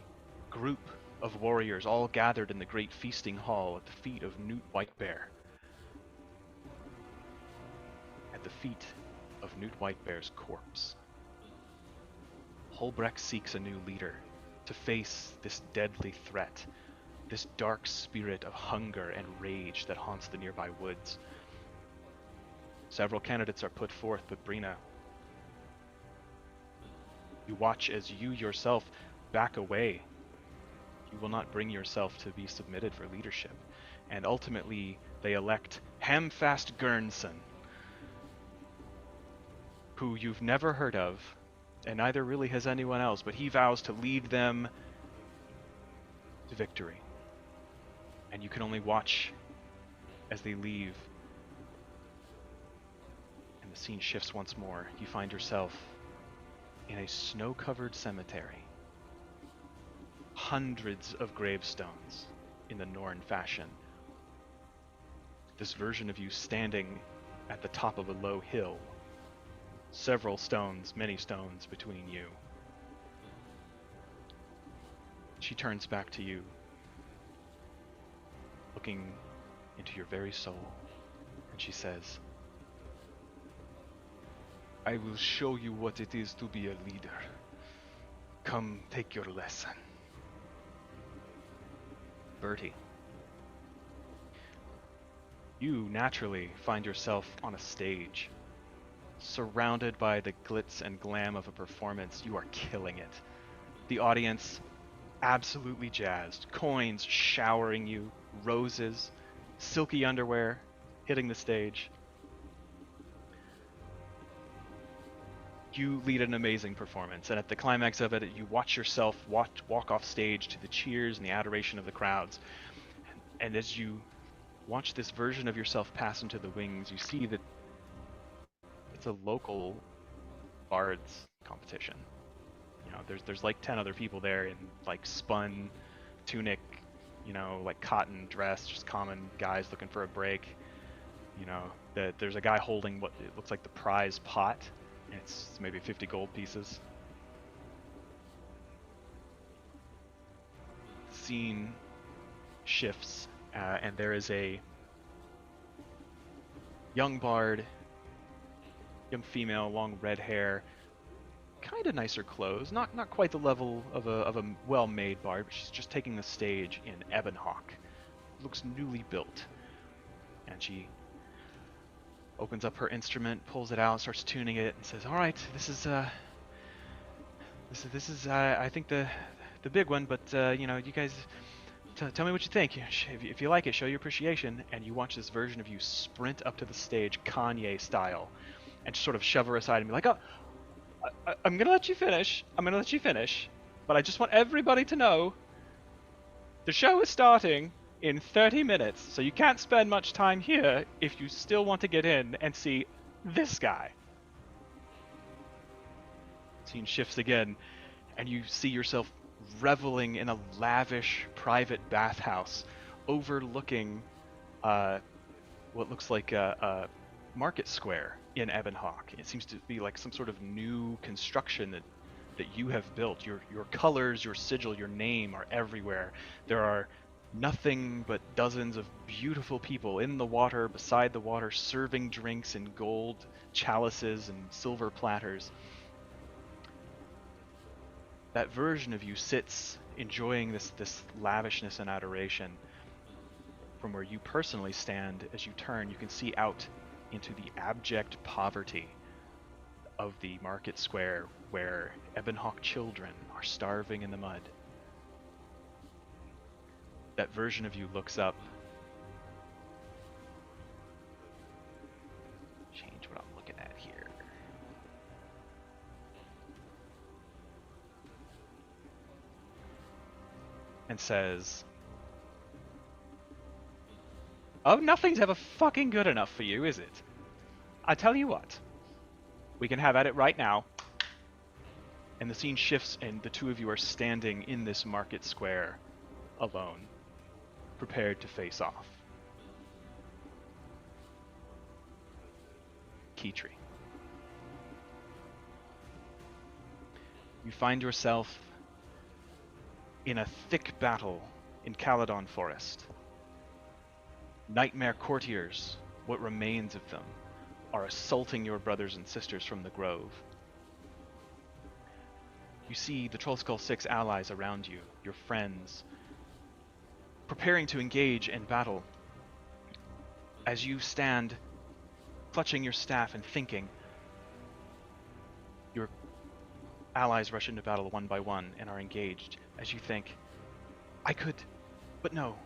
group of warriors all gathered in the great feasting hall at the feet of Newt Whitebear. At the feet of Newt Whitebear's corpse. Hullbrack seeks a new leader to face this deadly threat, this dark spirit of hunger and rage that haunts the nearby woods. Several candidates are put forth, but Brina, you watch as you yourself back away. You will not bring yourself to be submitted for leadership. And ultimately, they elect Hamfast Gurnson, who you've never heard of, and neither really has anyone else, but he vows to lead them to victory. And you can only watch as they leave. And the scene shifts once more. You find yourself in a snow-covered cemetery. Hundreds of gravestones in the Norn fashion. This version of you standing at the top of a low hill. Several stones, many stones between you. She turns back to you, looking into your very soul, and she says, I will show you what it is to be a leader. Come take your lesson. Bertie, you naturally find yourself on a stage, surrounded by the glitz and glam of a performance. You are killing it. The audience absolutely jazzed. Coins showering you, roses, silky underwear hitting the stage. You lead an amazing performance, and at the climax of it, you watch yourself walk off stage to the cheers and the adoration of the crowds. And as you watch this version of yourself pass into the wings, you see that it's a local bards competition. You know, there's like 10 other people there in like spun tunic, you know, like cotton dress, just common guys looking for a break. You know, there's a guy holding what it looks like the prize pot. It's maybe 50 gold pieces. Scene shifts, and there is a young bard, young female, long red hair, kind of nicer clothes, not quite the level of a well-made bard, but she's just taking the stage in Ebonhawk. Looks newly built, and she opens up her instrument, pulls it out, starts tuning it, and says, "All right, this is I think the big one, but you know, you guys tell me what you think. If you like it, show your appreciation." And you watch this version of you sprint up to the stage, Kanye style, and just sort of shove her aside and be like, "Oh, I'm gonna let you finish. I'm gonna let you finish, but I just want everybody to know the show is starting in 30 minutes, so you can't spend much time here if you still want to get in and see this guy." Scene shifts again, and you see yourself reveling in a lavish private bathhouse overlooking what looks like a market square in Ebonhawk. It seems to be like some sort of new construction that that you have built. Your colors, your sigil, your name are everywhere. There are nothing but dozens of beautiful people in the water, beside the water, serving drinks in gold chalices and silver platters. That version of you sits enjoying this lavishness and adoration. From where you personally stand, as you turn, you can see out into the abject poverty of the market square where Ebonhawk children are starving in the mud. That version of you looks up. Change what I'm looking at here. And says, "Oh, nothing's ever fucking good enough for you, is it? I tell you what, we can have at it right now." And the scene shifts, and the two of you are standing in this market square, alone, prepared to face off. Keytree. You find yourself in a thick battle in Caledon Forest. Nightmare courtiers, what remains of them, are assaulting your brothers and sisters from the grove. You see the Trollskull 6 allies around you, your friends, preparing to engage in battle. As you stand, clutching your staff and thinking, your allies rush into battle one by one and are engaged. As you think, I could, but no.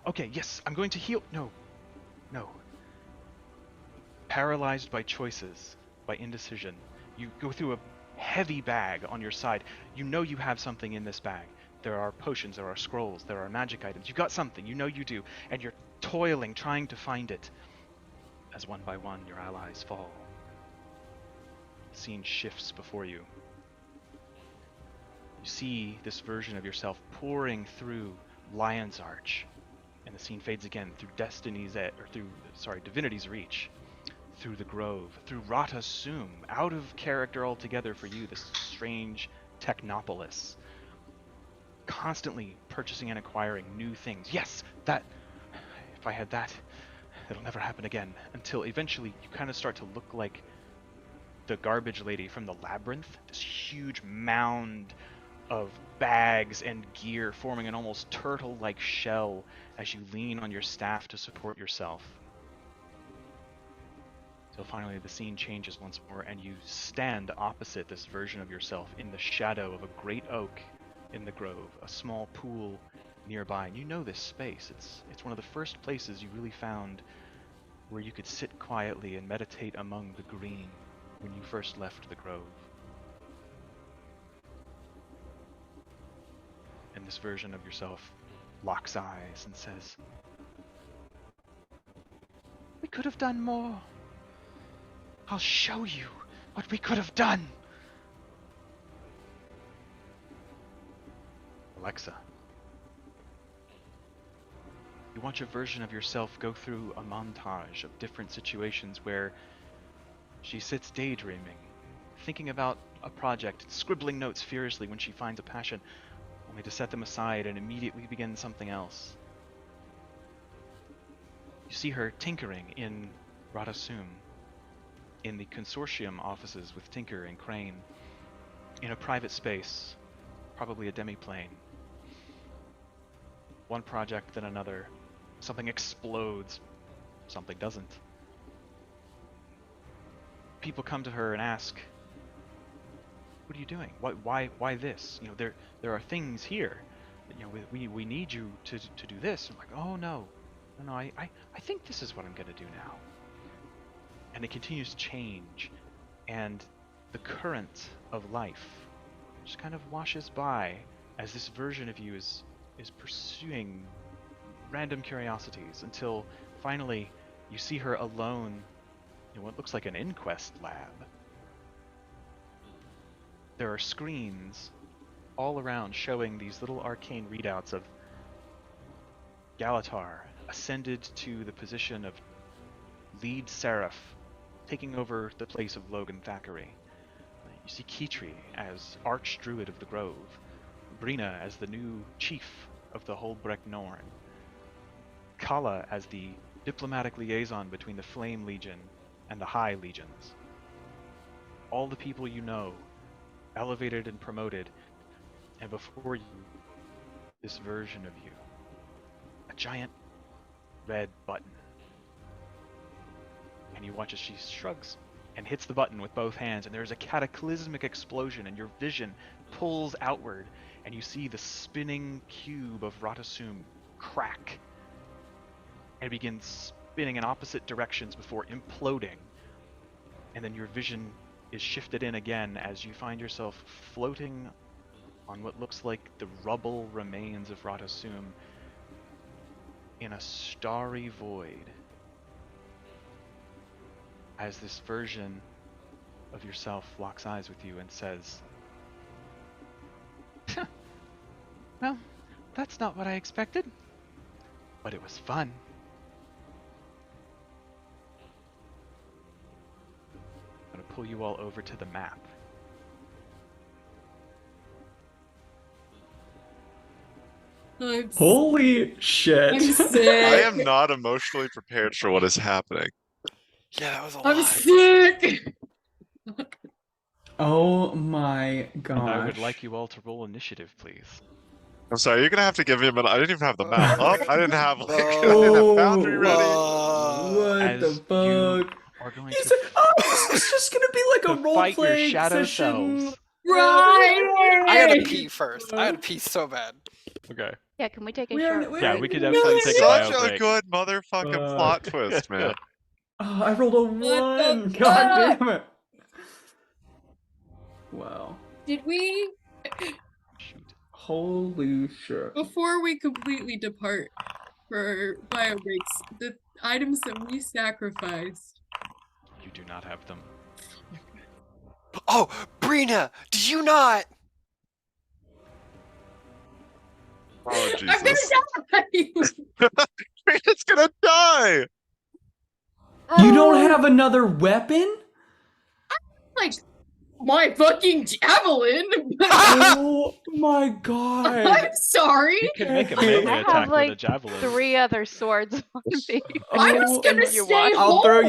Okay, yes, I'm going to heal. No. Paralyzed by choices, by indecision, you go through a heavy bag on your side. You know you have something in this bag. There are potions, there are scrolls, there are magic items. You got something, you know you do, and you're toiling, trying to find it. As one by one, your allies fall. The scene shifts before you. You see this version of yourself pouring through Lion's Arch, and the scene fades again through Divinity's Reach, through the Grove, through Rata Sum, out of character altogether for you, this strange technopolis, constantly purchasing and acquiring new things. Yes, that, if I had that, it'll never happen again, until eventually you kind of start to look like the garbage lady from the Labyrinth, this huge mound of bags and gear forming an almost turtle-like shell as you lean on your staff to support yourself. Till finally the scene changes once more and you stand opposite this version of yourself in the shadow of a great oak in the grove, a small pool nearby. And you know this space. It's one of the first places you really found where you could sit quietly and meditate among the green when you first left the grove. And this version of yourself locks eyes and says, "We could have done more. I'll show you what we could have done." Alexa, you watch a version of yourself go through a montage of different situations where she sits daydreaming, thinking about a project, scribbling notes furiously when she finds a passion, only to set them aside and immediately begin something else. You see her tinkering in Rata Sum, in the consortium offices with Tinker and Crane, in a private space, probably a demi-plane. One project, then another. Something explodes, something doesn't. People come to her and ask, "What are you doing? Why this? You know, there are things here. You know, we need you to do this." I'm like, "Oh no, I think this is what I'm gonna do now." And it continues to change, and the current of life just kind of washes by as this version of you is pursuing random curiosities until finally you see her alone in what looks like an inquest lab. There are screens all around showing these little arcane readouts of Galatar ascended to the position of lead seraph, taking over the place of Logan Thackeray. You see Kitri as Archdruid of the Grove, Brina as the new chief of the Holdbreck Norn, Kala as the diplomatic liaison between the Flame Legion and the High Legions. All the people you know, elevated and promoted, and before you, this version of you. A giant red button. And you watch as she shrugs and hits the button with both hands, and there's a cataclysmic explosion, and your vision pulls outward, and you see the spinning cube of Ratasum crack and begins spinning in opposite directions before imploding. And then your vision is shifted in again as you find yourself floating on what looks like the rubble remains of Ratasum in a starry void, as this version of yourself locks eyes with you and says, well, that's not what I expected, but it was fun. I'm going to pull you all over to the map. Holy shit. I'm sick. I am not emotionally prepared for what is happening. Yeah, that was a I'm lot. sick. Oh my gosh. And I would like you all to roll initiative, please. I'm sorry, you're gonna have to give me a minute. I didn't even have the map up. I didn't have like I didn't Oh, have Boundary ready. What As the you fuck? are going He to, said, oh, this is just gonna be like to a role fight your playing shadow session. selves. Right. I gotta pee first. I gotta pee so bad. Okay. Yeah, can we take a We're short in- we're Yeah, break? we could in- definitely This take is a such bio a break. good motherfucking plot twist, man. Oh, I rolled a What the 1. God fuck? damn it. Wow. Did we, Shoot. Holy shit. before we completely depart for bio breaks, the items that we sacrificed? You do not have them. Oh, Brina, do you not? Oh I'm Jesus. gonna die. It's gonna die! You don't have another weapon? Like my fucking javelin. Oh my god. I'm sorry. You can make a I melee have, attack with a like, javelin. 3 other swords on me. I was Oh, gonna you stay want. I'll throw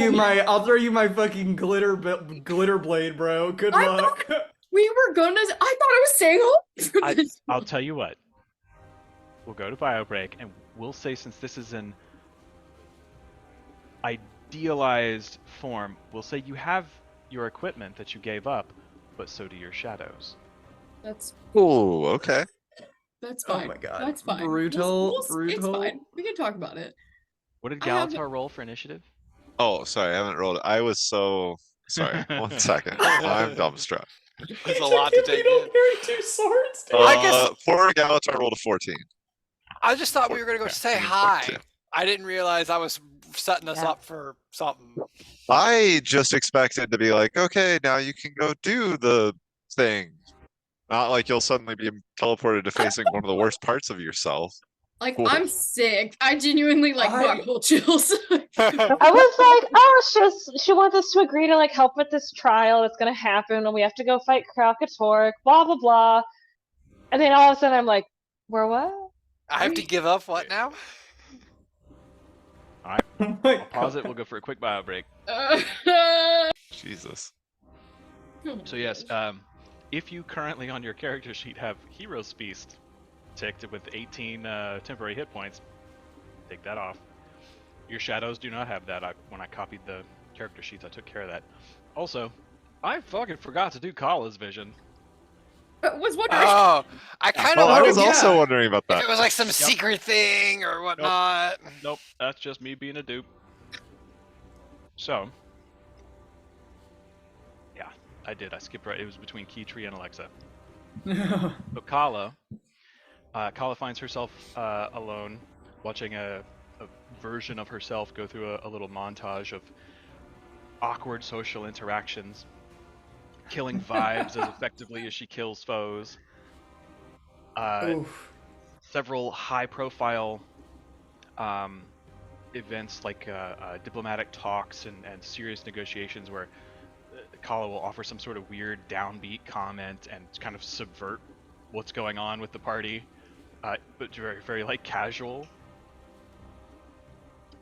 you home. my fucking glitter blade, bro. Good I luck. We were gonna. I thought I was staying home for this. I'll tell you what. We'll go to bio break, and we'll say, since this is an idealized form, we'll say you have your equipment that you gave up, but so do your shadows. That's Oh, okay. Oh fine. my God. That's fine. Brutal, It's brutal. fine. We can talk about it. What did I have- Galatar roll for initiative? Oh, sorry, I haven't rolled it. I was so sorry. 1 second. I'm dumbstruck. There's a lot to take You don't in. carry 2 swords, dude. I guess- For Galatar rolled a 14. I just thought we were gonna go Okay, say I mean, hi. 14. I didn't realize I was setting us Yeah. up for something. I just expected to be like, okay, now you can go do the thing. Not like you'll suddenly be teleported to facing one of the worst parts of yourself. Like Cool. I'm sick. I genuinely like I- got cold chills. I was like, oh, she wants us to agree to like help with this trial that's gonna happen, and we have to go fight Kralkatorrik, blah blah blah. And then all of a sudden, I'm like, we're what? I have to give up what now? Oh my I'll pause it. God. We'll go for a quick bio break. Jesus. So yes, if you currently on your character sheet have Hero's Feast ticked with 18 temporary hit points, take that off. Your shadows do not have that. When I copied the character sheets, I took care of that. Also, I fucking forgot to do Kala's vision. Was wondering. Oh, I kind Oh, of I wondered was also yeah. wondering about if that. it was like some secret thing or whatnot. Nope, that's just me being a dupe. So, yeah, I did. I skipped right. It was between Keytree and Alexa. But Kala finds herself alone, watching a version of herself go through a little montage of awkward social interactions, killing vibes as effectively as she kills foes. Oof. Several high-profile events like diplomatic talks and serious negotiations where Kala will offer some sort of weird downbeat comment and kind of subvert what's going on with the party, but very, very like casual.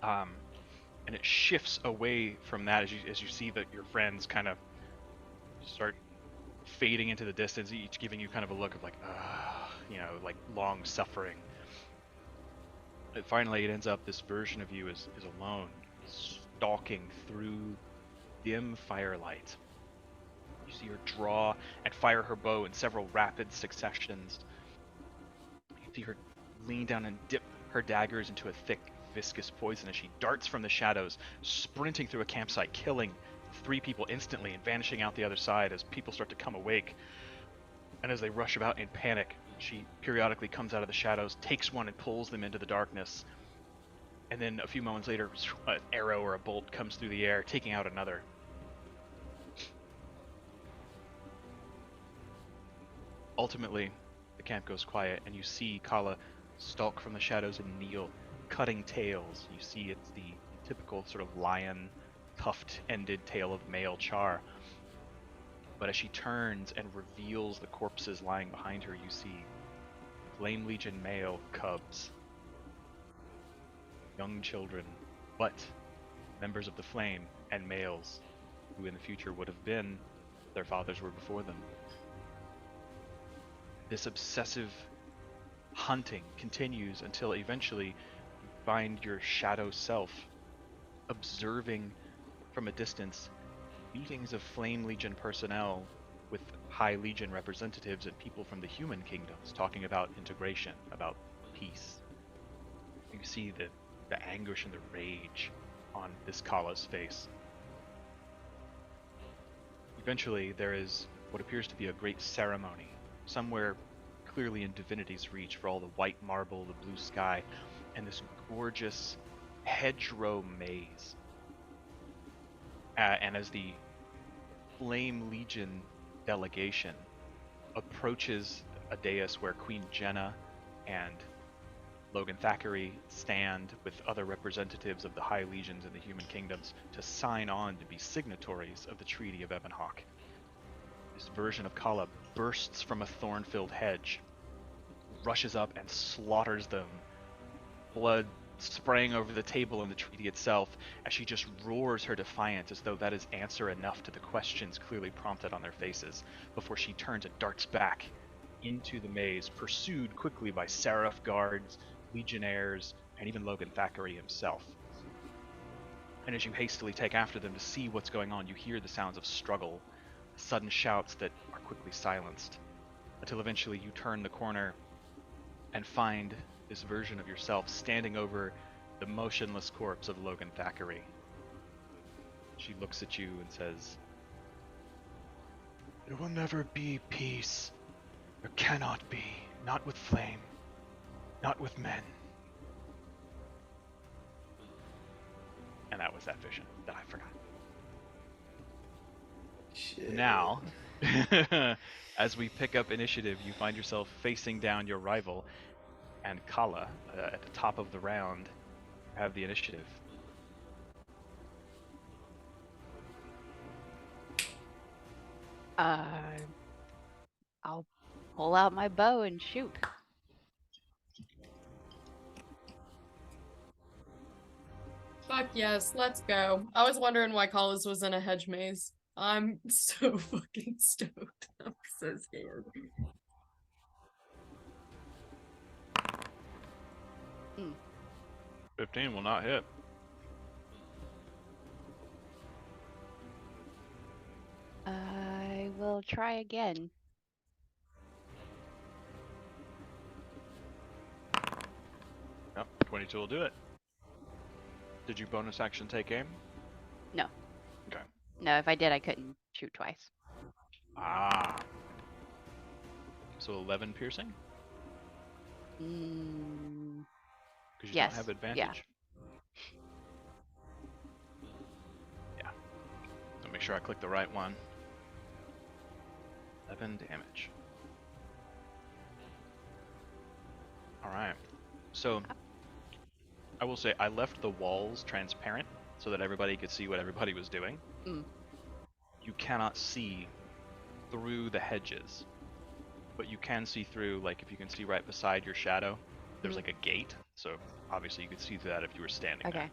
And it shifts away from that as you see that your friends kind of start fading into the distance, each giving you kind of a look of like, like long suffering. And finally, it ends up this version of you is alone, stalking through dim firelight. You see her draw and fire her bow in several rapid successions. You see her lean down and dip her daggers into a thick, viscous poison as she darts from the shadows, sprinting through a campsite, killing 3 people instantly and vanishing out the other side as people start to come awake. And as they rush about in panic, she periodically comes out of the shadows, takes one and pulls them into the darkness. And then a few moments later, an arrow or a bolt comes through the air, taking out another. Ultimately, the camp goes quiet, and you see Kala stalk from the shadows and kneel, cutting tails. You see it's the typical sort of lion, tuft-ended tail of male Char. But as she turns and reveals the corpses lying behind her, you see Flame Legion male cubs. Young children, but members of the Flame and males who in the future would have been their fathers were before them. This obsessive hunting continues until eventually you find your shadow self observing from a distance meetings of Flame Legion personnel with High Legion representatives and people from the human kingdoms talking about integration, about peace. You see the anguish and the rage on this Kala's face. Eventually, there is what appears to be a great ceremony, somewhere clearly in Divinity's reach for all the white marble, the blue sky, and this gorgeous hedgerow maze. And as the Flame Legion delegation approaches a dais where Queen Jenna and Logan Thackeray stand with other representatives of the High Legions and the Human Kingdoms to sign on to be signatories of the Treaty of Ebonhawk. This version of Kala bursts from a thorn-filled hedge, rushes up and slaughters them, blood spraying over the table and the treaty itself as she just roars her defiance as though that is answer enough to the questions clearly prompted on their faces, before she turns and darts back into the maze, pursued quickly by Seraph guards, legionnaires, and even Logan Thackeray himself. And as you hastily take after them to see what's going on, you hear the sounds of struggle, sudden shouts that are quickly silenced, until eventually you turn the corner and find this version of yourself standing over the motionless corpse of Logan Thackeray. She looks at you and says, "There will never be peace. There cannot be. Not with Flame. Not with men." And that was that vision that I forgot. Shit. Now, as we pick up initiative, you find yourself facing down your rival, and Kala, at the top of the round, have the initiative. I'll pull out my bow and shoot. Fuck yes, let's go. I was wondering why Collis was in a hedge maze. I'm so fucking stoked. I'm so scared. Hmm. 15 will not hit. I will try again. Yep, 22 will do it. Did you bonus action take aim? No. Okay. No, if I did, I couldn't shoot twice. Ah. So 11 piercing? Mm, Because you yes. don't have advantage? Yeah. Yeah. So make sure I click the right one. 11 damage. Alright. So, I will say I left the walls transparent so that everybody could see what everybody was doing. Mm. you cannot see through the hedges, but you can see through, like if you can see right beside your shadow, there's like a gate, so obviously you could see through that if you were standing there. Okay.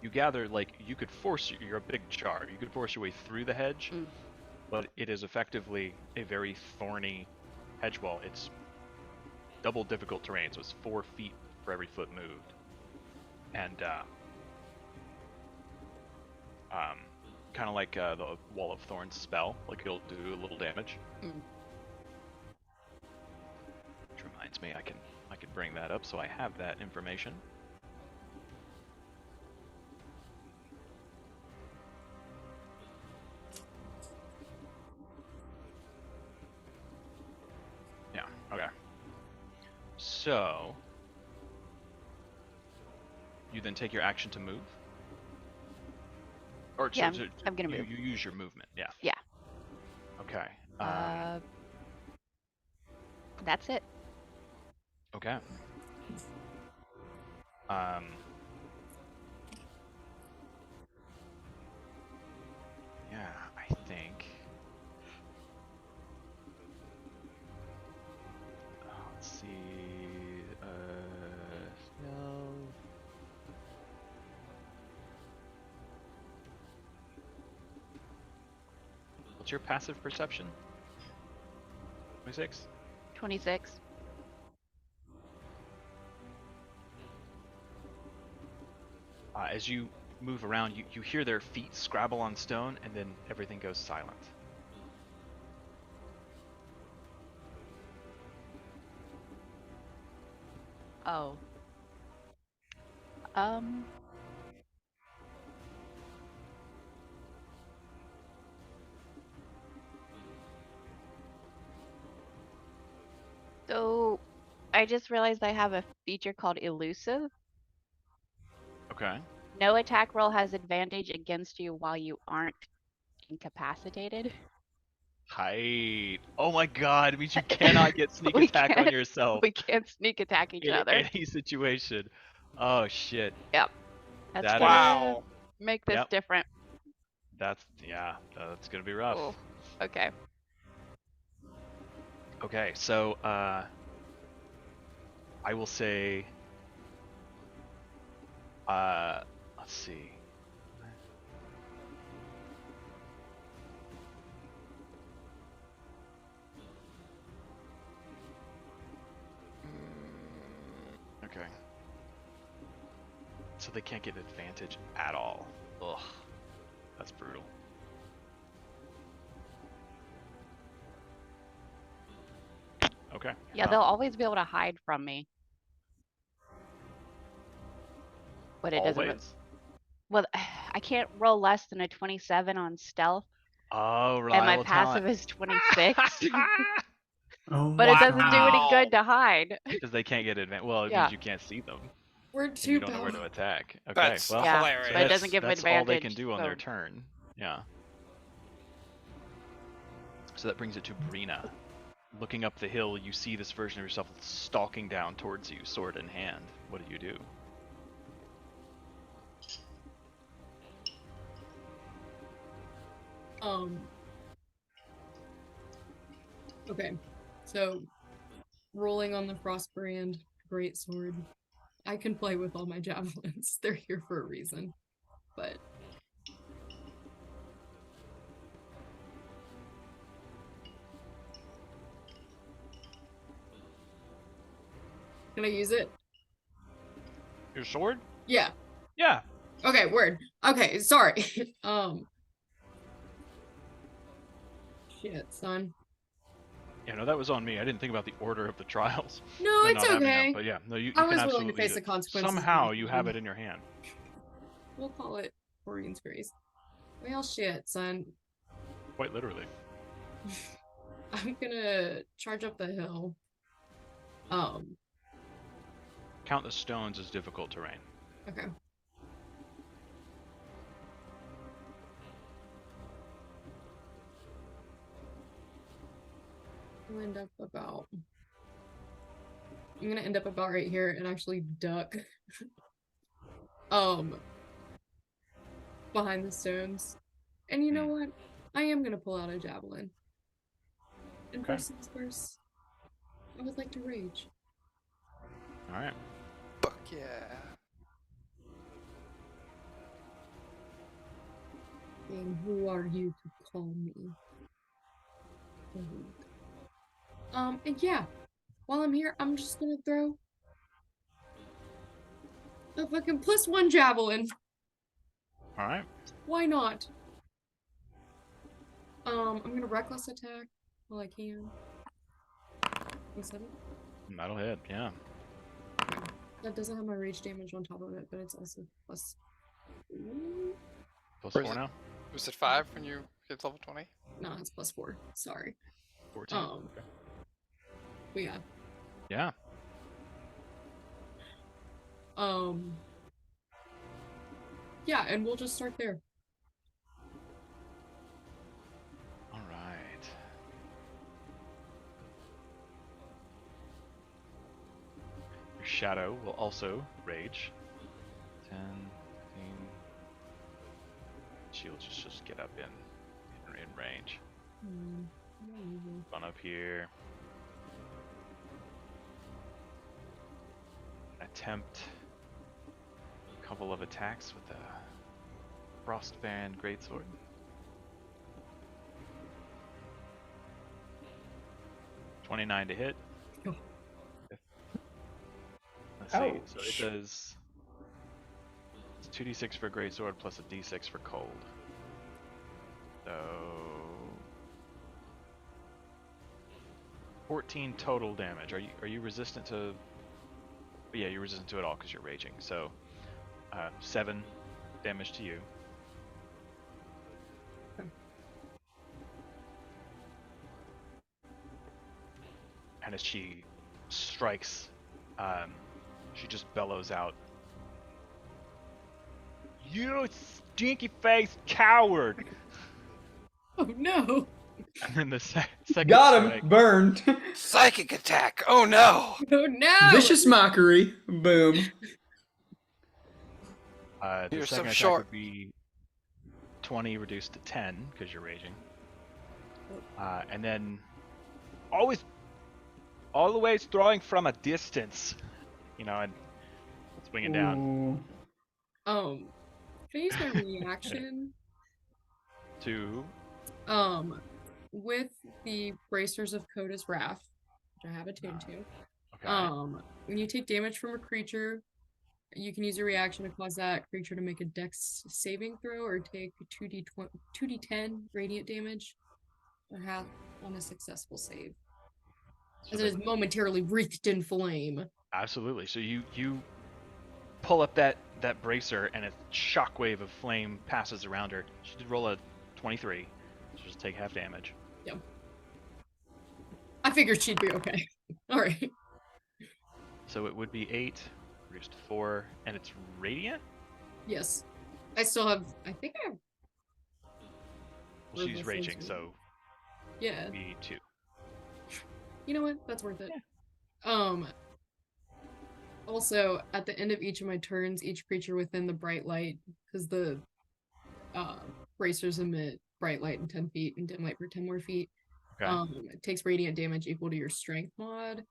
You gather, like, you could force, you're a big char, you could force your way through the hedge, but it is effectively a very thorny hedge wall. It's double difficult terrain, so it's 4 feet for every foot moved. And, kind of like the Wall of Thorns spell, like it'll do a little damage. Which reminds me, I can bring that up so I have that information. Yeah, okay. So, you then take your action to move? Or Yeah, so I'm gonna move. You use your movement, yeah. Yeah. Okay. That's it. Okay. Yeah, I think. Let's see. No. What's your passive perception? 26? 26. As you move around, you hear their feet scrabble on stone, and then everything goes silent. Oh. So, I just realized I have a feature called Elusive. Okay. No attack roll has advantage against you while you aren't incapacitated. Hide. Oh my god, it means you cannot get sneak attack on yourself We can't sneak attack each in other. any situation. Oh shit. Yep. That's That gonna Wow. make this Yep. different. That's gonna be rough. Cool. Okay. Okay, so I will say let's see. Okay. So they can't get advantage at all. Ugh. That's brutal. Okay. Yeah, they'll always be able to hide from me. But it doesn't. Always? Well, I can't roll less than a 27 on stealth, Oh, and my reliable passive talent. is 26. Oh, But it doesn't do any Wow. good to hide. Because they can't get advantage. Well, it Yeah. means you can't see them. We're And too you don't know where to attack. Okay, That's well, Yeah, hilarious. but it doesn't give them that's all they advantage. can do on their so- turn. Yeah. So that brings it to Brina. Looking up the hill, you see this version of yourself stalking down towards you, sword in hand. What do you do? Okay, so rolling on the Frostbrand greatsword. I can play with all my javelins. They're here for a reason. But can I use it? Your sword? Yeah. Yeah. Okay, word. Okay, sorry. Shit, son. Yeah, no, that was on me. I didn't think about the order of the trials. No, and it's not having them, okay. But yeah, no, you I can was willing to absolutely face use the it. consequences. of Somehow my you have decision. it in your hand. We'll call it Aurine's Grace. Well, shit, son. Quite literally. I'm gonna charge up the hill. Count the stones as difficult terrain. Okay. I'll end up about. I'm gonna end up about right here and actually duck. Behind the stones. And you know what? I am gonna pull out a javelin. And Okay. first things first, I would like to rage. All right. Fuck yeah. And who are you to call me? And yeah, while I'm here, I'm just gonna throw a fucking +1 javelin. All right. Why not? I'm gonna reckless attack while I can. 27. That'll hit. Yeah. Okay. That doesn't have my rage damage on top of it, but it's also plus. Plus Where is 4 it? now. Was it 5 when you hit level 20? No, it's +4. Sorry. 14. Okay. But yeah. Yeah. Yeah, and we'll just start there. All right. Your shadow will also rage. 10, 15. She'll just get up in range. Run up here. Attempt a couple of attacks with the Frostband Greatsword. $29 to hit. Oh. Let's see. So it Ouch. does. It's 2d6 for Greatsword plus a d6 for cold. So 14 total damage. Are you resistant to? Yeah, you're resistant to it all because you're raging. So 7 damage to you. And as she strikes, she just bellows out, "You stinky faced coward!" Oh no! And then the second Got him. strike, Burned. Psychic attack! Oh no! Oh no! Vicious mockery. Boom. the You're so second attack short. would be 20 reduced to 10 because you're raging. And then always, always throwing from a distance, and swinging down. Ooh. Can I use my reaction? To With the Bracers of Coda's Wrath, which I have attuned to. okay. When you take damage from a creature, you can use your reaction to cause that creature to make a dex saving throw or take 2d10 radiant damage or half on a successful save. As it is momentarily wreathed in flame. Absolutely. So you pull up that bracer, and a shockwave of flame passes around her. She did roll a 23. So just take half damage. Yep. I figured she'd be okay. All right. So it would be 8 reduced to 4, and it's radiant. Yes. I still have. I think I have. Well, she's Resistance, raging, right? so Yeah. it'd be 2. You know what? That's worth it. Also, at the end of each of my turns, each creature within the bright light, because the bracers emit bright light in 10 feet and dim light for 10 more feet. Okay. It takes radiant damage equal to your strength mod.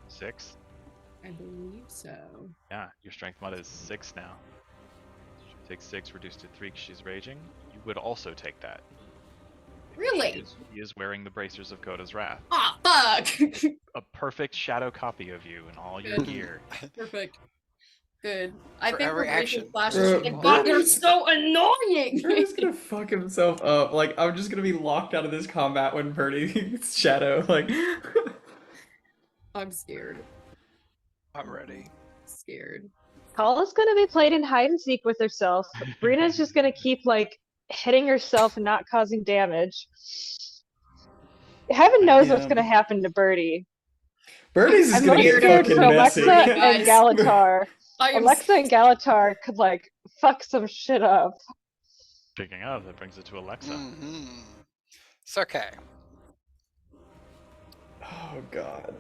6. I believe so. Yeah, your strength mod is 6 now. She takes 6 reduced to 3 because she's raging. You would also take that. Really? He is wearing the bracers of Coda's Wrath. Ah, fuck! A perfect shadow copy of you in all your Good. gear. Perfect. Good. I For think every the action. flashes. Bro, God, Bernie- they're so annoying! Bernie's gonna fuck himself up. Like, I'm just gonna be locked out of this combat when Bernie's shadow, like. I'm scared. I'm ready. Scared. Paula's gonna be played in hide and seek with herself. Brina's just gonna keep like hitting herself and not causing damage. Heaven knows what's Yeah. gonna happen to Birdie. Bernie's is I'm gonna most get scared fucking for Alexa messy. and Guys. Galatar. I am Alexa and Galatar could like fuck some shit up. Picking up, that brings it to Alexa. Mm-hmm. It's okay. Oh god.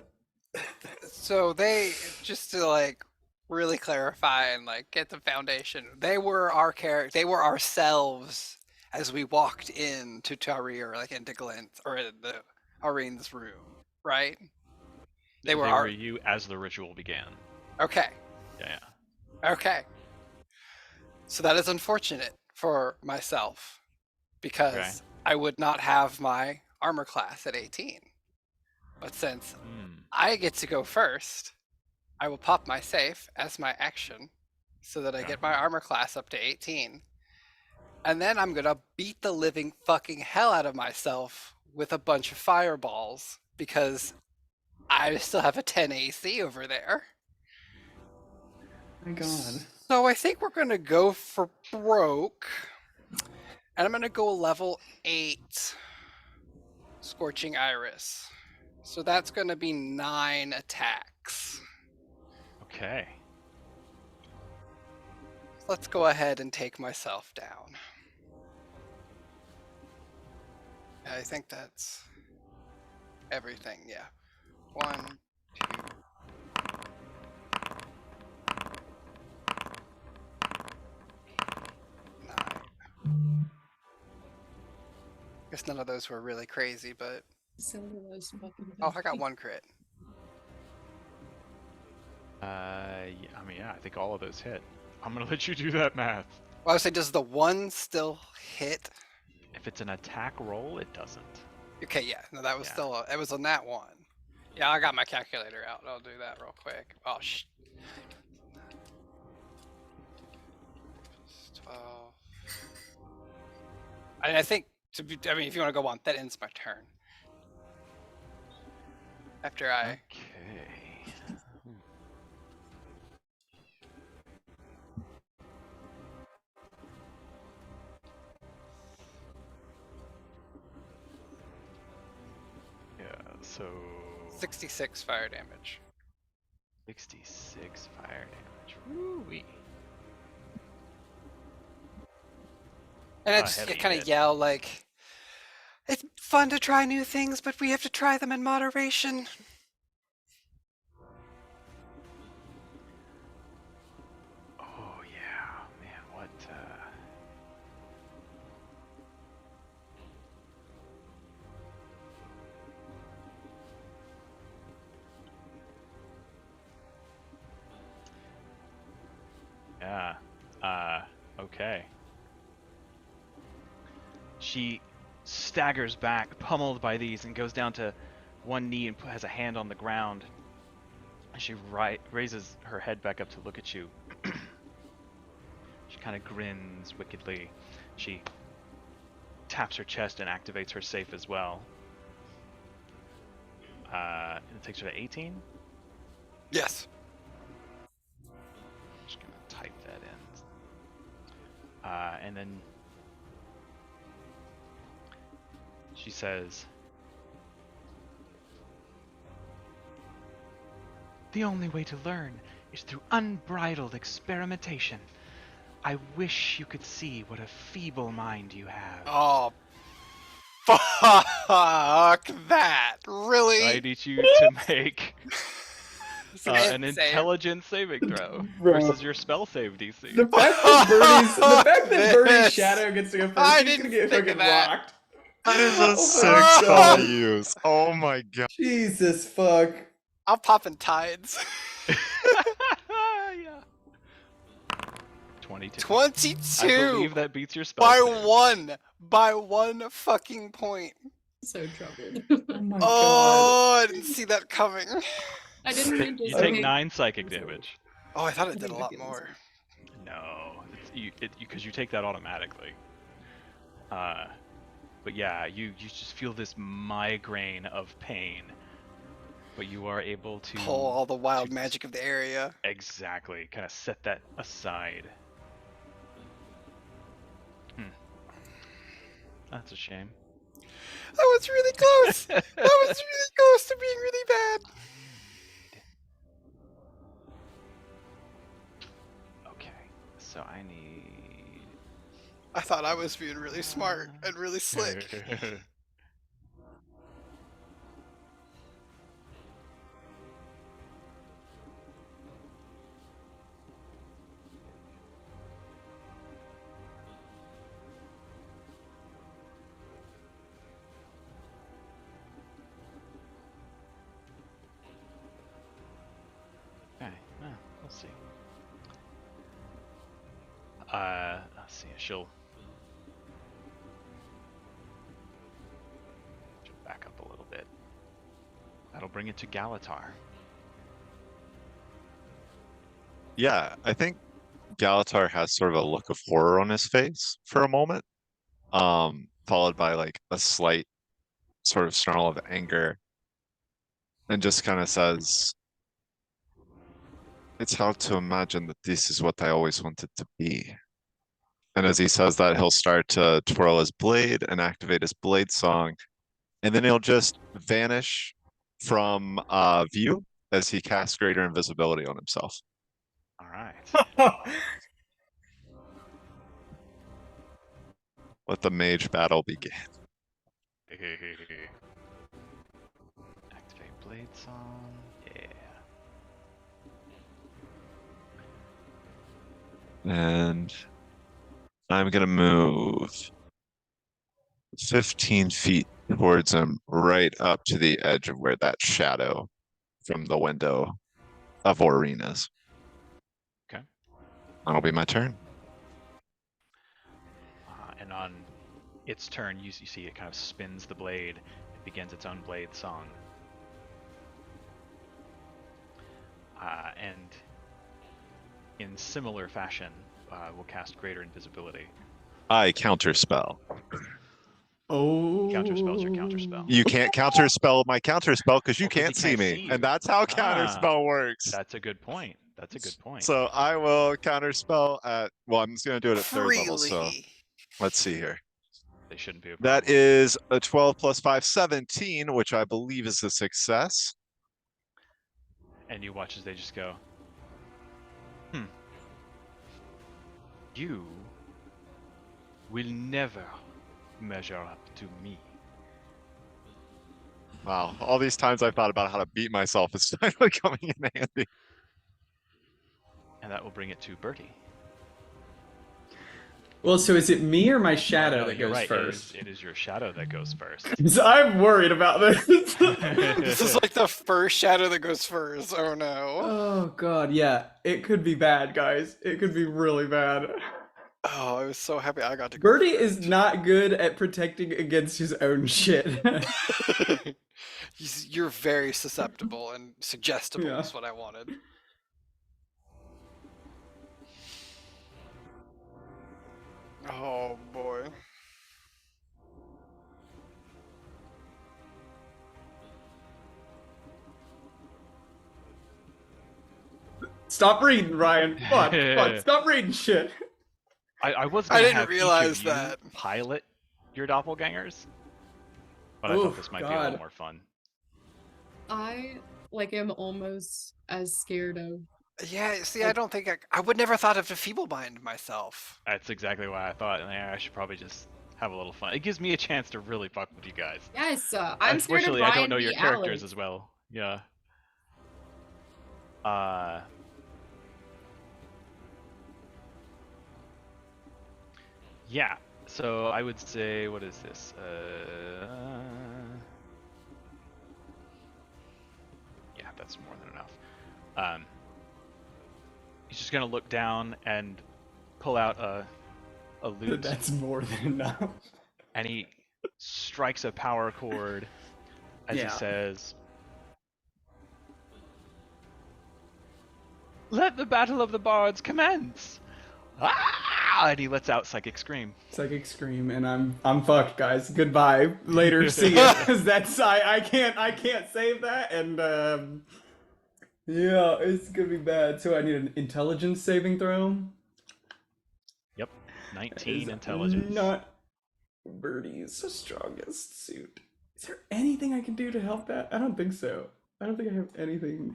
So they, just to like really clarify and like get the foundation, they were our character, they were ourselves as we walked into Tari or like into Glenn's or into Aurene's room, right? They were you as the ritual began. okay. Yeah. Okay. So that is unfortunate for myself because Okay. I would not have my armor class at 18. But since I get to go first, I will pop my safe as my action so that I Okay. get my armor class up to 18. And then I'm going to beat the living fucking hell out of myself with a bunch of fireballs because I still have a 10 AC over there. My God. So I think we're going to go for broke. And I'm going to go level 8 Scorching Iris. So that's going to be 9 attacks. Okay. Let's go ahead and take myself down. I think that's everything, yeah. 1, 2. Guess none of those were really crazy, but oh, I got 1 crit. I think all of those hit. I'm gonna let you do that math. Well, I would say, does the 1 still hit? If it's an attack roll, it doesn't. Okay, yeah, no, that was Yeah. still it was a nat 1. Yeah, I got my calculator out. I'll do that real quick. Oh, 12. I think if you want to go on, that ends my turn. After I Okay. Yeah, so 66 fire damage. 66 fire damage. Woo-wee. And I A just heavy kind of hit. yell like, it's fun to try new things, but we have to try them in moderation. Oh yeah, man, what Yeah. Okay. She staggers back, pummeled by these, and goes down to one knee and has a hand on the ground. She raises her head back up to look at you. She kind of grins wickedly. She taps her chest and activates her safe as well. And it takes her to 18. Yes. I'm just gonna type that in. And then she says, "The only way to learn is through unbridled experimentation. I wish you could see what a feeble mind you have." Oh, fuck that! Really? I need you to make an Save. intelligence saving throw Bro. versus your spell save DC. The fact that Birdie's This. shadow gets to go first, I he's gonna didn't get think of fucking that. rocked. That is a Oh my sick spell God. to use. Oh my god. Jesus fuck. I'm popping tides. Yeah. 22. I 22 believe that beats your spell by save. 1. By 1 fucking point. So troubled. Oh my God. Oh, I didn't see that coming. I didn't mean to You say. take 9 psychic damage. Oh, I thought I it did think a my lot feelings more. hurt. No, because you take that automatically. But yeah, you just feel this migraine of pain, but you are able to Pull all the wild to- magic of the area. exactly kind of set that aside. That's a shame. That was really close. That was really close to being really bad. Okay, so I need. I thought I was being really smart and really slick. Let's see. She'll back up a little bit. That'll bring it to Galatar. Yeah, I think Galatar has sort of a look of horror on his face for a moment, followed by like a slight sort of snarl of anger, and just kind of says, "It's hard to imagine that this is what I always wanted to be." And as he says that, he'll start to twirl his blade and activate his blade song, and then he'll just vanish from view as he casts greater invisibility on himself. All right. Let the mage battle begin. Activate blade song. Yeah. And I'm gonna move 15 feet towards him, right up to the edge of where that shadow from the window of Aurene is. Okay. That'll be my turn. And on its turn, you see it kind of spins the blade. It begins its own blade song. And in similar fashion, we'll cast greater invisibility. I counterspell. Oh. Counterspell's your counterspell. You can't counterspell my counterspell because you Well, 'cause he can't see can't me. see you. And that's how Ah. counterspell works. That's a good point. That's a good point. So I will counterspell at, well, I'm just gonna do it at third level, so Freely. let's see here. They shouldn't be a That problem. is a 12 plus 5, 17, which I believe is a success. And you watch as they just go, You will never measure up to me. Wow, all these times I've thought about how to beat myself is finally coming in handy. And that will bring it to Bertie. Well, so is it me or my shadow No, that you're goes right. first? It is your shadow that goes first. 'Cause I'm worried about this. This is like the first shadow that goes first. Oh no. Oh god, yeah. It could be bad, guys. It could be really bad. Oh, I was so happy I got to go Birdie first. is not good at protecting against his own shit. You're very susceptible and suggestible Yeah. is what I wanted. Oh boy. Stop reading, Ryan. Fuck, stop reading shit. I was I gonna didn't have each realize of you that. pilot your doppelgangers, but I thought Oof, this might be a God. little more fun. I am almost as scared of. Yeah, see, I don't think I would never thought of to feeble-bind myself. That's exactly why I thought, I should probably just have a little fun. It gives me a chance to really fuck with you guys. Yes, I'm scared of Unfortunately, Ryan I don't know your v. characters Alex. as well. Yeah. Yeah. So I would say, what is this? Yeah, that's more than enough. He's just gonna look down and pull out a lute, That's more than enough. and he strikes a power chord as he Yeah. says, "Let the battle of the bards commence!" Ah! And he lets out Psychic Scream. Psychic scream, and I'm fucked, guys. Goodbye. Later, see ya. Cause that's I can't save that, and yeah, it's gonna be bad. So I need an intelligence saving throw. Yep, Is 19 intelligence. Not Birdie's strongest suit. Is there anything I can do to help that? I don't think so. I don't think I have anything.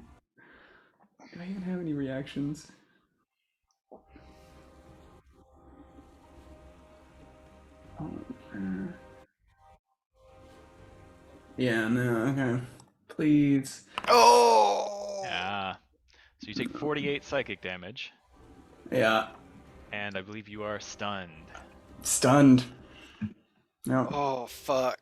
Do I even have any reactions? Yeah, no, okay. Please. Oh. Yeah. So you take 48 psychic damage, Yeah. and I believe you are stunned. Stunned. No. Oh fuck.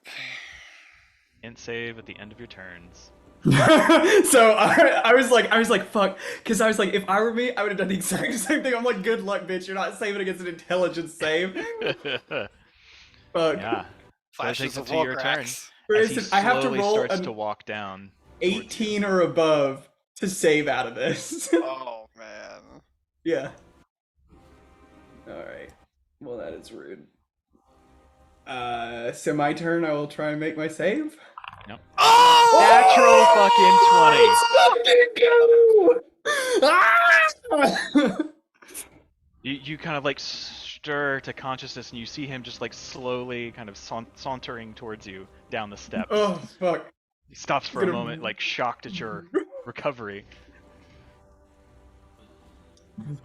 Int save at the end of your turns. So I was like, fuck, because I was like, if I were me, I would have done the exact same thing. I'm like, good luck, bitch. You're not saving against an intelligence save. Fuck. Yeah. So that Flashes takes it of to your turn. Walgrax. For As he instance, I have to slowly roll starts an to walk down towards you. 18 or above to save out of this. Oh man. Yeah. All right. Well, that is rude. So my turn. I will try and make my save. Yep. Oh! Natural fucking 20. Fucking go! You kind of like stir to consciousness, and you see him just like slowly kind of sauntering towards you down the steps. Oh fuck! He stops for a moment, like shocked at your recovery. Let's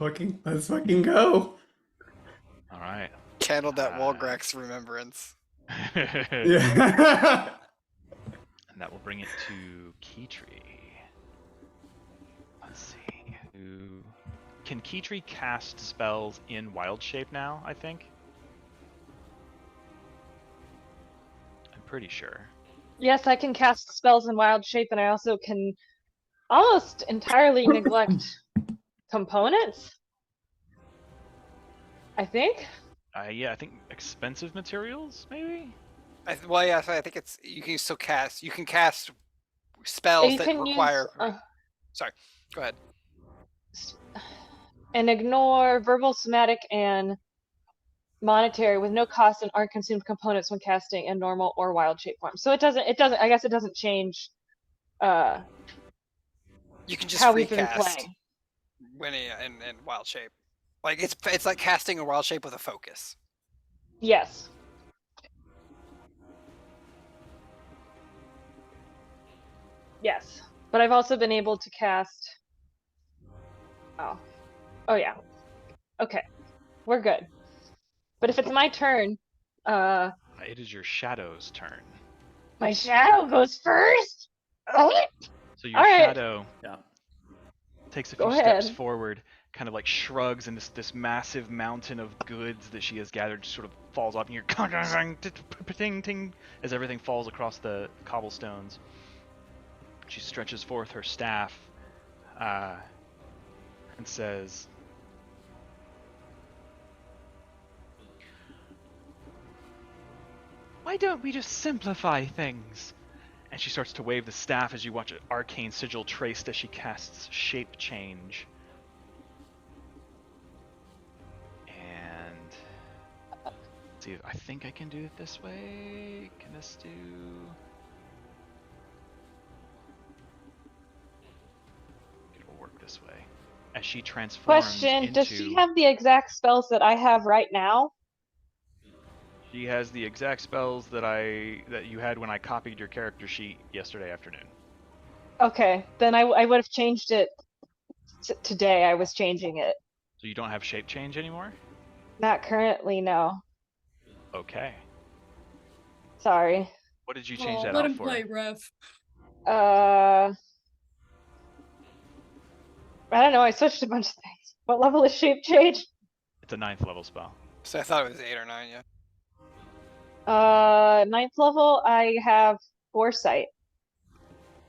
fucking go! All right. Channeled that Walgrax remembrance. Yeah. And that will bring it to Keytree. Let's see. Who can Keytree cast spells in wild shape now, I think? I'm pretty sure. Yes, I can cast spells in wild shape, and I also can almost entirely neglect components. I think. Yeah, I think expensive materials, maybe? Well, yeah, so I think it's you can still cast. You can cast spells You that can require. use, Sorry, go ahead. and ignore verbal, somatic, and monetary with no cost and aren't consumed components when casting in normal or wild shape form. So it doesn't. I guess it doesn't change. You can just How we've been recast playing. when in wild shape. Like it's like casting a wild shape with a focus. Yes. Yes. But I've also been able to cast. Oh yeah. Okay. We're good. But if it's my turn, It is your shadow's turn. my shadow goes first. Oh, So your All right. shadow takes a few Go steps ahead. forward, kind of like shrugs, and this massive mountain of goods that she has gathered just sort of falls off, and you're ting ting as everything falls across the cobblestones. She stretches forth her staff and says, "Why don't we just simplify things?" And she starts to wave the staff as you watch an arcane sigil traced as she casts Shape Change. And let's see, I think I can do it this way. Can this do? It will work this way. As she transforms Question: into... Does she have the exact spells that I have right now? She has the exact spells that you had when I copied your character sheet yesterday afternoon. Okay, then I would have changed it today. I was changing it. So you don't have Shape Change anymore? Not currently, no. Okay. Sorry. What did you change that let off him for? play, ref. I don't know. I switched a bunch of things. What level is shape change? It's a 9th level spell. So I thought it was 8 or 9. Yeah. 9th level. I have foresight.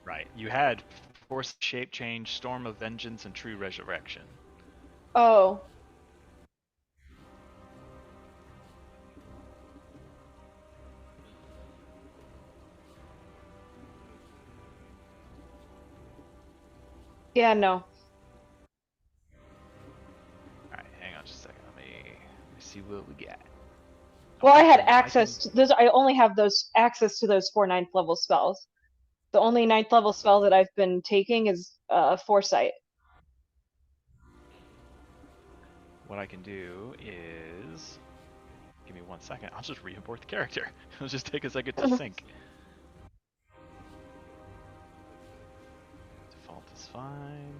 Right. You had Force, Shape Change, Storm of Vengeance, and True Resurrection. Oh. Yeah, no. Alright, hang on just a second. Let me see what we got. Well, I had can- access to those. I only have those access to those 4 9th level spells. The only 9th level spell that I've been taking is foresight. What I can do is... Give me 1 second. I'll just re-import the character. It'll just take a second to sync. Default is fine.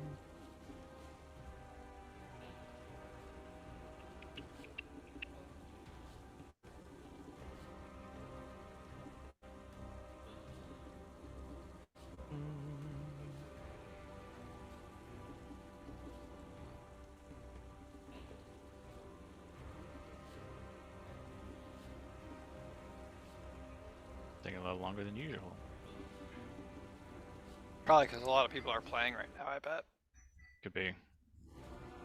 Taking a little longer than usual. Probably because a lot of people are playing right now, I bet. Could be.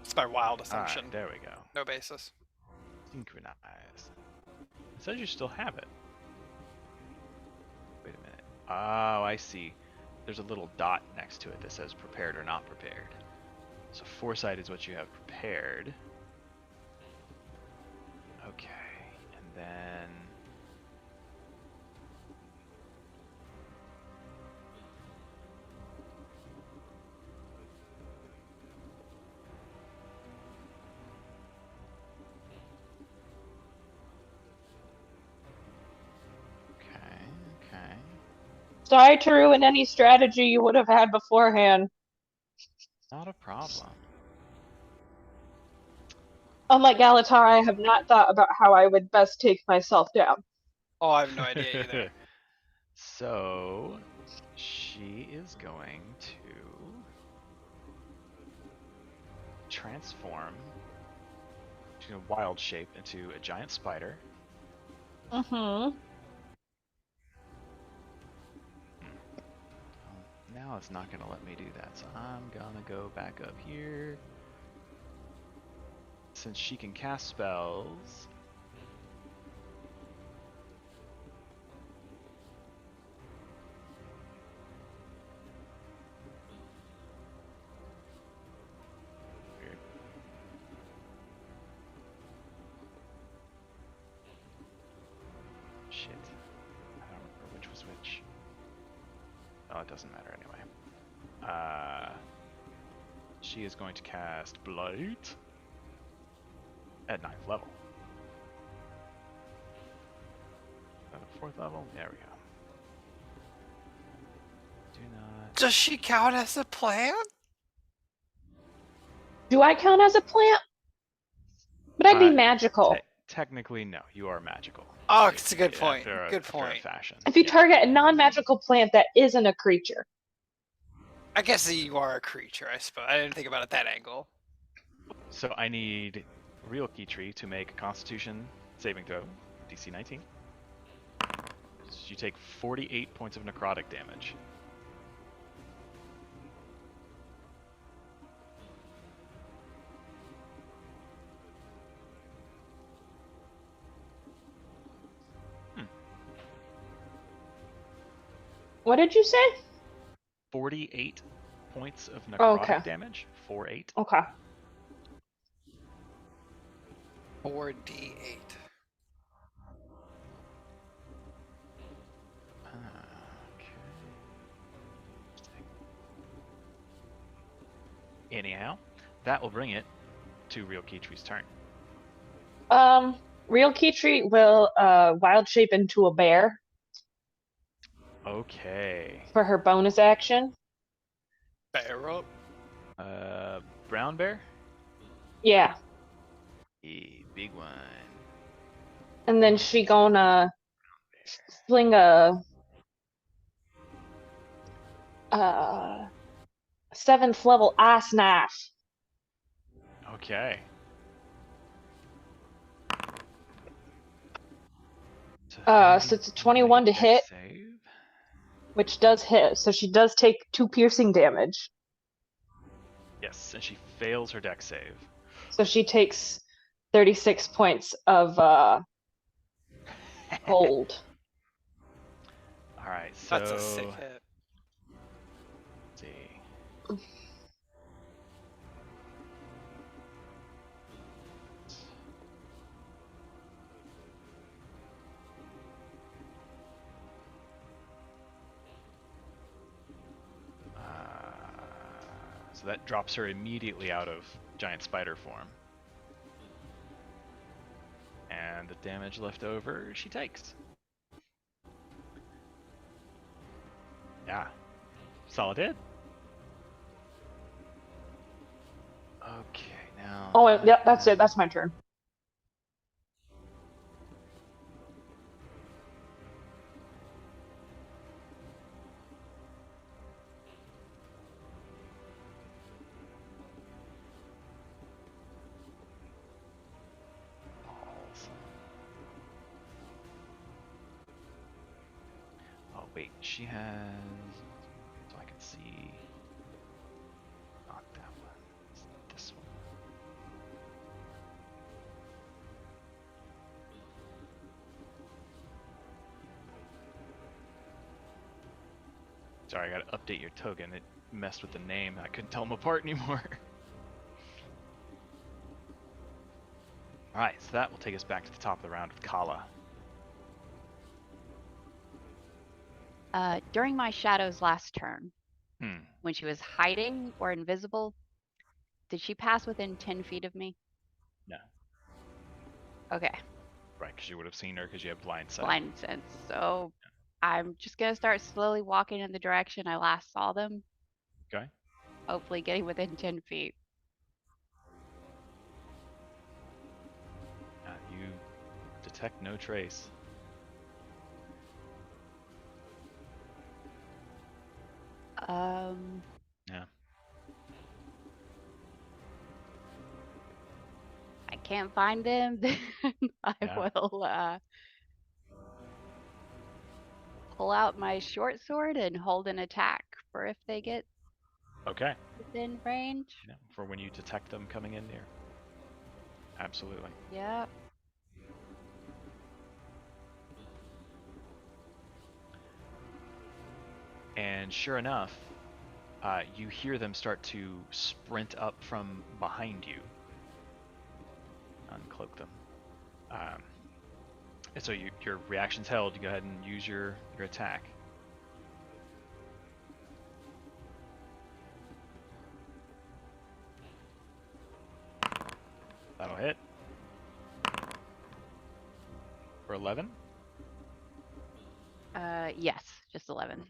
It's my wild All assumption. right, there we go. No basis. Synchronize. It says you still have it. Wait a minute. Oh, I see. There's a little dot next to it that says prepared or not prepared. So foresight is what you have prepared. Okay, and then okay. Sorry to ruin any strategy you would have had beforehand. Not a problem. Unlike Galatar, I have not thought about how I would best take myself down. Oh, I have no idea either. So she is going to transform. She's gonna wild shape into a giant spider. Mm-hmm. Now it's not gonna let me do that, so I'm gonna go back up here. Since she can cast spells, weird. Shit. I don't remember which was which. Oh, it doesn't matter anyway. She is going to cast Blight at 9th level. At 4th level? There we go. Do not... Does she count as a plant? Do I count as a plant? But I'd be magical. Technically, no. You are magical. Oh, it's a good point. After Good after point. a fashion. If you yeah. target a non-magical plant that isn't a creature. I guess you are a creature, I suppose. I didn't think about it that angle. So I need Real Keytree to make a Constitution saving throw, DC 19. So you take 48 points of necrotic damage. What did you say? 48 points of necrotic Oh, okay. damage. 4-8. Okay. 4d8. Okay. Anyhow, that will bring it to Real Keytree's turn. Real Keytree will wild shape into a bear Okay. for her bonus action. Bear up. Brown bear? Yeah. A big one. And then she gonna fling a 7th level ice knife. Okay. So it's a 21 to hit, Save. which does hit. So she does take 2 piercing damage. Yes, and she fails her dex save. So she takes 36 points of cold. All right, so That's a sick hit. let's see. So that drops her immediately out of giant spider form. And the damage left over she takes. Yeah. Solid hit. Okay, now. Oh, yep, that's it. That's my turn. Oh wait, she has. So I can Let's see. Not that one. It's this one. Sorry, I gotta update your token. It messed with the name. I couldn't tell them apart anymore. Alright, so that will take us back to the top of the round with Kala. During my shadow's last turn, Hmm. when she was hiding or invisible, did she pass within 10 feet of me? No. Okay, Right, because you would have seen her because you have blind sight. blind sense. So I'm just gonna start slowly walking in the direction I last saw them. Okay. Hopefully getting within 10 feet. You detect no trace. Yeah. I can't find them, then I Yeah. will pull out my short sword and hold an attack for if they get Okay. within range. Yeah, for when you detect them coming in near. Absolutely. Yep. And sure enough, you hear them start to sprint up from behind you. Uncloak them. And so your reaction's held. You go ahead and use your attack. That'll hit. For 11? Yes, just 11.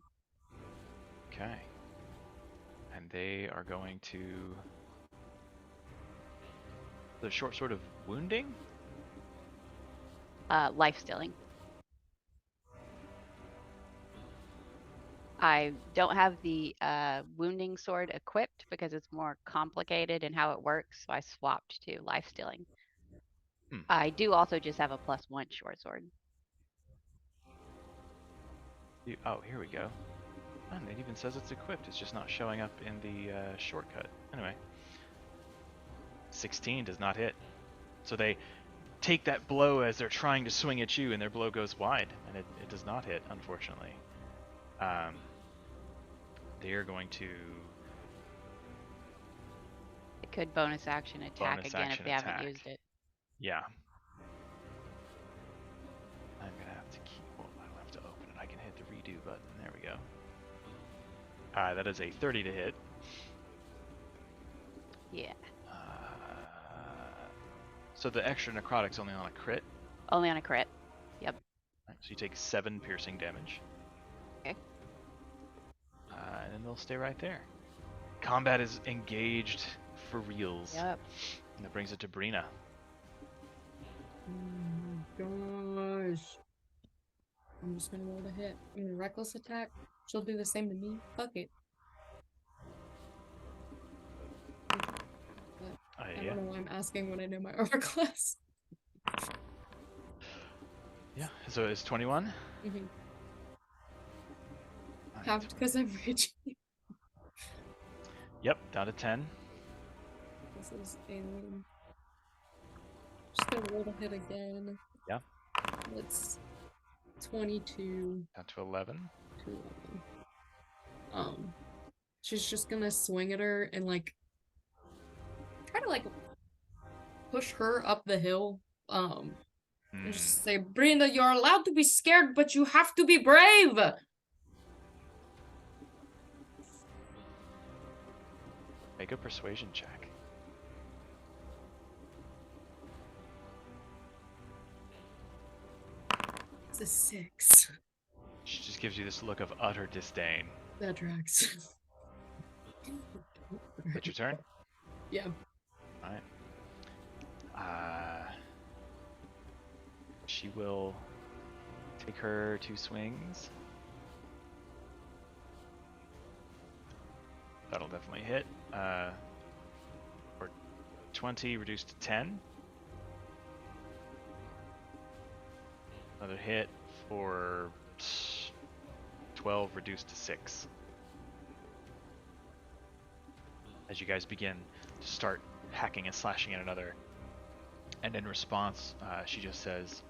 Okay. And they are going to... The short sword of wounding? Life stealing. I don't have the wounding sword equipped because it's more complicated in how it works, so I swapped to life stealing. Hmm. I do also just have a +1 short sword. Oh, here we go. And it even says it's equipped. It's just not showing up in the shortcut. Anyway. 16 does not hit. So they take that blow as they're trying to swing at you, and their blow goes wide, and it does not hit, unfortunately. They are going to It could bonus action attack bonus again if action they attack. haven't used it. Yeah. I'm gonna have to keep. Well, I don't have to open it. I can hit the redo button. There we go. That is a 30 to hit. Yeah. So the extra necrotic's only on a crit. Only on a crit. Yep. Right, so you take 7 piercing damage. Okay. And then they'll stay right there. Combat is engaged for reals. Yep. And that brings it to Brina. Oh my gosh. I'm just gonna roll the hit. I'm gonna reckless attack. She'll do the same to me. Fuck it. I Yeah. don't know why I'm asking when I know my armor class. Yeah. So it's 21. Mm-hmm. Alright, Half because I'm rich. Yep, down to 10. This is alien. Just gonna roll the hit again. Yeah. It's 22 Down to 11. to 11. She's just gonna swing at her and try to push her up the hill. And just say, Brenda, you're allowed to be scared, but you have to be brave. Make a persuasion check. It's a 6. She just gives you this look of utter disdain. That tracks. That's your turn? Yeah. Alright. She will take her 2 swings. That'll definitely hit. For 20 reduced to 10. Another hit for 12 reduced to 6. as you guys begin to start hacking and slashing at another. And in response, she just says,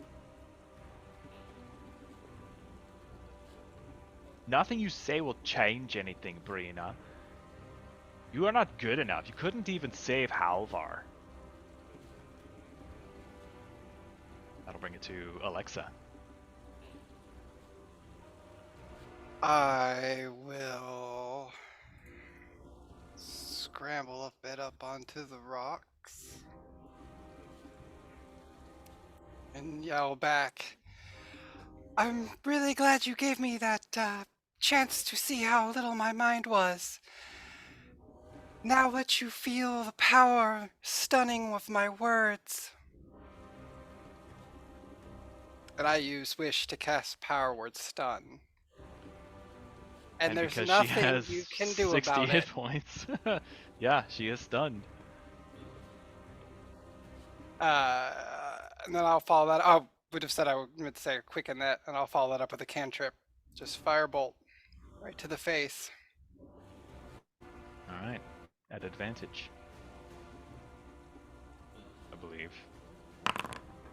"Nothing you say will change anything, Brina. You are not good enough. You couldn't even save Halvar." That'll bring it to Alexa. I will scramble a bit up onto the rocks and yell back, "I'm really glad you gave me that chance to see how little my mind was. Now let you feel the power stunning of my words." And I use Wish to cast Power Word Stun. And there's because she nothing has you can do 60 about hit it. points, yeah, she is stunned. And then I'll follow that. I would have said I meant to say quicken that, and I'll follow that up with a cantrip. Just Firebolt right to the face. All right, at advantage, I believe.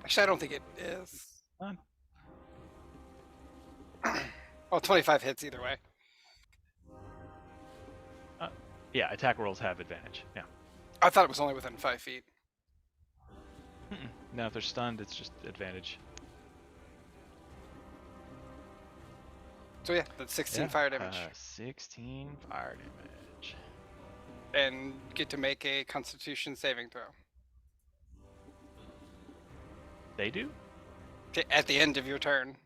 Actually, I don't think it is. Fine. Well, 25 hits either way. Yeah, attack rolls have advantage. Yeah. I thought it was only within 5 feet. No, if they're stunned, it's just advantage. So yeah, that's 16 Yeah, fire damage. 16 fire damage. And get to make a Constitution saving throw. They do? At the end of your turn.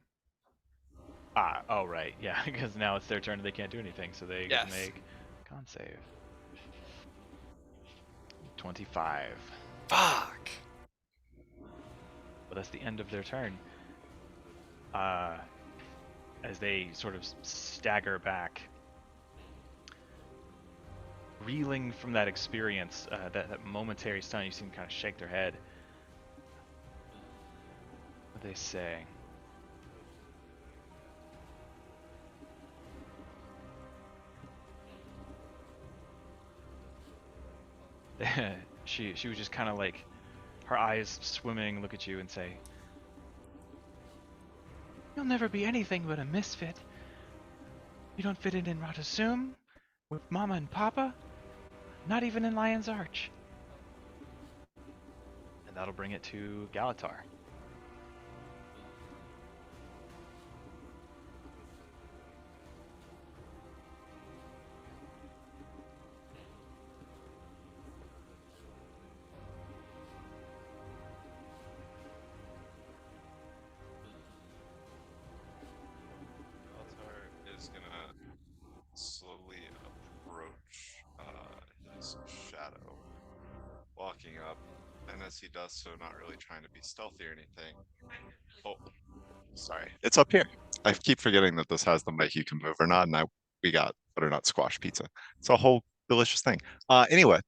Oh right, yeah, because now it's their turn and they can't do anything, so they get to make con save. 25. Fuck. But that's the end of their turn. As they sort of stagger back, reeling from that experience, that momentary stun, you see them kind of shake their head. What do they say? she would just kind of like, her eyes swimming, look at you and say, "You'll never be anything but a misfit. You don't fit in Ratasum, with Mama and Papa, not even in Lion's Arch." And that'll bring it to Galatar. Altar is gonna slowly approach his shadow, walking up, and as he does so, not really trying to be stealthy or anything. Oh, sorry, it's up here. I keep forgetting that this has the mic you can move or not, and we got butternut squash pizza. It's a whole delicious thing. Anyway,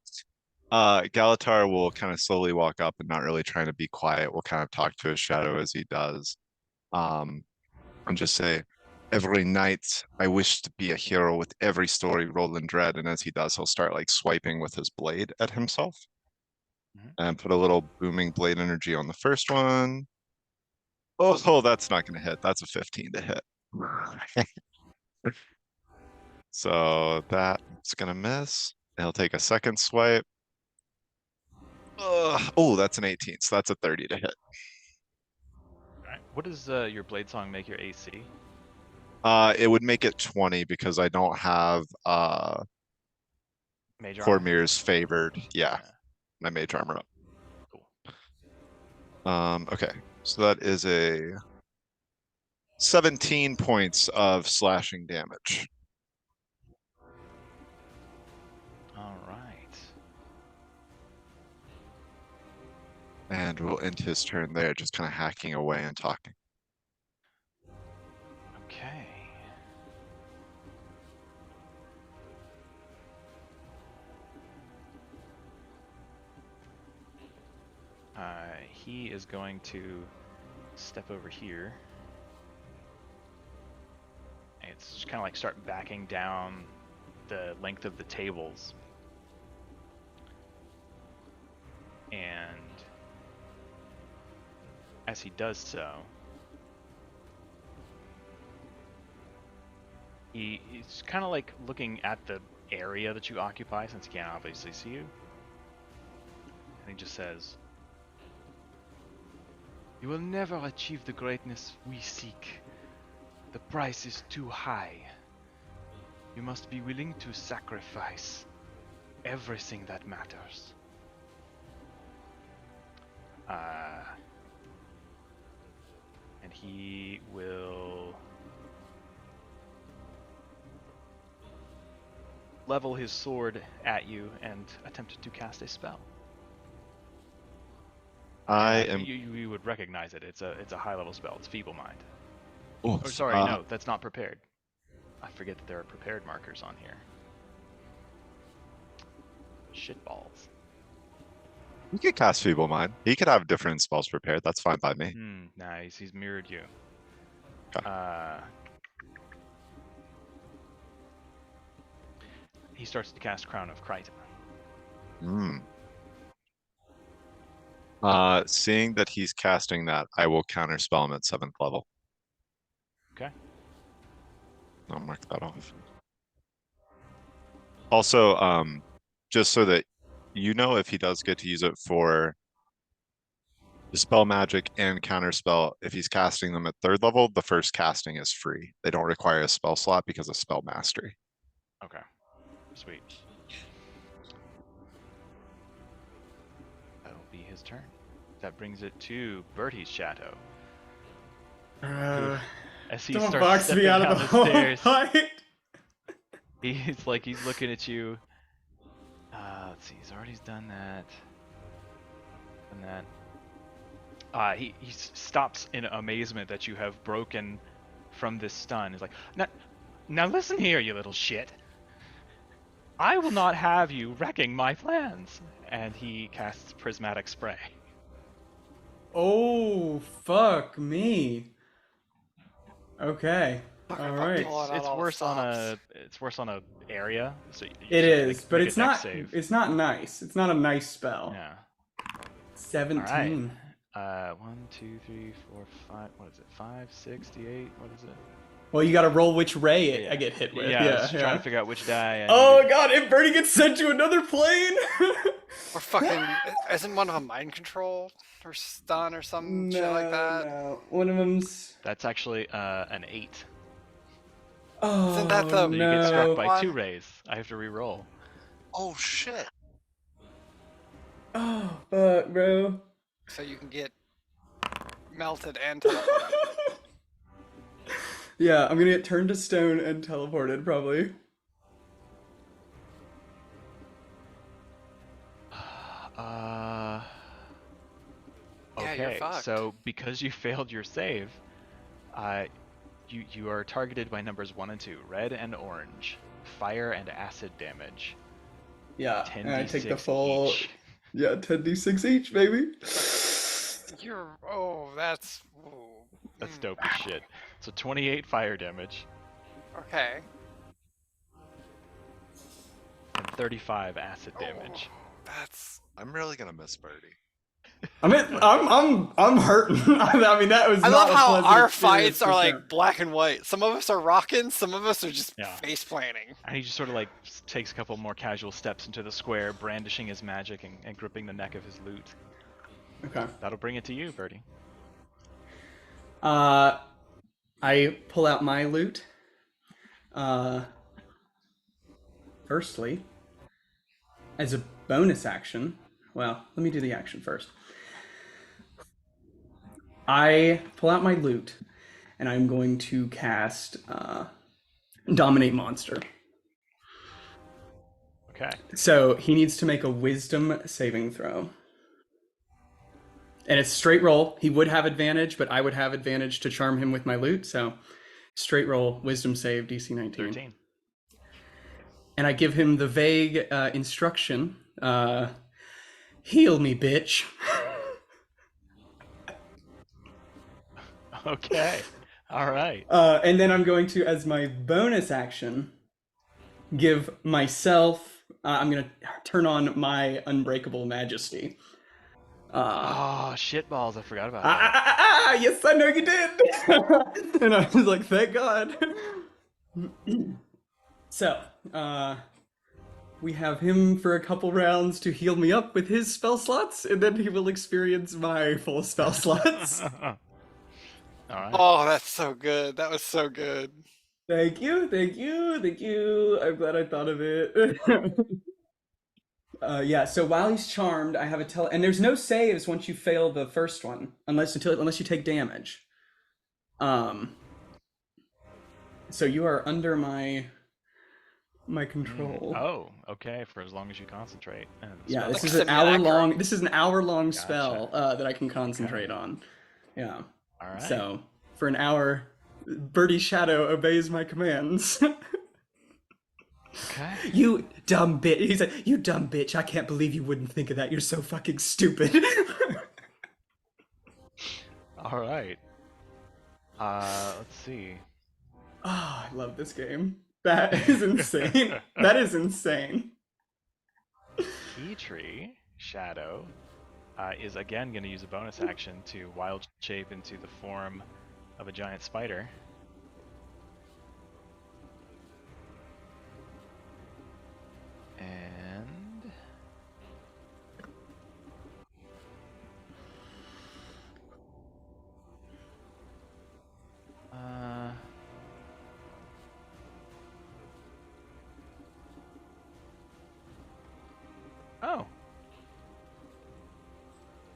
Galatar will kind of slowly walk up and not really trying to be quiet. Will kind of talk to his shadow as he does. And just say, "Every night I wish to be a hero with every story rolled in dread." And as he does, he'll start like swiping with his blade at himself. And put a little booming blade energy on the first one. Oh, that's not gonna hit. That's a 15 to hit. So that's gonna miss. He'll take a second swipe. Oh, that's an 18, so that's a 30 to hit. Alright. What does your Blade Song make your AC? It would make it 20 because I don't have Mage armor? Cormier's favored. Yeah, my mage armor up. Cool. Okay, so that is a 17 points of slashing damage. Alright. And we'll end his turn there, just kind of hacking away and talking. Okay. He is going to step over here. And it's just kind of like start backing down the length of the tables. And as he does so, he's kind of like looking at the area that you occupy, since he can't obviously see you. And he just says, "You will never achieve the greatness we seek. The price is too high. You must be willing to sacrifice everything that matters." And he will level his sword at you and attempt to cast a spell. You would recognize it. It's a high level spell. It's Feeble Mind. Oh, Or sorry, no, that's not prepared. I forget that there are prepared markers on here. Shitballs. He could cast Feeble Mind. He could have different spells prepared. That's fine by me. Nice. He's mirrored you. Okay. He starts to cast Crown of Kryta. Seeing that he's casting that, I will counterspell him at 7th level. Okay. I'll mark that off. Also, just so that you know, if he does get to use it for Dispel Magic and Counterspell, if he's casting them at 3rd level, the first casting is free. They don't require a spell slot because of Spell Mastery. Okay. Sweet. That'll be his turn. That brings it to Bertie's Shadow. As he Don't starts box stepping me out of down the the whole stairs, fight. he's looking at you. Let's see, he's already done that. He stops in amazement that you have broken from this stun. He's like, now listen here, you little shit. I will not have you wrecking my plans. And he casts Prismatic Spray. Oh, fuck me. Okay. Talking All about right. pulling out It's all the worse on stops. a area. So you It just have to is, make but a it's dex not. save. It's not nice. It's not a nice spell. Yeah. 17. All right. 1, 2, 3, 4, 5. What is it? 5, 6, 8. What is it? Well, you got to roll which ray I get hit with. Yeah, I was trying to figure out which die. Oh god! If Bertie gets sent to another plane. Or fucking, isn't one of them mind control or stun or some shit like that? No. One of them's. That's actually an 8. Oh Isn't that the- So you get struck by One. 2 rays. I have to re-roll. Oh shit. Oh fuck, bro. So you can get melted and teleported. Yeah, I'm gonna get turned to stone and teleported probably. Yeah, you're Okay, fucked. so because you failed your save, you are targeted by numbers 1 and 2, red and orange, fire and acid damage. Yeah, 10d6 and I take the full. each. Yeah, 10d6 each, baby. That's. That's dope as shit. So 28 fire damage Okay. and 35 acid damage. That's. I'm really gonna miss Birdie. I'm hurting. I mean, that was. I not love a how pleasant our experience fights are for like sure. black and white. Some of us are rocking, some of us are just Yeah. face planting. And he just sort of like takes a couple more casual steps into the square, brandishing his magic and gripping the neck of his lute. Okay. That'll bring it to you, Birdie. I pull out my loot. Firstly, as a bonus action, well, let me do the action first. I pull out my loot, and I'm going to cast Dominate Monster. Okay. So he needs to make a Wisdom saving throw. And it's straight roll. He would have advantage, but I would have advantage to charm him with my loot. So straight roll, Wisdom save, DC 19. 13. And I give him the vague instruction, heal me, bitch. Okay. All right. And then I'm going to, as my bonus action, give myself, I'm going to turn on my Unbreakable Majesty. Oh, shitballs! I forgot about Ah, ah, that. ah, ah, yes, I know you did. And I was like, thank God. So, we have him for a couple rounds to heal me up with his spell slots, and then he will experience my full spell slots. All right. Oh, that's so good. That was so good. Thank you, thank you, thank you. I'm glad I thought of it. Yeah, so while he's charmed, I have a and there's no saves once you fail the first one, unless you take damage. So you are under my control. Oh, okay. For as long as you concentrate. And Yeah, spell this Like is slot. an hour simulacrum. long. This is an hour-long Gotcha. spell that I can concentrate on. Yeah. All right. So for an hour, Birdie Shadow obeys my commands. Okay. You dumb bitch. He's like, you dumb bitch. I can't believe you wouldn't think of that. You're so fucking stupid. All right. Let's see. Oh, I love this game. That is insane. That is insane. Key Tree Shadow is again going to use a bonus action to wild shape into the form of a giant spider. And oh,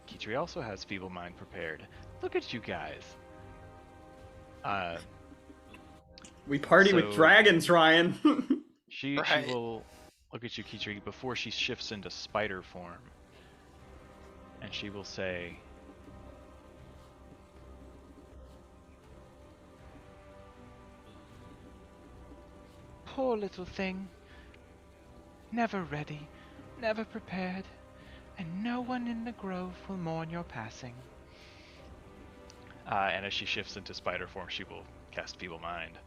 Kitri also has Feeble Mind prepared. Look at you guys. We party with So- dragons, Ryan. She Right. will look at you, Kitri, before she shifts into spider form, and she will say, "Poor little thing. Never ready, never prepared, and no one in the grove will mourn your passing." And as she shifts into spider form, she will cast Feeble Mind.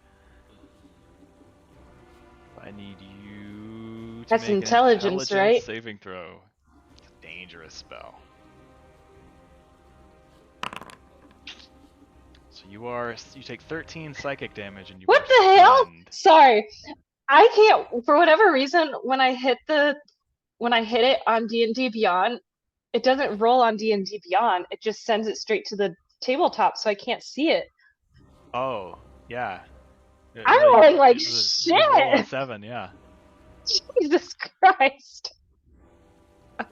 I need you to That's make intelligence, an right? saving throw. Dangerous spell. So you take 13 psychic damage and you What are the hell? stunned. Sorry. I can't, for whatever reason, when I hit it on D&D Beyond, it doesn't roll on D&D Beyond. It just sends it straight to the tabletop, so I can't see it. Oh, yeah. I'm Really, rolling like it was roll on shit. 7, yeah. Jesus Christ.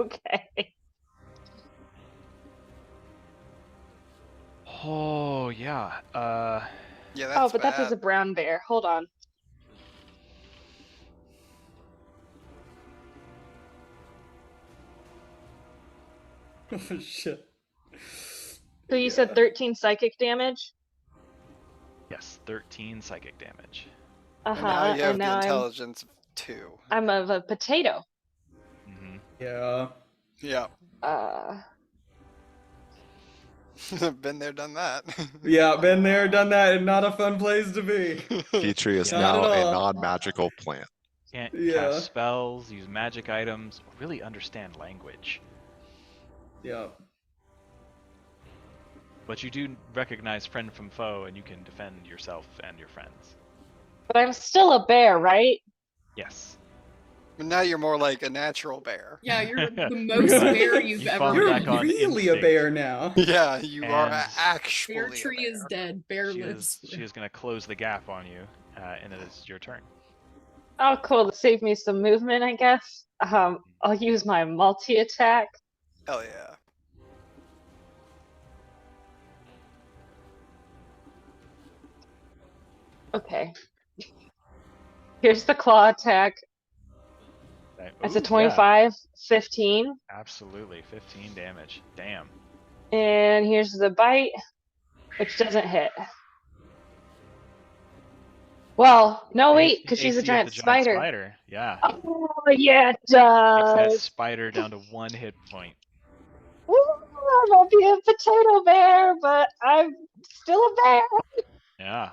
Okay. Oh, yeah. Yeah, Oh, that's but that does bad. a brown bear. Hold on. Oh shit. So you said 13 psychic damage? Yes, 13 psychic damage. Uh And now huh. you have And the now intelligence of 2. I'm of a potato. Mm-hmm. Yeah. Yeah. Uh. Been there, done that. Yeah, been there, done that, and not a fun place to be. Petrie is Yeah. Not now at a all. non-magical plant. Can't Yeah. cast spells, use magic items, or really understand language. Yeah. But you do recognize friend from foe, and you can defend yourself and your friends. But I'm still a bear, right? Yes. But now you're more like a natural bear. Yeah, you're the most bear you've You've ever fallen You're back been. on really a instinct. bear now. Yeah, you are And actually Bear a tree is bear. dead. Bear She lives. is going to close the gap on you, and it is your turn. Oh, cool. To save me some movement, I guess. I'll use my multi-attack. Hell yeah. Okay. Here's the claw attack. Okay. It's Ooh, a yeah, 25, 15. absolutely, 15 damage. Damn. And here's the bite, which doesn't hit. Well, no, wait, because she's a AC of giant the giant spider. spider. Yeah. Oh, yeah, it Takes that does. spider down to 1 hit point. Woo, I might be a potato bear, but I'm still a bear. Yeah.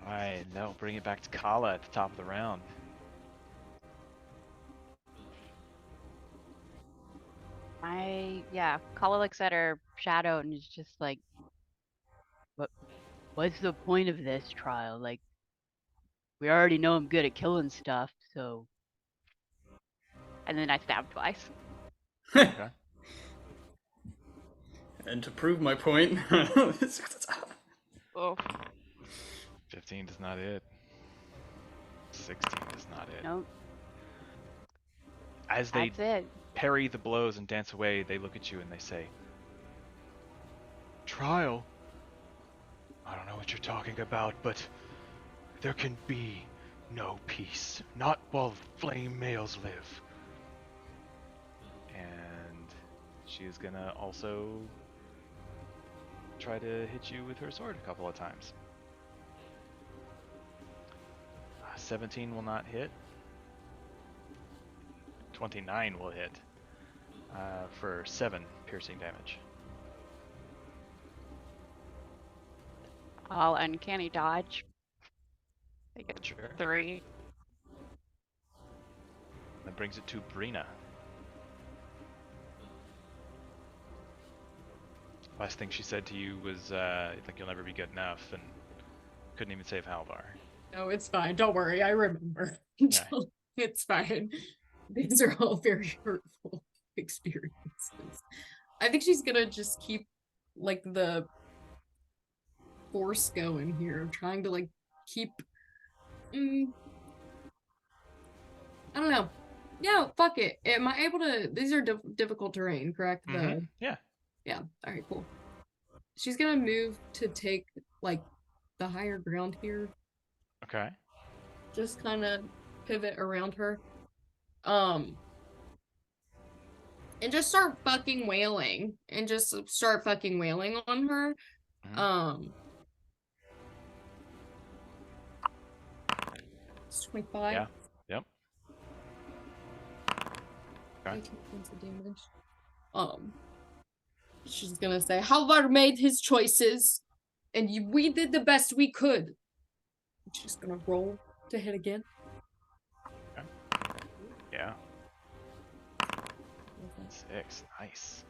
Alright, now we'll bring it back to Kala at the top of the round. Kala looks at her shadow and is just like, what's the point of this trial? Like, we already know I'm good at killing stuff, so. And then I stab twice. Okay. And to prove my point, Oh, 15 does not hit. 16 does not hit. nope, As they that's it. parry the blows and dance away, they look at you and they say, "Trial? I don't know what you're talking about, but there can be no peace. Not while flame males live." And she is gonna also try to hit you with her sword a couple of times. 17 will not hit. 29 will hit for 7 piercing damage. I'll uncanny dodge. I get Sure. 3. That brings it to Brina. Last thing she said to you was, like, you'll never be good enough, and couldn't even save Halvar. No, it's fine. Don't worry. I remember. It's fine. These are all very hurtful experiences. I think she's gonna just keep, like, the force going here, trying to, like, keep. I don't know. Yeah, fuck it. Am I able to? These are difficult terrain, correct? Yeah. Yeah. All right. Cool. She's gonna move to take, like, the higher ground here. Okay. Just kind of pivot around her. And just start fucking wailing. And just start fucking wailing on her. It's 25. Yeah. Yep. Okay. 18 points of damage. She's gonna say, Halvar made his choices, and we did the best we could. She's gonna roll to hit again. Okay. Yeah. 6. Nice.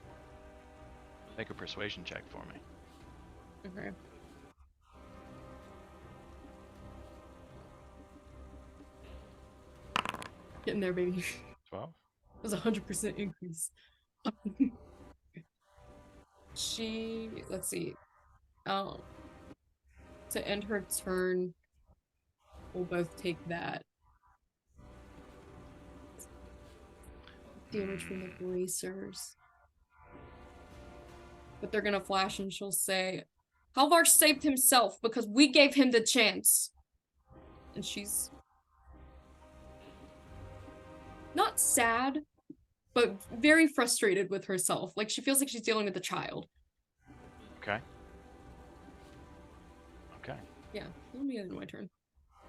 Make a persuasion check for me. Okay. Getting there, baby. 12. It was 100% increase. Let's see. To end her turn, we'll both take that damage from the bracers. But they're gonna flash and she'll say, Halvar saved himself because we gave him the chance. And she's not sad, but very frustrated with herself. Like, she feels like she's dealing with a child. Okay. Okay. Yeah, that'll be the end of my turn.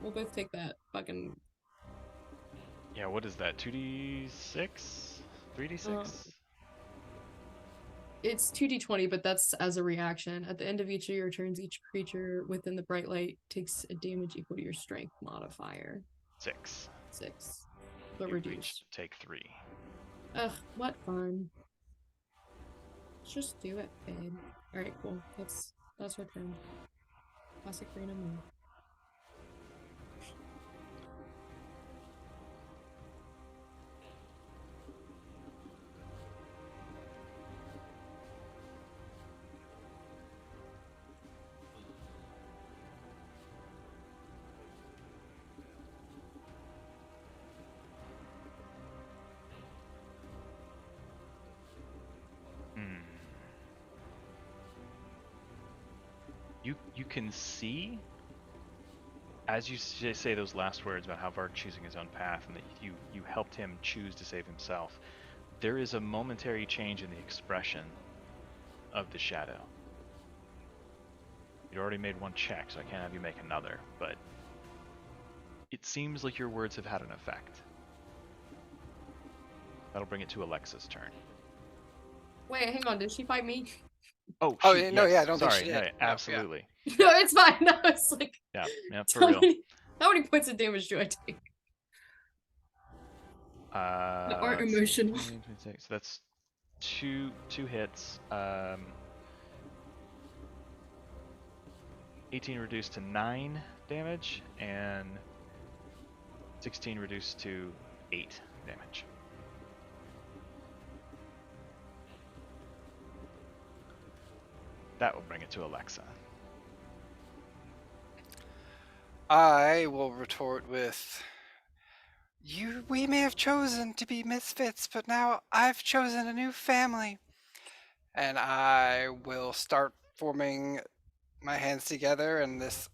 We'll both take that fucking... Yeah, what is that? 2d6? 3d6? It's 2d20, but that's as a reaction. At the end of each of your turns, each creature within the bright light takes a damage equal to your strength modifier. 6. 6. But You reduced. each take 3. Ugh, what fun. Let's just do it, babe. Alright, cool. That's our turn. Classic Rena move. You can see, as you say those last words about Halvar choosing his own path and that you helped him choose to save himself, there is a momentary change in the expression of the shadow. You already made one check, so I can't have you make another, but it seems like your words have had an effect. That'll bring it to Alexa's turn. Wait, hang on. Did she fight me? Oh, Oh, shoot, yeah, no, yes. yeah, I don't think Sorry, she no, did. yeah, No, absolutely. No, it's fine. No, it's like... Yeah, for How real. many points of damage do I take? That aren't Let's see, emotional. 26, so that's two hits. 18 reduced to 9 damage, and 16 reduced to 8 damage. That will bring it to Alexa. I will retort with, we may have chosen to be misfits, but now I've chosen a new family. And I will start forming my hands together, and this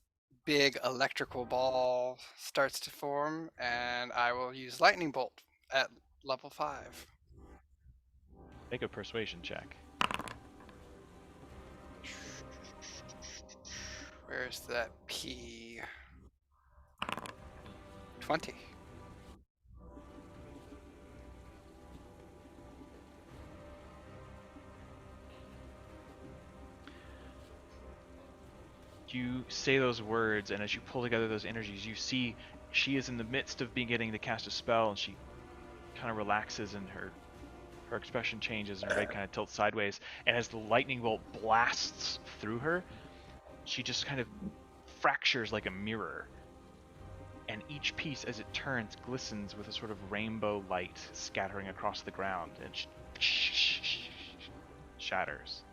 big electrical ball starts to form, and I will use Lightning Bolt at level 5. Make a persuasion check. Where's that P? 20. You say those words, and as you pull together those energies, you see she is in the midst of beginning to cast a spell, and she kind of relaxes, and her expression changes, and her head kind of tilts sideways. And as the lightning bolt blasts through her, she just kind of fractures like a mirror. And each piece, as it turns, glistens with a sort of rainbow light scattering across the ground, and shatters.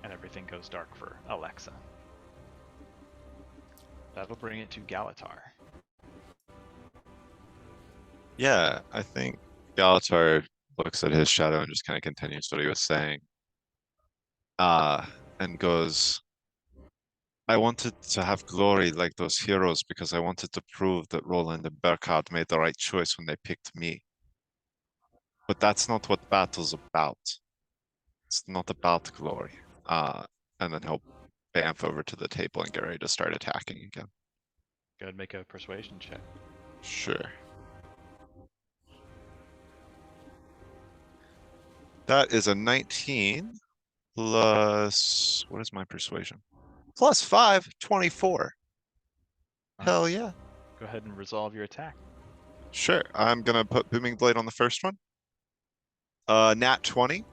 And everything goes dark for Alexa. That'll bring it to Galatar. Yeah, I think Galatar looks at his shadow and just kind of continues what he was saying. And goes, I wanted to have glory like those heroes because I wanted to prove that Roland and Burkhard made the right choice when they picked me. But that's not what battle's about. It's not about glory. And then he'll bamf over to the table and get ready to start attacking again. Go ahead and make a persuasion check. Sure. That is a 19 plus, what is my persuasion? Plus 5, 24. Hell yeah. Go ahead and resolve your attack. Sure, I'm gonna put Booming Blade on the first one. Nat 20.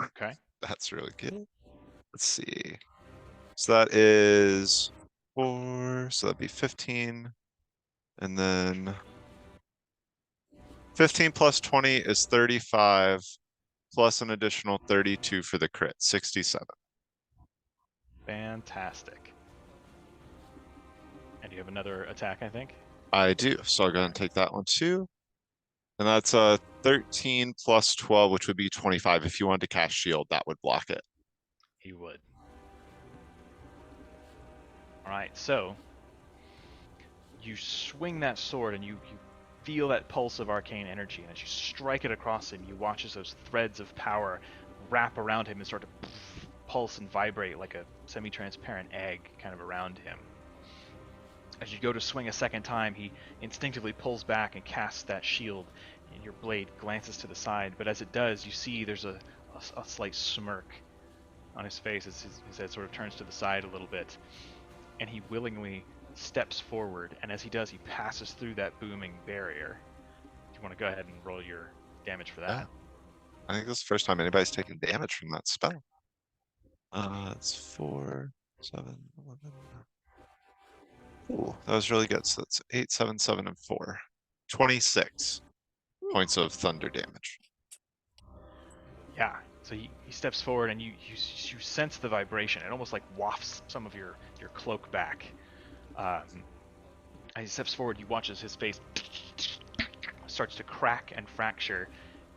Okay. That's really good. Let's see. So that is 4, so that'd be 15. And then 15 plus 20 is 35, plus an additional 32 for the crit, 67. Fantastic. And you have another attack, I think? I do, so I'll go ahead and take that one too. And that's 13 plus 12, which would be 25. If you wanted to cast shield, that would block it. He would. Alright, so you swing that sword and you feel that pulse of arcane energy, and as you strike it across him, you watch as those threads of power wrap around him and start to pulse and vibrate like a semi-transparent egg kind of around him. As you go to swing a second time, he instinctively pulls back and casts that shield, and your blade glances to the side, but as it does, you see there's a slight smirk on his face as his head sort of turns to the side a little bit, and he willingly steps forward, and as he does, he passes through that booming barrier. Do you want to go ahead and roll your damage for that? Yeah. I think this is the first time anybody's taken damage from that spell. It's 4, 7, 11. Ooh, that was really good. So that's 8, 7, 7, and 4. 26 points of thunder damage. Yeah. So he steps forward, and you sense the vibration. It almost like wafts some of your cloak back. As he steps forward, you watch as his face starts to crack and fracture,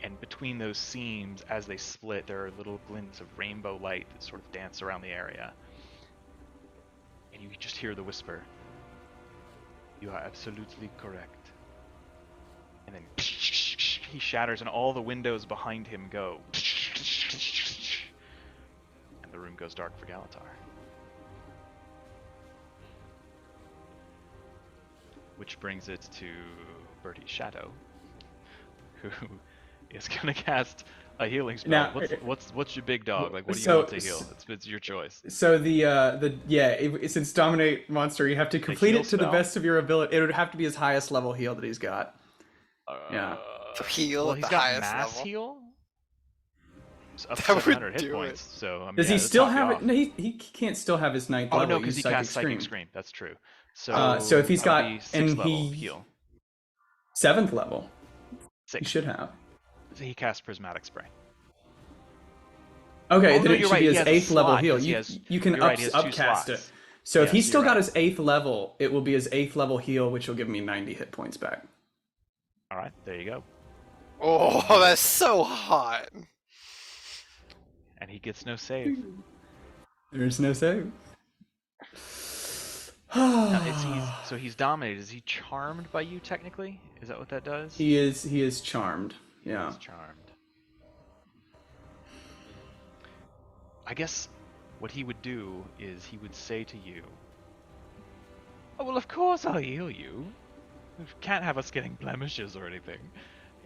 and between those seams, as they split, there are little glints of rainbow light that sort of dance around the area. And you just hear the whisper, "You are absolutely correct." And then he shatters, and all the windows behind him go. And the room goes dark for Galatar. Which brings it to Bertie's shadow, who is gonna cast a healing spell. Now, what's your big dog? Like, what do you so- want to heal? It's your choice. So since Dominate Monster, you have to complete heal it to the spell? best of your ability. It would have to be his highest level heal that he's got. Yeah. The heal well, at he's the got highest mass level. heal. It's up to That would 700 hit do points. it. So I mean, Does yeah, he it'll still top you have it? off. No, he can't still have his ninth Oh level. no, because he Psychic casts Psychic Scream. Scream. That's true. So So if he's that would got be 6th and level he heal. 7th level, he 6th. should have. So he casts Prismatic Spray. Okay, Oh then no, it you're should right. be He his has a 8th level slot heal. 'cause he has. You can You're right. He has 2 upcast it. slots. So if Yes, he's still you're got right. his 8th level, it will be his 8th level heal, which will give me 90 hit points back. All right, there you go. Oh, that's so hot. And he gets no save. There's no save. Now, so he's dominated. Is he charmed by you technically? Is that what that does? He is charmed. Yeah. He's charmed. I guess what he would do is he would say to you, "Oh well, of course I'll heal you. You can't have us getting blemishes or anything."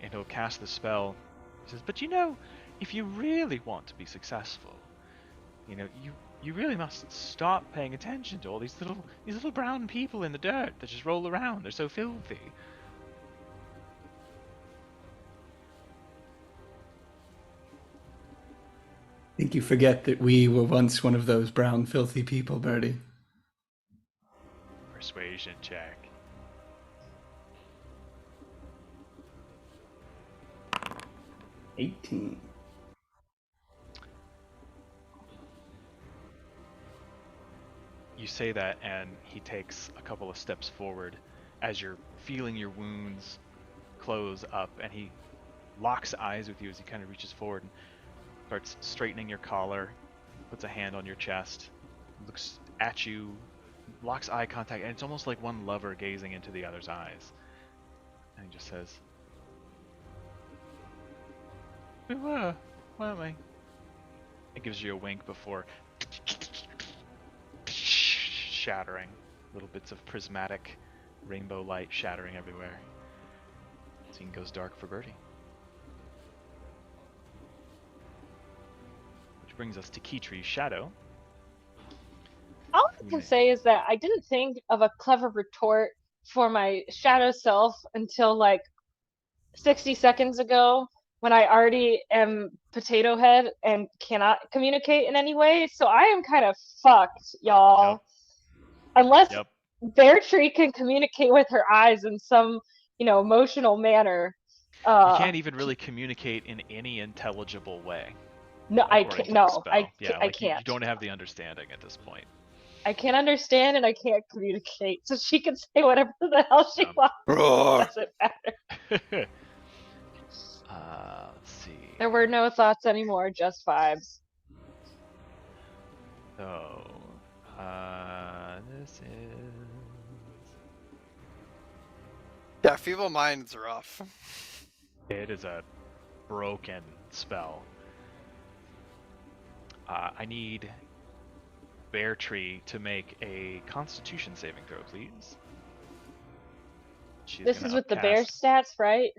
And he'll cast the spell. He says, "But you know, if you really want to be successful, you know, you really must stop paying attention to all these little brown people in the dirt that just roll around. They're so filthy." I think you forget that we were once one of those brown, filthy people, Birdie. Persuasion check. $18. You say that, and he takes a couple of steps forward as you're feeling your wounds close up, and he locks eyes with you as he kind of reaches forward and starts straightening your collar, puts a hand on your chest, looks at you, locks eye contact, and it's almost like one lover gazing into the other's eyes. And he just says, "We were, weren't we?" It gives you a wink before shattering, little bits of prismatic rainbow light shattering everywhere. Scene goes dark for Birdie. Which brings us to Keetree's shadow. All I can say is that I didn't think of a clever retort for my shadow self until like 60 seconds ago when I already am Potato Head and cannot communicate in any way. So I am kind of fucked, y'all. Yep. Unless Yep. Bear Tree can communicate with her eyes in some, emotional manner. You can't even really communicate in any intelligible way. No, I according can't. to the No, spell. Yeah, I like you can't. don't have the understanding at this point. I can't understand and I can't communicate. So she can say whatever the hell she Yep. wants. Roar. Doesn't matter. Let's see. There were no thoughts anymore, just vibes. So, this is. Yeah, Feeble Mind's rough. It is a broken spell. I need Bear Tree to make a Constitution saving throw, please. She's This gonna is with the bear upcast- stats, right?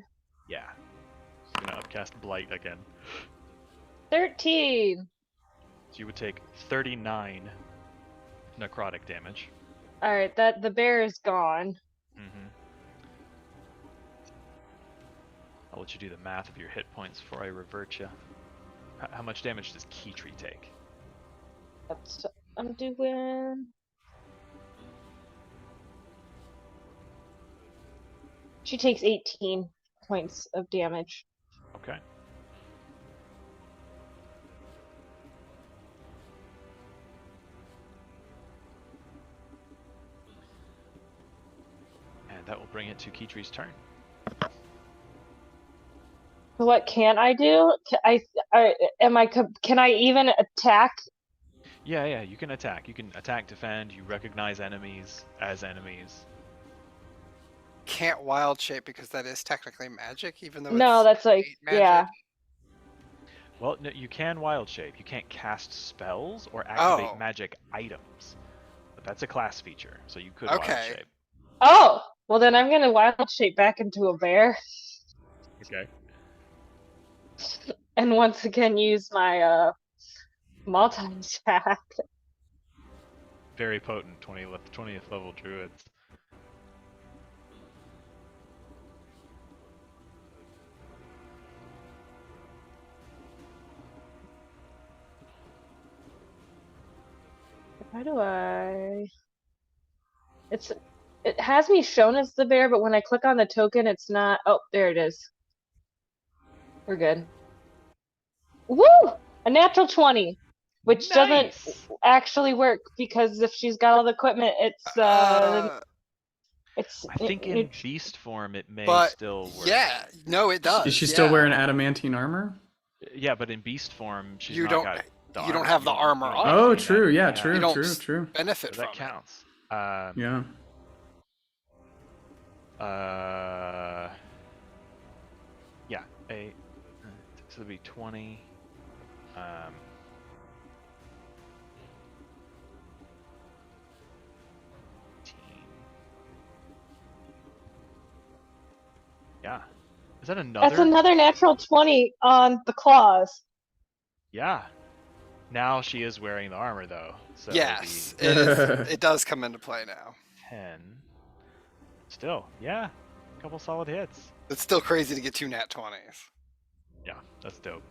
Yeah. She's gonna upcast Blight again. 13. So you would take 39 necrotic damage. Alright, the bear is gone. Mm-hmm. I'll let you do the math of your hit points before I revert you. How much damage does Keetree take? That's I'm doing. She takes 18 points of damage. Okay. And that will bring it to Keetree's turn. What can I do? Can I even attack? Yeah, you can attack. You can attack, defend, you recognize enemies as enemies. Can't wild shape because that is technically magic, even though No, it's that's like, hate magic. yeah. Well, no, you can wild shape. You can't cast spells or activate Oh. magic items. But that's a class feature, so you could wild Okay. shape. Oh, well then I'm gonna wild shape back into a bear. Okay. And once again use my multi-attack. Very potent 20th level druids. How do I? It has me shown as the bear, but when I click on the token, it's not. Oh, there it is. We're good. Woo! A natural 20, which doesn't Nice. actually work because if she's got all the equipment, it's I think in beast form it may but still work. yeah, no, it does. Is she still yeah. wearing adamantine armor? Yeah, but in beast form she's You not don't- got the you armor. don't have the armor you on. get Oh, any of true. that. Yeah, You true, don't true, true. benefit So that from it. counts. Yeah. Yeah, so it'll be 20. 18. Yeah. Is that another? That's another natural 20 on the claws. Yeah. Now she is wearing the armor though. So Yes, the it is. It does come into play now. 10. Still, yeah. A couple solid hits. It's still crazy to get 2 nat 20s. Yeah, that's dope.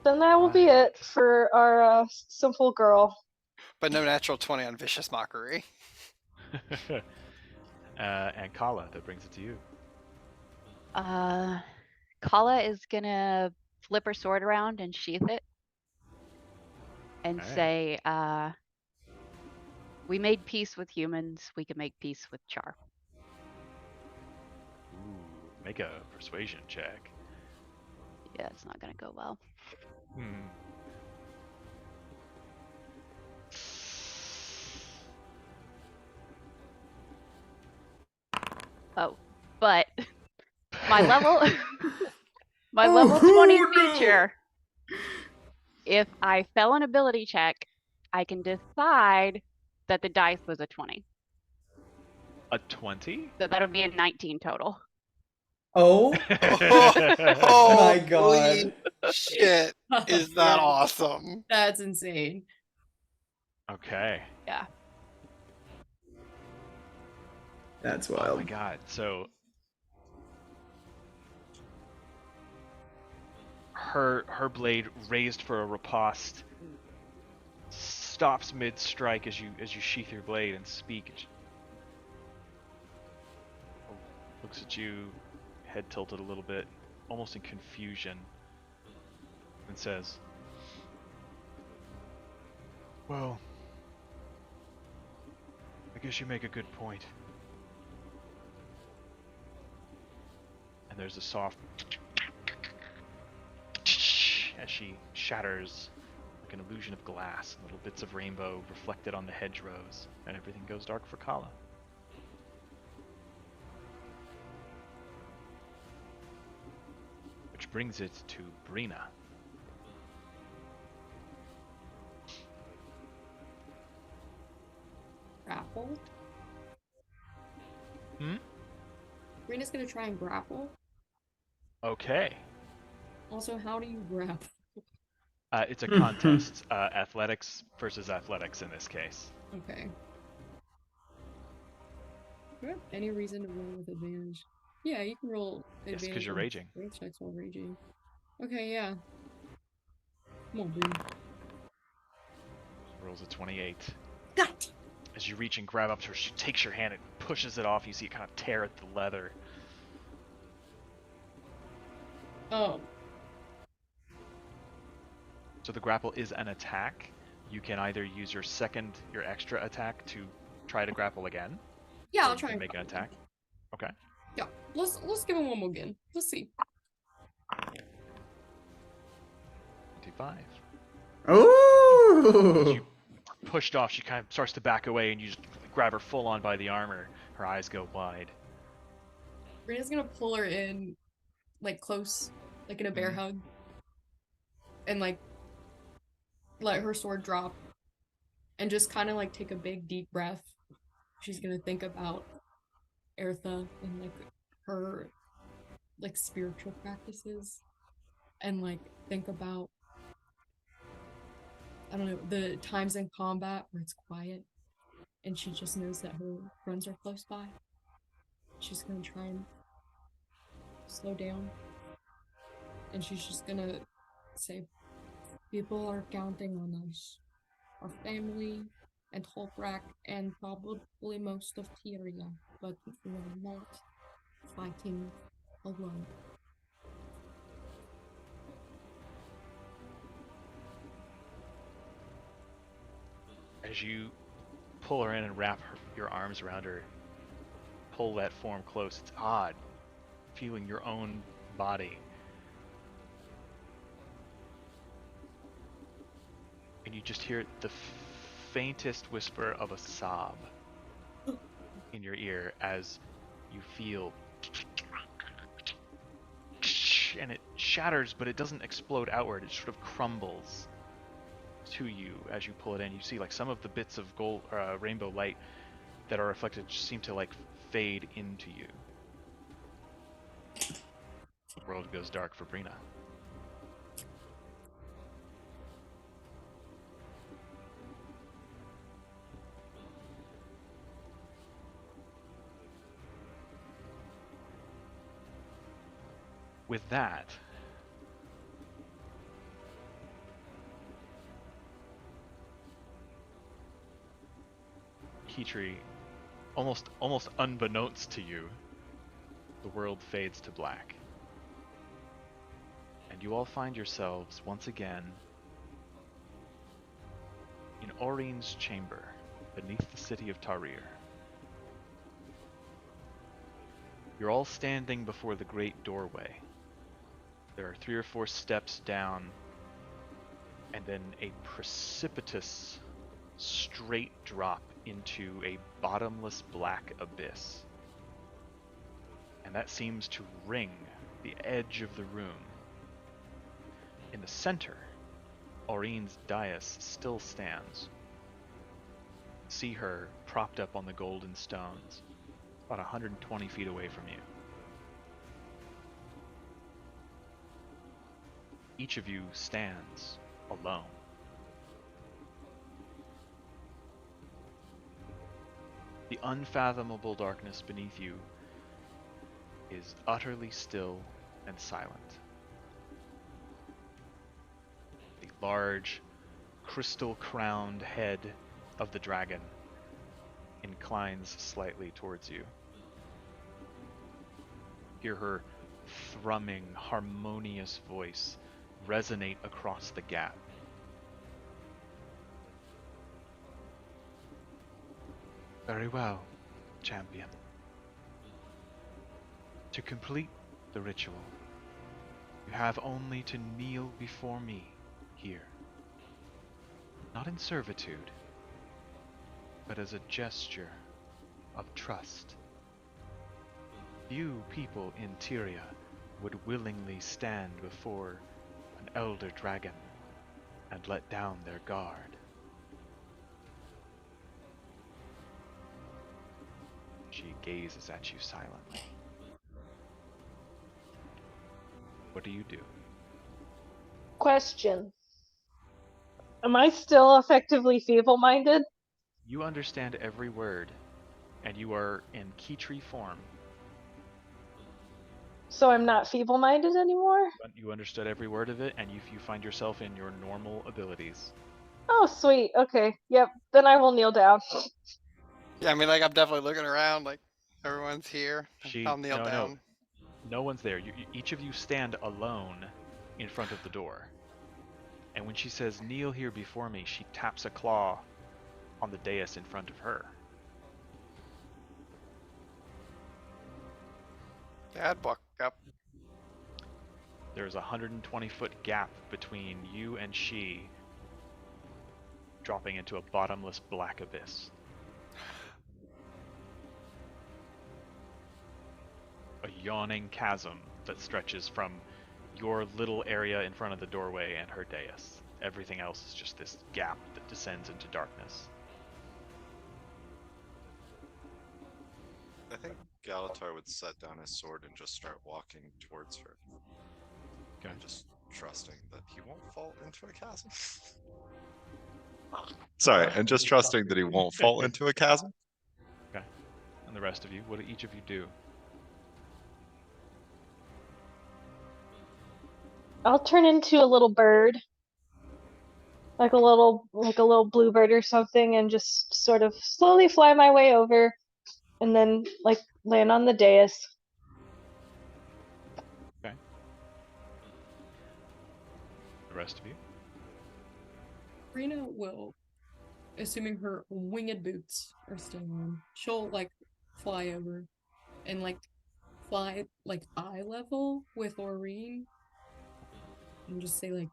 Then that will be Right. it for our simple girl. But no natural 20 on Vicious Mockery. And Kala, that brings it to you. Kala is gonna flip her sword around and sheath it and Okay. say, we made peace with humans, we can make peace with Char. Ooh, make a persuasion check. Yeah, it's not gonna go well. Hmm. Oh, but my level my Oh, level 20 no! feature, if I fail an ability check, I can decide that the dice was a 20. A 20? So that'll be a 19 total. Oh Oh my holy god. shit! Is that Yeah, awesome? That's insane. Okay. Yeah. That's Oh wild. my god. So her blade raised for a riposte stops mid strike as you sheath your blade and speak. Looks at you, head tilted a little bit, almost in confusion, and says, "Well, I guess you make a good point." And there's a soft as she shatters like an illusion of glass, little bits of rainbow reflected on the hedgerows, and everything goes dark for Kala. Which brings it to Brina. Grapple? Hmm? Rena's gonna try and grapple. Okay. Also, how do you grapple? It's a contest. Athletics versus athletics in this case. Okay. Do I have any reason to roll with advantage? Yeah, you can roll Yes, advantage. because you're on raging. strength checks while raging. Okay, yeah. Come on, Brina. Rolls a 28. Got. As you reach and grab up to her, she takes your hand and pushes it off. You see it kind of tear at the leather. Oh. So the grapple is an attack. You can either use your extra attack to try to grapple again. Yeah, or I'll you try can and make an grapple. attack. Okay. Yeah, let's give him one more again. Let's see. 25. Oh! As you pushed off, she kind of starts to back away, and you just grab her full on by the armor. Her eyes go wide. Rena's gonna pull her in, like, close, like in a bear Mhm. hug. And, like, let her sword drop. And just kind of, like, take a big, deep breath. She's gonna think about Ertha and, like, her, like, spiritual practices. And, like, think about, I don't know, the times in combat where it's quiet. And she just knows that her friends are close by. She's gonna try and slow down. And she's just gonna say, people are counting on us. our family, and Toprak, and probably most of Tyria, but we are not fighting alone. As you pull her in and wrap your arms around her, pull that form close, it's odd, feeling your own body. And you just hear the faintest whisper of a sob in your ear as you feel, and it shatters, but it doesn't explode outward. It sort of crumbles to you as you pull it in. You see like some of the bits of gold, rainbow light that are reflected just seem to like fade into you. The world goes dark for Brina. With that, Kitri, almost unbeknownst to you, the world fades to black. And you all find yourselves once again in Aurene's chamber beneath the city of Tarir. You're all standing before the great doorway. There are 3 or 4 steps down, and then a precipitous, straight drop into a bottomless black abyss. And that seems to ring the edge of the room. In the center, Aurene's dais still stands. See her propped up on the golden stones, about 120 feet away from you. Each of you stands alone. The unfathomable darkness beneath you is utterly still and silent. The large, crystal-crowned head of the dragon inclines slightly towards you. Hear her thrumming, harmonious voice resonate across the gap. Very well, champion. To complete the ritual, you have only to kneel before me here. Not in servitude, but as a gesture of trust. Few people in Tyria would willingly stand before an elder dragon and let down their guard. She gazes at you silently. What do you do? Question. Am I still effectively feeble-minded? You understand every word, and you are in Kitri form. So I'm not feeble-minded anymore? You understood every word of it, and you find yourself in your normal abilities. Oh, sweet. Okay. Yep. Then I will kneel down. Yeah, I mean, like, I'm definitely looking around, like, everyone's here. I'll kneel down. No one's there. Each of you stand alone in front of the door. And when she says, "Kneel here before me," she taps a claw on the dais in front of her. Yeah, I'd walk up. There's a 120-foot gap between you and she, dropping into a bottomless black abyss. A yawning chasm that stretches from your little area in front of the doorway and her dais. Everything else is just this gap that descends into darkness. I think Galatar would set down his sword and just start walking towards her. Okay. And just trusting that he won't fall into a chasm. Sorry, and just trusting that he won't fall into a chasm. Okay. And the rest of you, what do each of you do? I'll turn into a little bird like a little bluebird or something, and just sort of slowly fly my way over, and then like land on the dais. Okay. The rest of you. Rena will, assuming her winged boots are still on, she'll like fly over and like fly like eye level with Aurene and just say like,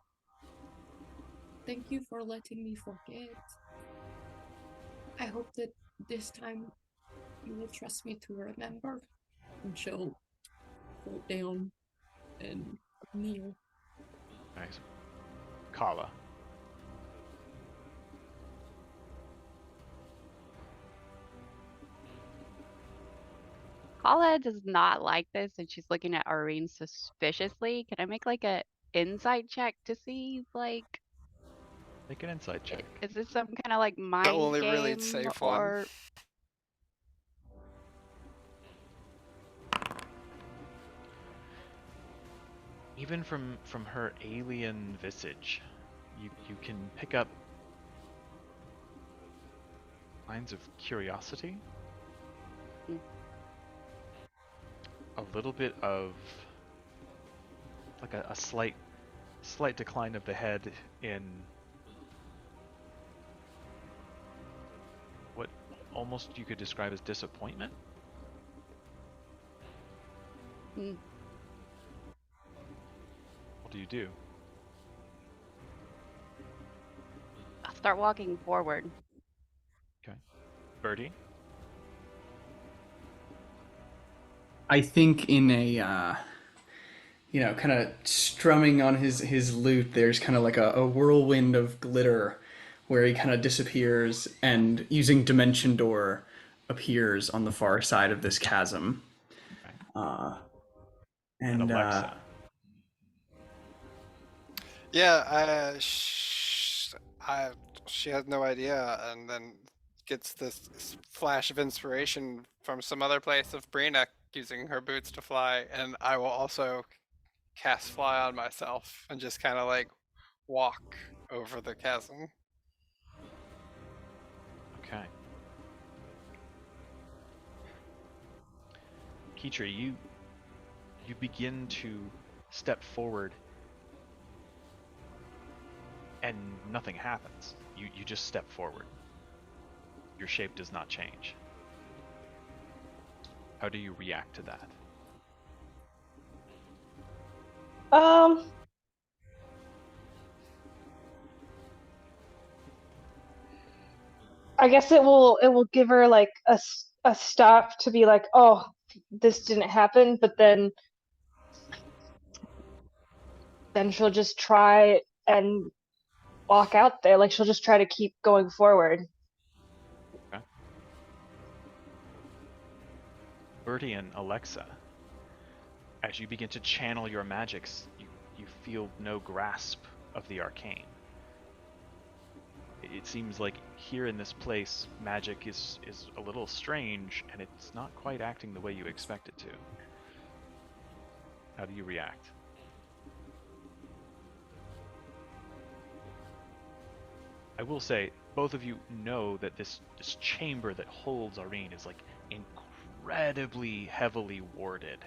"Thank you for letting me forget. I hope that this time you will trust me to remember." And she'll float down and kneel. Nice. Kala. Kala does not like this, and she's looking at Aurene suspiciously. Can I make like a insight check to see like Make an insight check. is this some kind of like The mind only game really safe one. or Even from her alien visage, you can pick up signs of curiosity. Mm. A little bit of like a slight decline of the head in what almost you could describe as disappointment. Mm. What do you do? I'll start walking forward. Birdie? I think in a kind of strumming on his lute, there's kind of like a whirlwind of glitter where he kind of disappears and using Dimension Door appears on the far side of this chasm. Okay. And Alexa. Yeah, she has no idea, and then gets this flash of inspiration from some other place of Brina using her boots to fly, and I will also cast fly on myself and just kind of like walk over the chasm. Okay. Kitri, you begin to step forward and nothing happens. You just step forward. Your shape does not change. How do you react to that? I guess it will give her like a stop to be like, oh, this didn't happen, but then she'll just try and walk out there. Like she'll just try to keep going forward. Okay. Bertie and Alexa, as you begin to channel your magics, you feel no grasp of the arcane. It seems like here in this place, magic is a little strange, and it's not quite acting the way you expect it to. How do you react? I will say, both of you know that this chamber that holds Aurene is like incredibly heavily warded.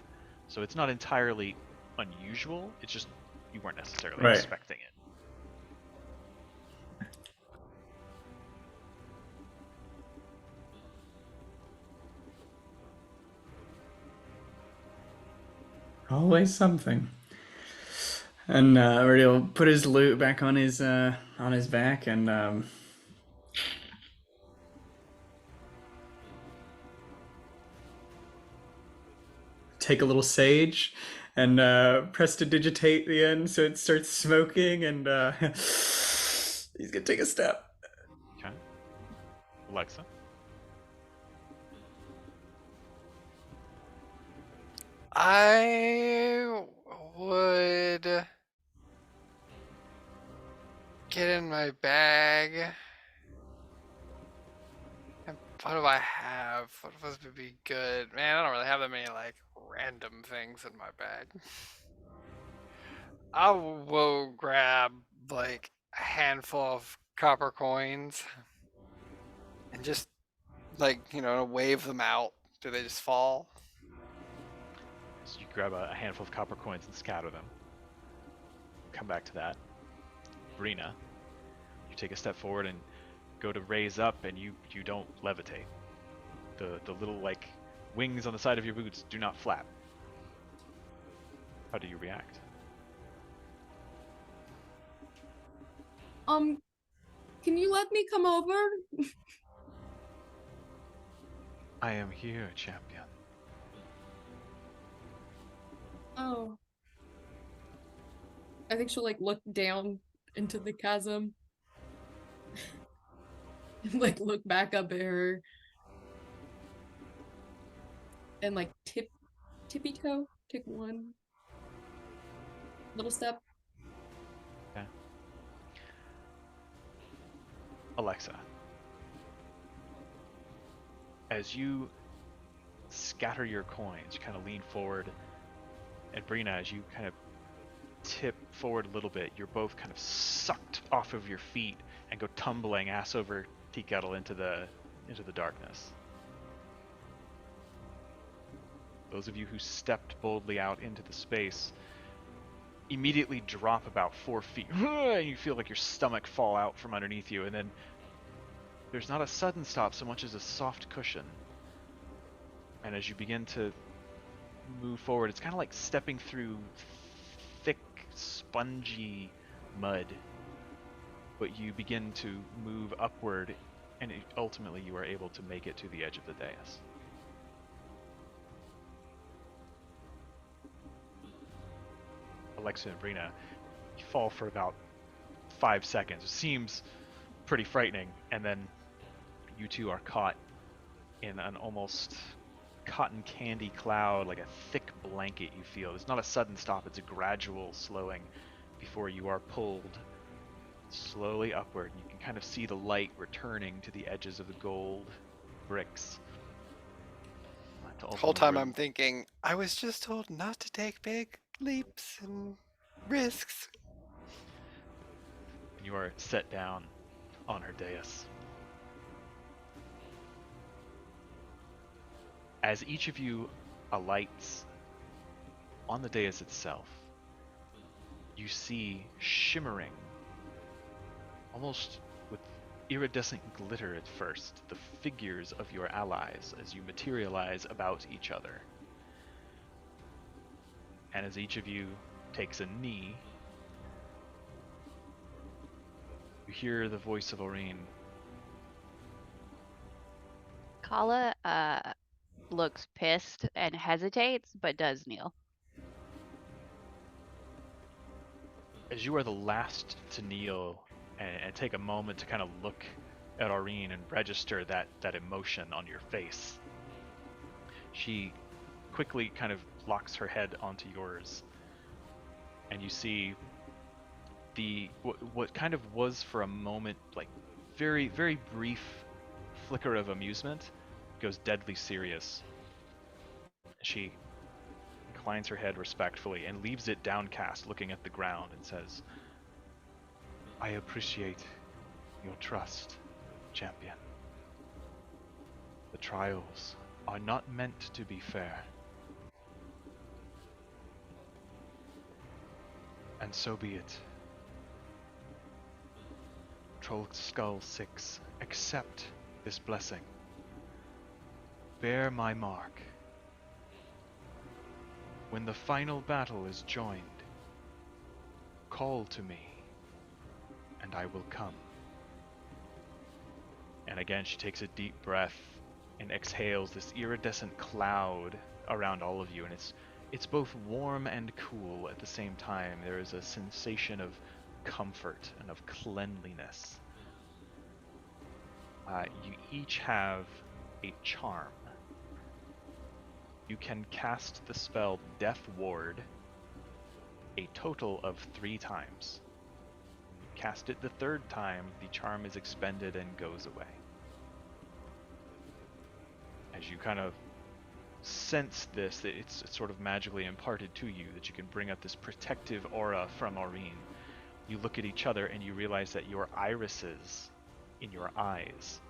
So it's not entirely unusual, it's just you weren't necessarily Right. expecting it. Always something. And he'll put his lute back on his back and take a little sage and prestidigitate the end so it starts smoking, and he's gonna take a step. Okay. Alexa? I would get in my bag. And what do I have? What would be good? Man, I don't really have that many like random things in my bag. I will grab like a handful of copper coins and just like, wave them out. Do they just fall? So you grab a handful of copper coins and scatter them. Come back to that. Brina, you take a step forward and go to raise up, and you don't levitate. The little like wings on the side of your boots do not flap. How do you react? Can you let me come over? I am here, champion. Oh. I think she'll like look down into the chasm. And like look back up at her. And like tippy toe. Take one little step. Okay. Alexa, as you scatter your coins, you kind of lean forward, and Brina, as you kind of tip forward a little bit, you're both kind of sucked off of your feet and go tumbling ass over tea kettle into the darkness. Those of you who stepped boldly out into the space immediately drop about 4 feet, and you feel like your stomach fall out from underneath you, and then there's not a sudden stop so much as a soft cushion. And as you begin to move forward, it's kind of like stepping through thick, spongy mud, but you begin to move upward, and ultimately you are able to make it to the edge of the dais. Alexa and Brina, you fall for about 5 seconds. It seems pretty frightening, and then you two are caught in an almost cotton candy cloud, like a thick blanket you feel. It's not a sudden stop, it's a gradual slowing before you are pulled slowly upward. You can kind of see the light returning to the edges of the gold bricks. The whole time I'm thinking, I was just told not to take big leaps and risks. You are set down on her dais. As each of you alights on the dais itself, you see shimmering, almost with iridescent glitter at first, the figures of your allies as you materialize about each other. And as each of you takes a knee, you hear the voice of Aurene. Kala looks pissed and hesitates, but does kneel. As you are the last to kneel and take a moment to kind of look at Aurene and register that emotion on your face, she quickly kind of locks her head onto yours, and you see what kind of was for a moment like very, very brief flicker of amusement goes deadly serious. She inclines her head respectfully and leaves it downcast, looking at the ground, and says, I appreciate your trust, champion. The trials are not meant to be fair. And so be it. Trollskull 6, accept this blessing. Bear my mark. When the final battle is joined, call to me, and I will come. And again, she takes a deep breath and exhales this iridescent cloud around all of you, and it's both warm and cool at the same time. There is a sensation of comfort and of cleanliness. You each have a charm. You can cast the spell Death Ward a total of 3 times. When you cast it the 3rd time, the charm is expended and goes away. As you kind of sense this, that it's sort of magically imparted to you, that you can bring up this protective aura from Aurene. you look at each other and you realize that your irises in your eyes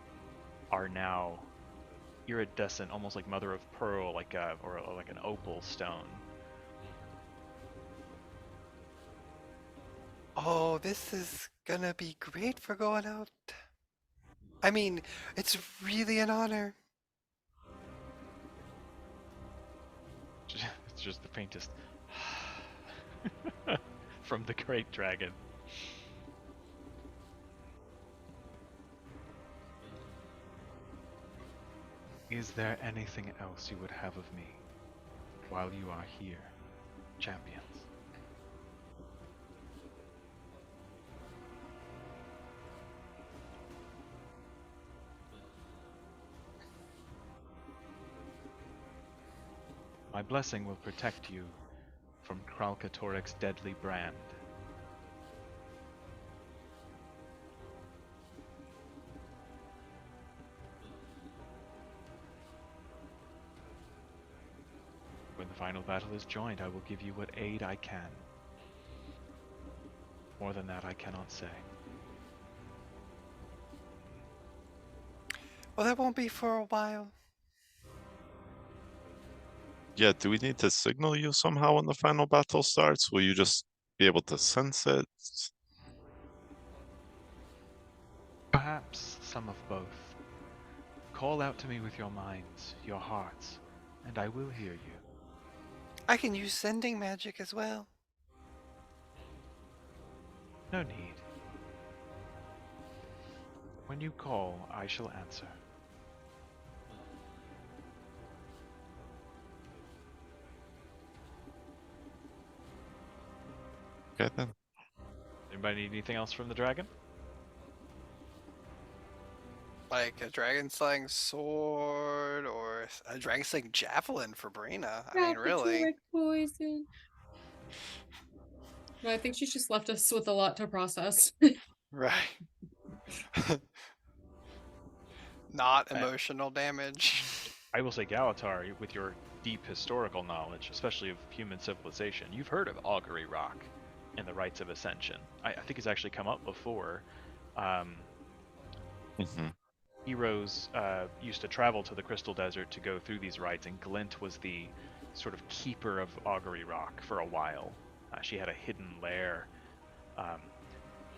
are now iridescent, almost like mother of pearl, or like an opal stone. Oh, this is gonna be great for going out. I mean, it's really an honor. It's just the faintest from the great dragon. Is there anything else you would have of me while you are here, champions? My blessing will protect you from Kralkatorrik's deadly brand. When the final battle is joined, I will give you what aid I can. More than that, I cannot say. Well, that won't be for a while. Yeah, do we need to signal you somehow when the final battle starts? Will you just be able to sense it? Perhaps some of both. Call out to me with your minds, your hearts, and I will hear you. I can use sending magic as well. No need. When you call, I shall answer. Okay then. Anybody need anything else from the dragon? Like a dragon slaying sword or a dragon slaying javelin for Brina. I mean, really. Kralkatorrik poison. No, I think she's just left us with a lot to process. Right. Not emotional damage. I will say, Galatar, with your deep historical knowledge, especially of human civilization, you've heard of Augury Rock and the rites of ascension. I think it's actually come up before. Heroes used to travel to the Crystal Desert to go through these rites, and Glint was the sort of keeper of Augury Rock for a while. She had a hidden lair.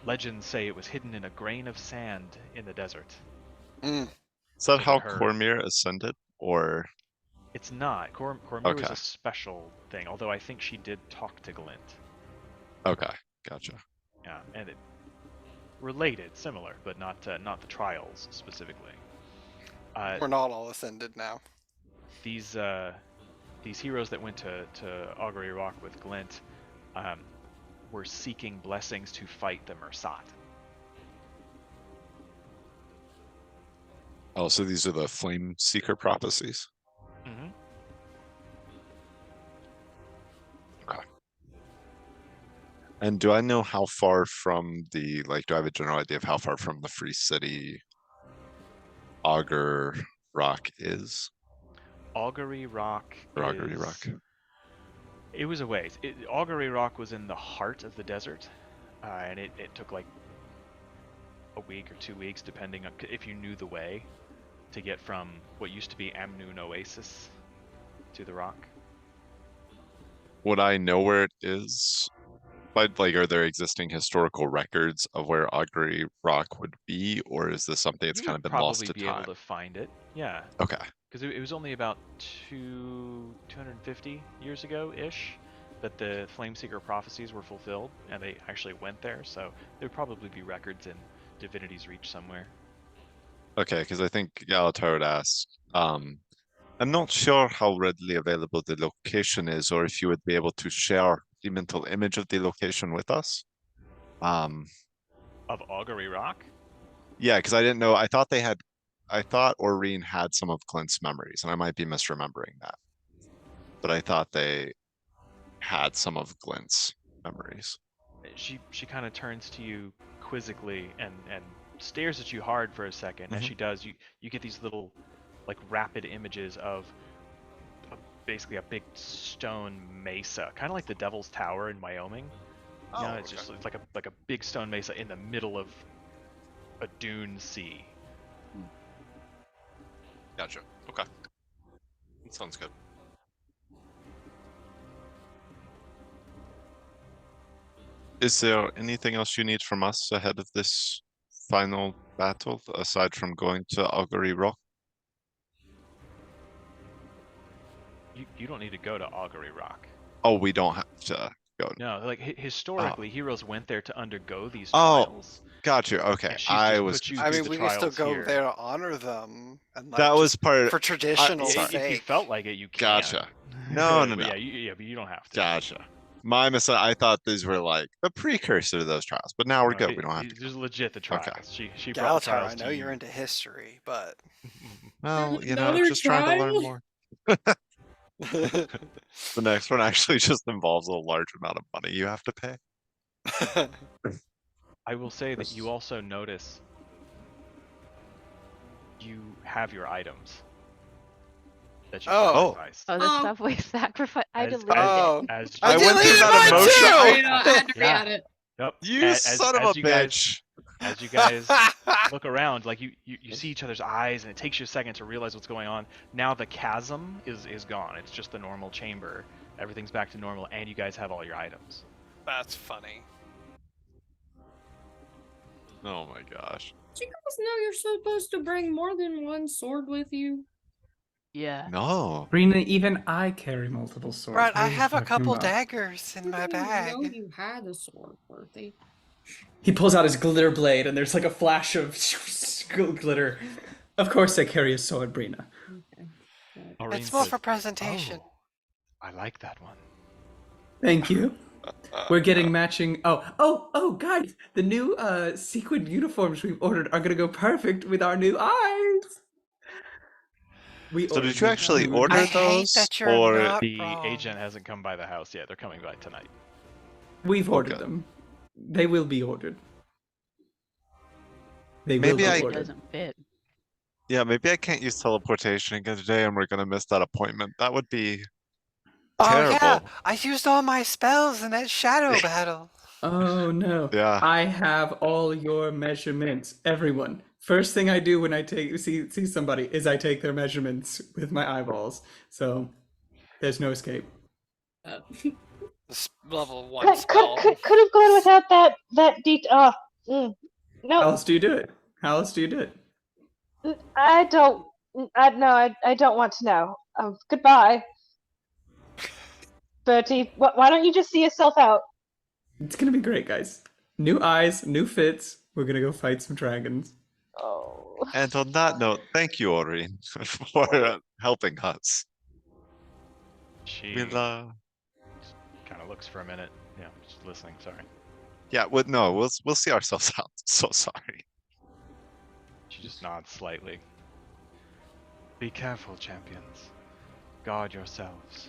Legends say it was hidden in a grain of sand in the desert. Is that So how that her- Cormyr ascended? Or It's not. Cormyr was Okay. a special thing, although I think she did talk to Glint. okay, gotcha. Yeah, and it related, similar, but not the trials specifically. We're not all ascended now. These heroes that went to Augury Rock with Glint were seeking blessings to fight the Mersat. Oh, so these are the Flame Seeker prophecies? Mm-hmm. And do I know how far from the, do I have a general idea of how far from the Free City Augur Rock is? Augury Rock Or Augury is- Rock? It was a ways. Augury Rock was in the heart of the desert, and it took like a week or 2 weeks, depending on if you knew the way, to get from what used to be Amnoon Oasis to the rock. Would I know where it is? But are there existing historical records of where Augury Rock would be, or is this something that's You kind would of been lost probably to be time? able to find it, yeah, Okay. because it was only about 250 years ago-ish that the Flameseeker prophecies were fulfilled, and they actually went there, so there would probably be records in Divinity's Reach somewhere. Okay, because I think Galatar would ask, I'm not sure how readily available the location is, or if you would be able to share the mental image of the location with us. Of Augury Rock? Yeah, because I didn't know, I thought Aurene had some of Clint's memories, and I might be misremembering that. But I thought they had some of Glint's memories. She kind of turns to you quizzically and stares at you hard for a second. As Mhm. she does, you get these little like rapid images of basically a big stone mesa, kind of like the Devil's Tower in Wyoming, Oh, No, it's okay. just it's like a big stone mesa in the middle of a dune sea. Gotcha. Okay. That sounds good. Is there anything else you need from us ahead of this final battle, aside from going to Augury Rock? You don't need to go to Augury Rock. Oh, we don't have to go. No, like historically, heroes went there to undergo these Oh, trials, gotcha. Okay, and she's I just was put you I through mean, the we can still trials go here. there to honor them, and like That was just part. for traditional sorry. sake. If you felt like it, you can. Gotcha. No, no, But no. yeah, but you don't have to. Gotcha. My mistake. I thought these were like a precursor to those trials, but now we're No, good. We don't have to These go. are legit the Okay. trials. She brought the Galatar, trials I to know you. you're into history, but Well, There's you know, another just trying to learn trial? more. The next one actually just involves a large amount of money you have to pay. I will say that you also notice you have your items that you Oh. sacrificed. Oh, the Oh. stuff we sacrificed. I As- deleted Oh. it. As I I went through deleted that mine emotion. too! You know, I had to Yeah. re-add it. Yep. You son of a you guys, bitch. as you guys look around, like you see each other's eyes, and it takes you a second to realize what's going on. Now the chasm is gone. It's just the normal chamber. Everything's back to normal, and you guys have all your items. That's funny. Oh my gosh. Do you guys know you're supposed to bring more than one sword with you? Yeah. No. Brina, even I carry multiple swords. Brett, What I are you have a talking couple about? daggers in my I didn't know bag. you had a sword, Worthy. He pulls out his glitter blade, and there's like a flash of glitter. Of course, I carry a sword, Brina. Okay. Good. Aurene It's more says, for presentation. "Oh, I like that one." Thank you. We're getting matching. Oh, guys! The new sequin uniforms we've ordered are gonna go perfect with our new eyes. We So ordered did you them actually too. order I hate those, that you're or not The wrong. agent hasn't come by the house yet. They're coming by tonight. We've ordered Okay. them. They will be ordered. They Maybe will I- be It ordered. doesn't fit. yeah, maybe I can't use teleportation again today, and we're gonna miss that appointment. That would be Oh yeah, terrible. I used all my spells in that shadow battle. Oh no. Yeah. I have all your measurements. Everyone. First thing I do when I see somebody is I take their measurements with my eyeballs. So there's no escape. This level 1 Could spell. have gone without that detail. How No, else do you do it? How else do you do it? I don't. I don't want to know. Goodbye, Bertie. Why don't you just see yourself out? It's gonna be great, guys. New eyes, new fits. We're gonna go fight some dragons. Oh. And on that note, thank you, Aurene, for helping us. She We'll, kind of looks for a minute. Yeah, just listening. Sorry. yeah, we'll see ourselves out. So sorry. She just nods slightly. Be careful, champions. Guard yourselves.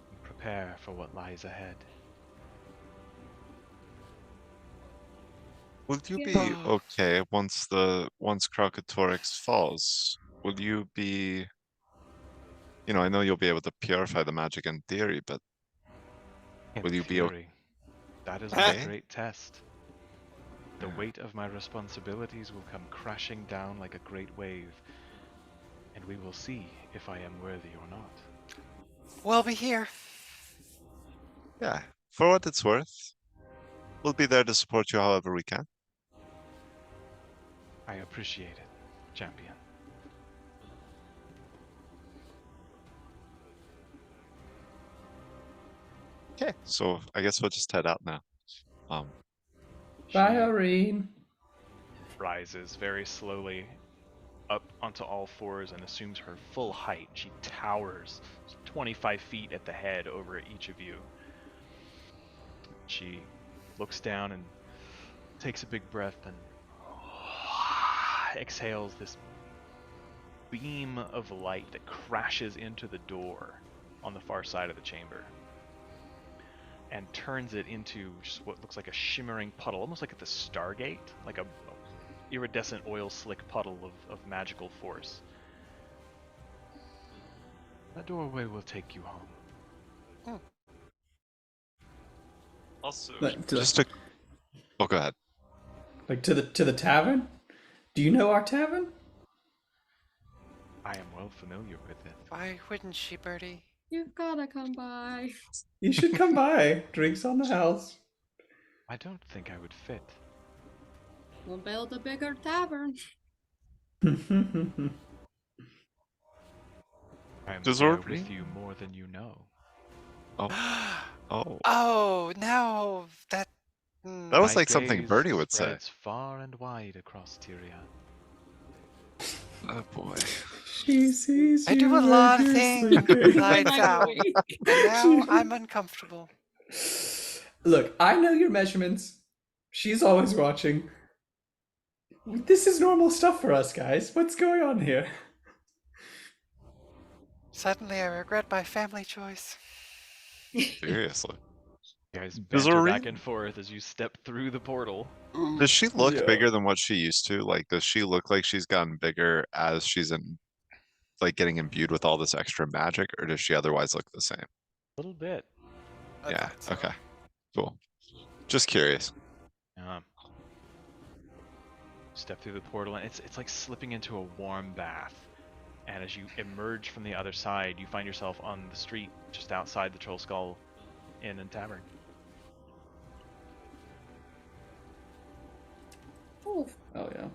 And prepare for what lies ahead. Will you be Yeah. okay once Kralkatorrik falls? Will you be, I know you'll be able to purify the magic in theory, but In will you be theory, that is okay? my great test. The weight of my responsibilities will come crashing down like a great wave, and we will see if I am worthy or not. We'll be here. Yeah, for what it's worth, we'll be there to support you however we can. I appreciate it, champion. Okay, so I guess we'll just head out now. Bye, She Aurene. rises very slowly up onto all fours and assumes her full height. She towers 25 feet at the head over each of you. She looks down and takes a big breath and exhales this beam of light that crashes into the door on the far side of the chamber and turns it into just what looks like a shimmering puddle, almost like at the Stargate, like a iridescent oil slick puddle of magical force. That doorway will take you home. Also, Like, just to oh, go ahead. like to the tavern? Do you know our tavern? I am well familiar with it. Why wouldn't she, Birdie? You've gotta come by. You should come by. Drinks on the house. I don't think I would fit. We'll build a bigger tavern. I am Does there Aurene- with you more than you know. Oh, oh, Oh, now that. that was My like something gaze Bernie would say. spreads far and wide across Tyrion. Oh boy. She sees I do you a lot when of you're things sleeping. lights out. And now I'm uncomfortable. Look, I know your measurements. She's always watching. This is normal stuff for us, guys. What's going on here? Suddenly I regret my family choice. Seriously. You guys Does banter back Aurene- and forth as you step through the portal. Does she look Yeah. bigger than what she used to? Like, does she look like she's gotten bigger as she's in, like, getting imbued with all this extra magic, or does she otherwise look the same? A little bit. I Yeah. thought so. Okay. Cool. Just curious. Step through the portal, and it's like slipping into a warm bath. And as you emerge from the other side, you find yourself on the street just outside the Trollskull Inn and Tavern. Oh, Oh yeah.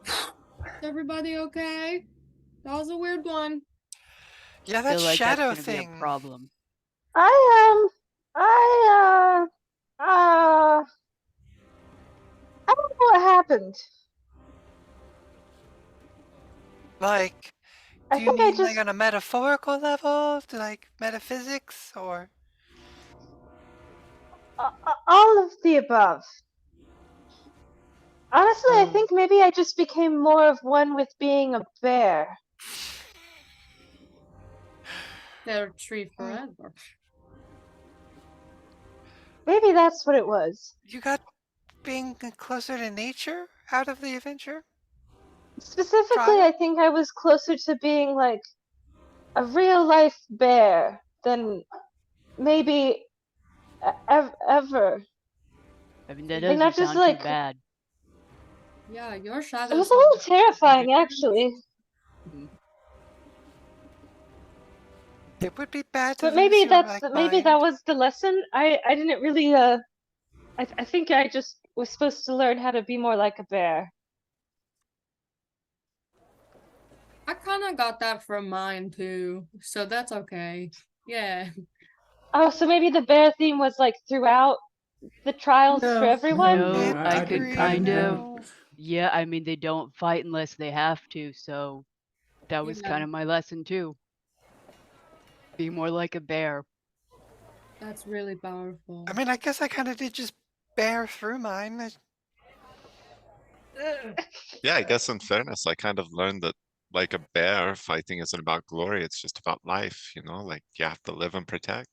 is everybody okay? That was a weird one. Yeah, I that feel like shadow that's gonna be thing. a problem. I don't know what happened. Like, I do you think I mean like just on a metaphorical level, to like metaphysics, or? all of the above. Honestly, I think maybe I just became more of one with being a bear. They're tree forever. Maybe that's what it was. You got being closer to nature out of the adventure? Specifically, Trial? I think I was closer to being like a real life bear than maybe ever. I mean, that Like, doesn't not just sound like too bad. Yeah, your it shadow. was a little terrifying, actually. It would be bad to But lose maybe your that's like maybe mind. that was the lesson. I didn't really I think I just was supposed to learn how to be more like a bear. I kind of got that from mine too, so that's okay. Yeah. Oh, so maybe the bear theme was like throughout the trials for everyone? No, I could didn't kind of. know. Yeah, I mean, they don't fight unless they have to, so that was Yeah. kind of my lesson too. Be more like a bear. That's really powerful. I mean, I guess I kind of did just bear through mine. Yeah, I guess in fairness, I kind of learned that like a bear, fighting isn't about glory, it's just about life, you know, like you have to live and protect.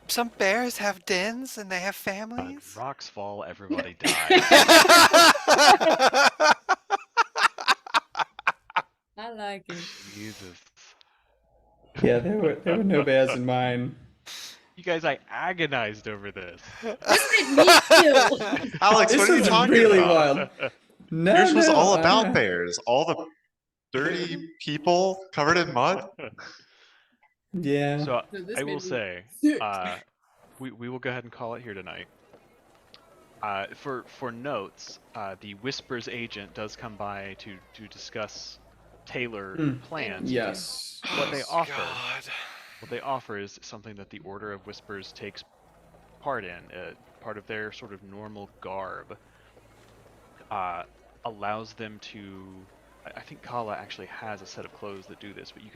Some bears have dens and they have But families. rocks fall, everybody dies. I like it. Jesus. Yeah, there were no bears in mine. You guys, I agonized over this. Me too. Alex, This what are you was talking really about? wild. No, Yours was no, all about bears, all the dirty people covered in mud. Yeah. So Dude, this I will made me say, sick. we will go ahead and call it here tonight. For notes, the Whispers agent does come by to discuss tailored plans. Yes. What they offer, God. what they offer is something that the Order of Whispers takes part in. Part of their sort of normal garb allows them to. I think Kala actually has a set of clothes that do this, but you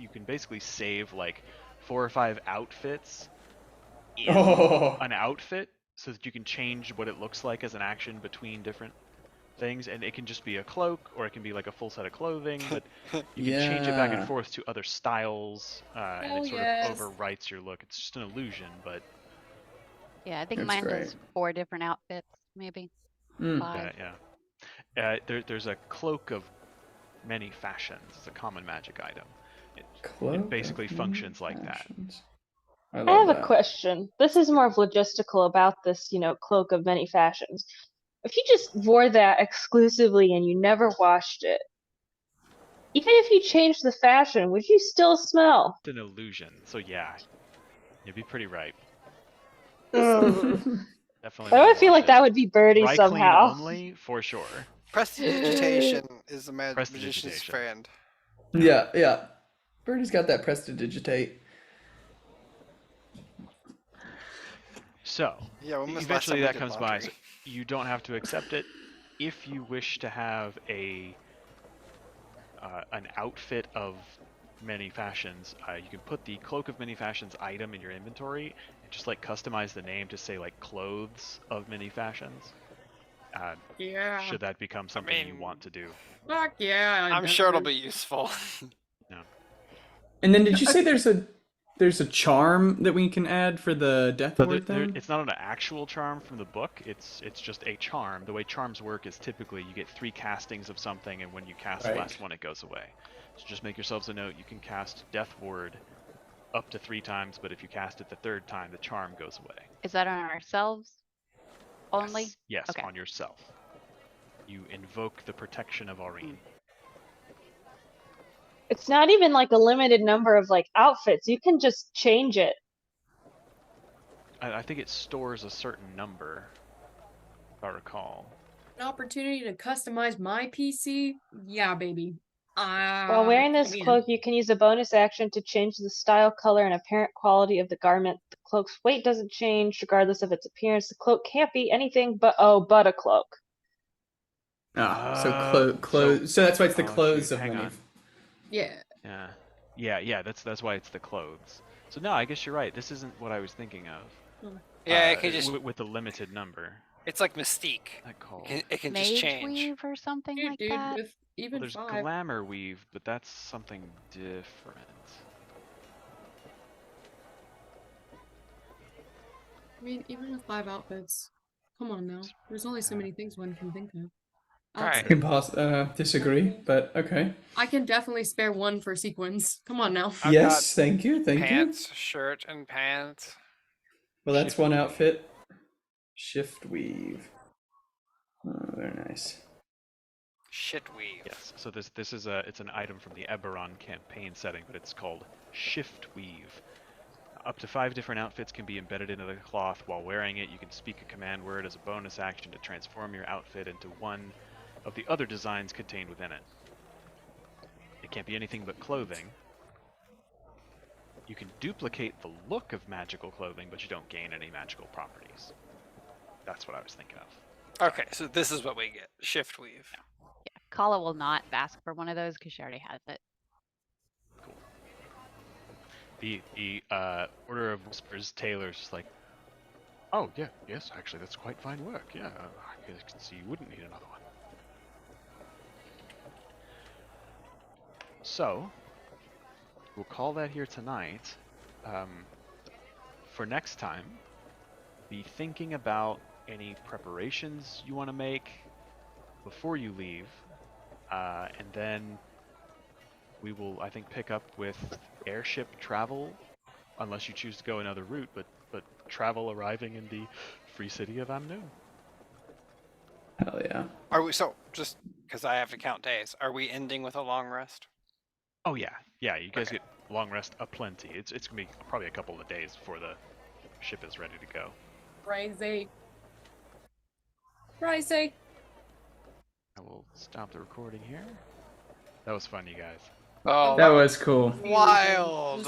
can basically save like 4 or 5 outfits in an outfit, so that you can change what it looks like as an action between different things, and it can just be a cloak or it can be like a full set of clothing, but you can change it back and Yeah. forth to other styles, and Oh, it sort yes. of overwrites your look. It's just an illusion, but Yeah, I think That's mine great. has 4 different outfits, maybe Mm. 5. yeah. There's a cloak of many fashions. It's a common magic item. It basically functions like that. I I love have a that. question. This is more of logistical about this, cloak of many fashions. If you just wore that exclusively and you never washed it, even if you changed the fashion, would you still smell? It's an illusion, so yeah, you'd be pretty right. Ugh. Definitely. I wanna would feel wash like it. that would be Birdie Dry clean somehow. only, for sure. Prestidigitation is the magician's Prestidigitation. friend. Yeah. Birdie's got that prestidigitate. So, Yeah, when was the last eventually time we that did comes by. laundry? So you don't have to accept it. If you wish to have an outfit of many fashions, you can put the Cloak of Many Fashions item in your inventory and just like customize the name to say like clothes of many fashions. Yeah. Should that become something you mean, want to do? Fuck yeah. I'm sure it'll be useful. No. And then did you say there's a charm that we can add for the death So ward thing? it's not an actual charm from the book. It's just a charm. The way charms work is typically you get 3 castings of something, and when you cast the last one, it goes away. So just make yourselves a note. You can cast Death Ward up to 3 times, but if you cast it the 3rd time, the charm goes away. Is that on ourselves only? Yes, Okay. on yourself. You invoke the protection of Aurene. It's not even like a limited number of like outfits. You can just change it. I think it stores a certain number, if I recall. An opportunity to customize my PC? Yeah, baby. While wearing this man. cloak, you can use a bonus action to change the style, color, and apparent quality of the garment. The cloak's weight doesn't change regardless of its appearance. The cloak can't be anything but a cloak. So that's why it's the clothes of hang many. on. Yeah. Yeah. That's why it's the clothes. So no, I guess you're right. This isn't what I was thinking of. Yeah, it can just. with a limited number. It's like Mystique. That called. It can just Mage change. weave or something Dude, like that? with even Well, there's 5. glamour weave, but that's something different. I mean, even with 5 outfits. Come on now. There's only so many things one can think of. Right. Disagree, but okay. I can definitely spare 1 for sequins. Come on now. I've Yes, thank you. Pants, shirt, and pants. Well, that's Shift one weave. outfit. Shift weave. Oh, very nice. Shit weave. Yes. So this is it's an item from the Eberron campaign setting, but it's called Shift Weave. Up to 5 different outfits can be embedded into the cloth. While wearing it, you can speak a command word as a bonus action to transform your outfit into one of the other designs contained within it. It can't be anything but clothing. You can duplicate the look of magical clothing, but you don't gain any magical properties. That's what I was thinking of. Okay, so this is what we get. Shift weave. Yeah. Kala will not ask for one of those because she already has it. Cool. The Order of Whispers Tailor's just like, oh yeah, yes, actually that's quite fine work. Yeah, I can see you wouldn't need another one. So, we'll call that here tonight. For next time, be thinking about any preparations you want to make before you leave, and then we will, I think, pick up with airship travel, unless you choose to go another route, but travel arriving in the free city of Amnoon. Hell yeah. Are we just because I have to count days? Are we ending with a long rest? Oh yeah, you guys Okay. get long rest aplenty. It's gonna be probably a couple of days before the ship is ready to go. Crazy. I will stop the recording here. That was fun, you guys. Oh, That was cool. wild.